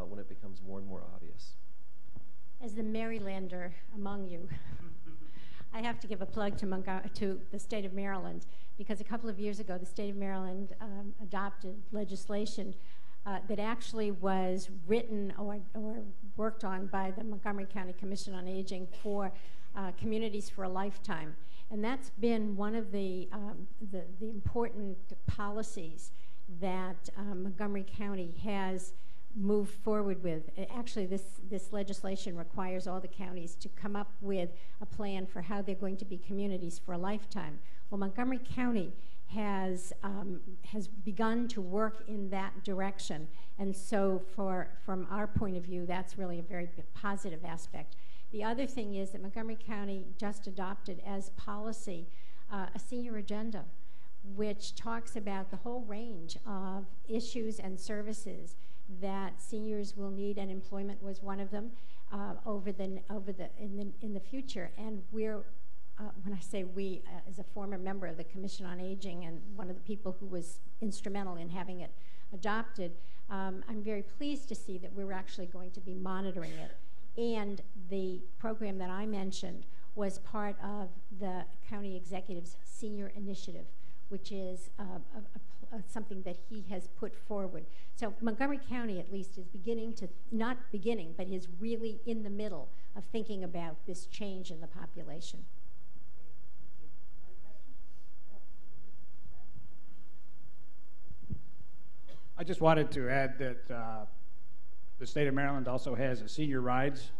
when it becomes more and more obvious. As the Marylander among you, I have to give a plug to the state of Maryland, because a couple of years ago the state of Maryland adopted legislation that actually was written or worked on by the Montgomery County Commission on Aging for Communities for a Lifetime. And that's been one of the important policies that Montgomery County has moved forward with. Actually, this legislation requires all the counties to come up with a plan for how they're going to be communities for a lifetime. Well, Montgomery County has begun to work in that direction, and so from our point of view, that's really a very positive aspect. The other thing is that Montgomery County just adopted as policy a senior agenda, which talks about the whole range of issues and services that seniors will need, and employment was one of them in the future. And we're when I say we, as a former member of the Commission on Aging and one of the people who was instrumental in having it adopted, I'm very pleased to see that we're actually going to be monitoring it. And the program that I mentioned was part of the county executive's senior initiative, which is something that he has put forward. So Montgomery County, at least, is beginning to, not beginning, but is really in the middle of thinking about this change in the population. I just wanted to add that the state of Maryland also has a senior rides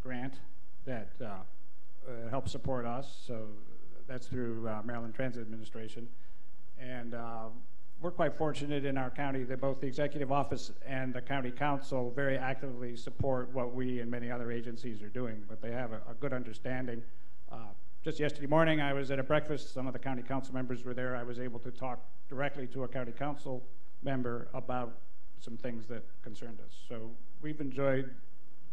grant that helps support us. So that's through Maryland Transit Administration. And we're quite fortunate in our county that both the executive office and the county council very actively support what we and many other agencies are doing, but they have a good understanding. Just yesterday morning, I was at a breakfast. Some of the county council members were there. I was able to talk directly to a county council member about some things that concerned us. So we've enjoyed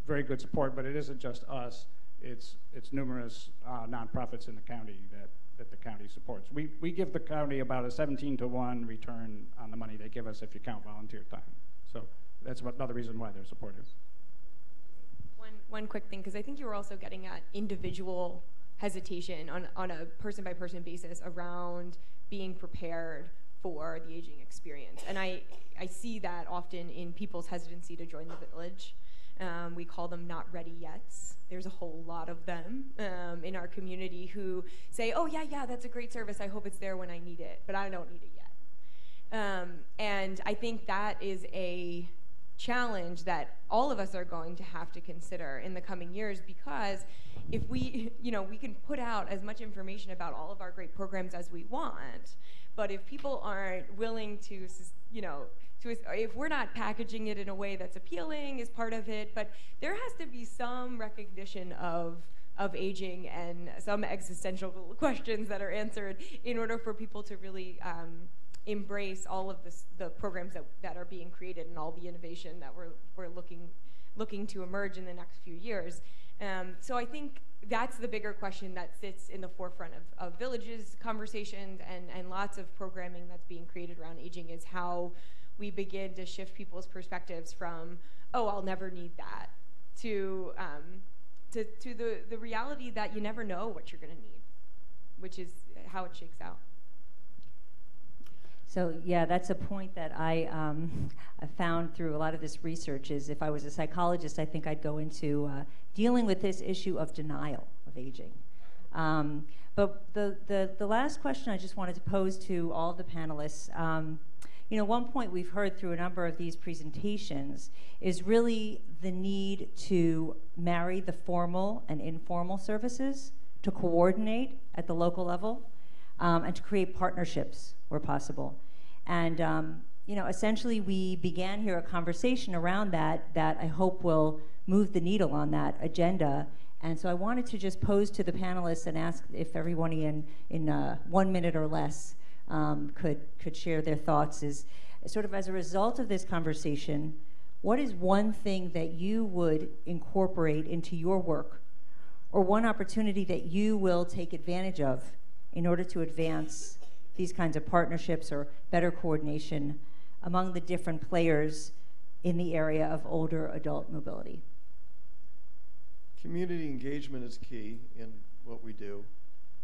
very good support, but it isn't just us. It's numerous nonprofits in the county that the county supports. We give the county about a 17-to-1 return on the money they give us if you count volunteer time. So that's another reason why they're supportive. One quick thing, because I think you were also getting at individual hesitation on a person-by-person basis around being prepared for the aging experience. And I see that often in people's hesitancy to join the village. We call them not ready yets. There's a whole lot of them in our community who say, oh yeah, that's a great service. I hope it's there when I need it, but I don't need it yet. And I think that is a challenge that all of us are going to have to consider in the coming years, because if we can put out as much information about all of our great programs as we want, but if people aren't willing to, if we're not packaging it in a way that's appealing is part of it, but there has to be some recognition of aging and some existential questions that are answered in order for people to really embrace all of the programs that are being created and all the innovation that we're looking to emerge in the next few years. So I think that's the bigger question that sits in the forefront of villages conversations and lots of programming that's being created around aging, is how we begin to shift people's perspectives from, oh, I'll never need that, to the reality that you never know what you're going to need, which is how it shakes out. So yeah, that's a point that I found through a lot of this research. Is if I was a psychologist, I think I'd go into dealing with this issue of denial of aging. But the last question I just wanted to pose to all the panelists, one point we've heard through a number of these presentations is really the need to marry the formal and informal services, to coordinate at the local level, and to create partnerships where possible. And essentially we began here a conversation around that I hope will move the needle on that agenda. And so I wanted to just pose to the panelists and ask if everybody in 1 minute or less could share their thoughts. Is sort of as a result of this conversation, what is one thing that you would incorporate into your work, or one opportunity that you will take advantage of in order to advance these kinds of partnerships or better coordination among the different players in the area of older adult mobility? Community engagement is key in what we do,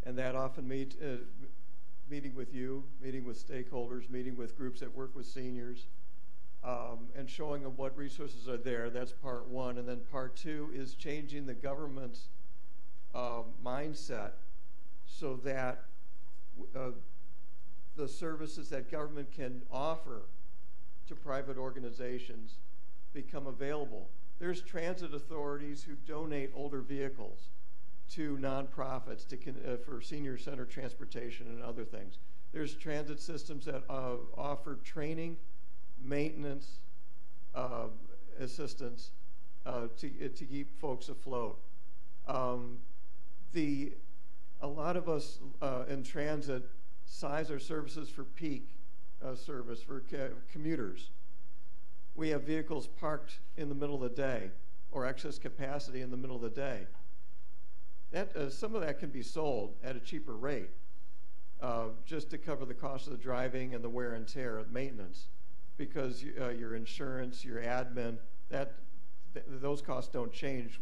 and that often meeting with you, meeting with stakeholders, meeting with groups that work with seniors, and showing them what resources are there. That's part one. And then part two is changing the government's mindset so that the services that government can offer to private organizations become available. There's transit authorities who donate older vehicles to nonprofits for senior center transportation and other things. There's transit systems that offer training, maintenance, assistance to keep folks afloat. A lot of us in transit size our services for peak service for commuters. We have vehicles parked in the middle of the day or excess capacity in the middle of the day. That, some of that can be sold at a cheaper rate, just to cover the cost of the driving and the wear and tear, maintenance, because your insurance, your admin, those costs don't change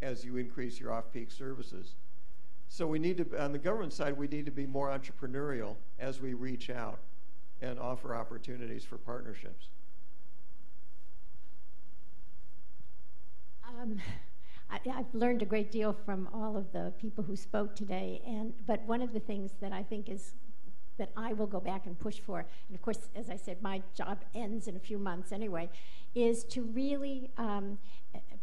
as you increase your off-peak services. So we need to, on the government side, we need to be more entrepreneurial as we reach out and offer opportunities for partnerships. I've learned a great deal from all of the people who spoke today, but one of the things that I think is that I will go back and push for, and of course, as I said, my job ends in a few months anyway, is to really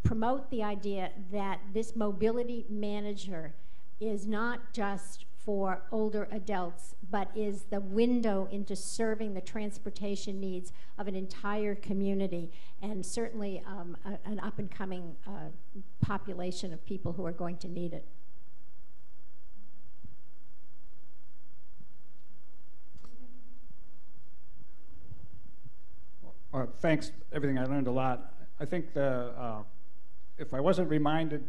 promote the idea that this mobility manager is not just for older adults, but is the window into serving the transportation needs of an entire community, and certainly an up-and-coming population of people who are going to need it. Thanks, everything. I learned a lot. I think if I wasn't reminded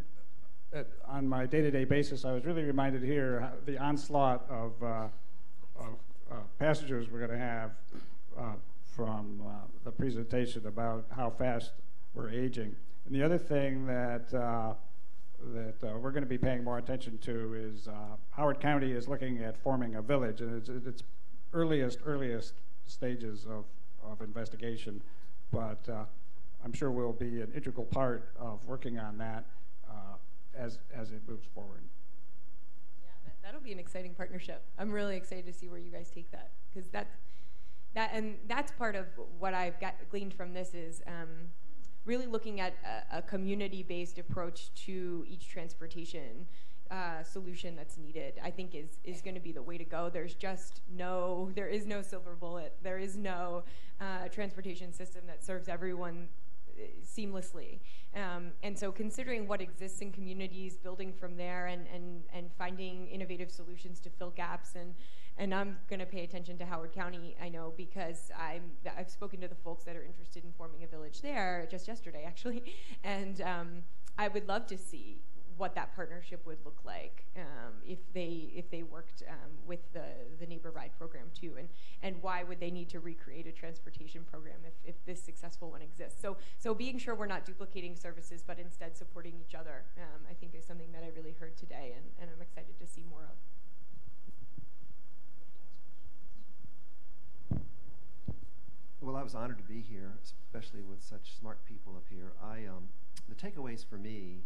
on my day-to-day basis, I was really reminded here how the onslaught of passengers we're going to have from the presentation about how fast we're aging. And the other thing that we're going to be paying more attention to is Howard County is looking at forming a village, and it's earliest stages of investigation, but I'm sure we'll be an integral part of working on that as it moves forward. Yeah, that'll be an exciting partnership. I'm really excited to see where you guys take that, because that's part of what I've gleaned from this is really looking at a community-based approach to each transportation solution that's needed. I think is going to be the way to go. There is no silver bullet. There is no transportation system that serves everyone seamlessly. And so considering what exists in communities, building from there, and finding innovative solutions to fill gaps, and I'm going to pay attention to Howard County, I know, because I've spoken to the folks that are interested in forming a village there just yesterday, actually, and I would love to see what that partnership would look like if they worked with the Neighbor Ride program too, and why would they need to recreate a transportation program if this successful one exists? So being sure we're not duplicating services, but instead supporting each other, I think is something that I really heard today, and I'm excited to see more of. Well, I was honored to be here, especially with such smart people up here. The takeaways for me,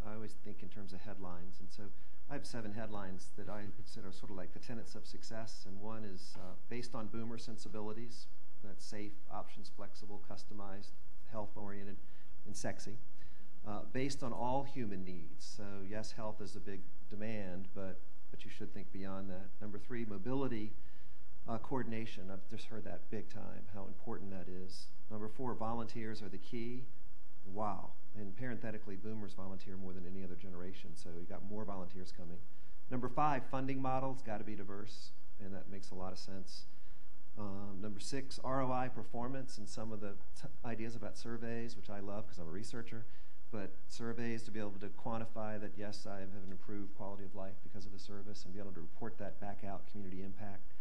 I always think in terms of headlines, and so I have 7 headlines that I consider sort of like the tenets of success, and one is based on boomer sensibilities, that's safe, options, flexible, customized, health-oriented, and sexy. Based on all human needs, so yes, health is a big demand, but you should think beyond that. Number 3, mobility coordination. I've just heard that big time, how important that is. Number 4, volunteers are the key. Wow. And parenthetically, boomers volunteer more than any other generation, so you got more volunteers coming. Number 5, funding models got to be diverse, and that makes a lot of sense. Number 6, ROI performance, and some of the ideas about surveys, which I love because I'm a researcher, but surveys to be able to quantify that, yes, I have an improved quality of life because of the service, and be able to report that back out, community impact.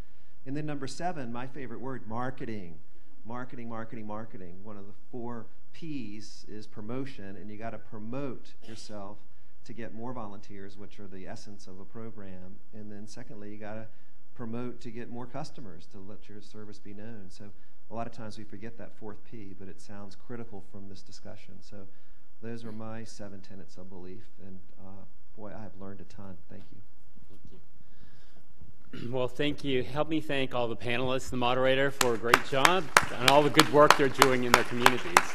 And then number 7, my favorite word, marketing. Marketing, marketing, marketing. One of the 4 P's is promotion, and you got to promote yourself to get more volunteers, which are the essence of a program. And then secondly, you got to promote to get more customers, to let your service be known. So a lot of times we forget that 4th P, but it sounds critical from this discussion. So those are my 7 tenets of belief, and boy, I have learned a ton. Thank you. Thank you. Well, thank you. Help me thank all the panelists, the moderator, for a great job, and all the good work they're doing in their communities.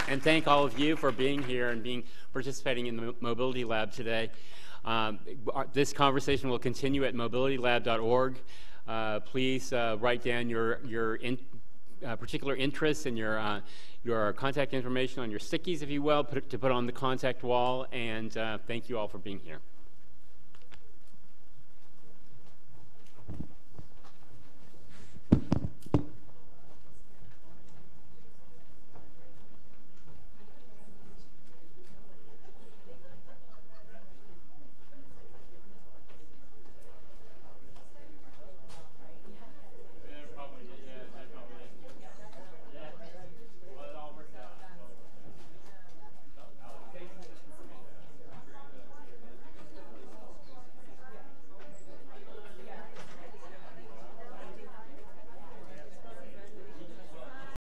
And thank all of you for being here and participating in the Mobility Lab today. This conversation will continue at mobilitylab.org. Please write down your particular interests and your contact information on your stickies, if you will, to put on the contact wall. And thank you all for being here.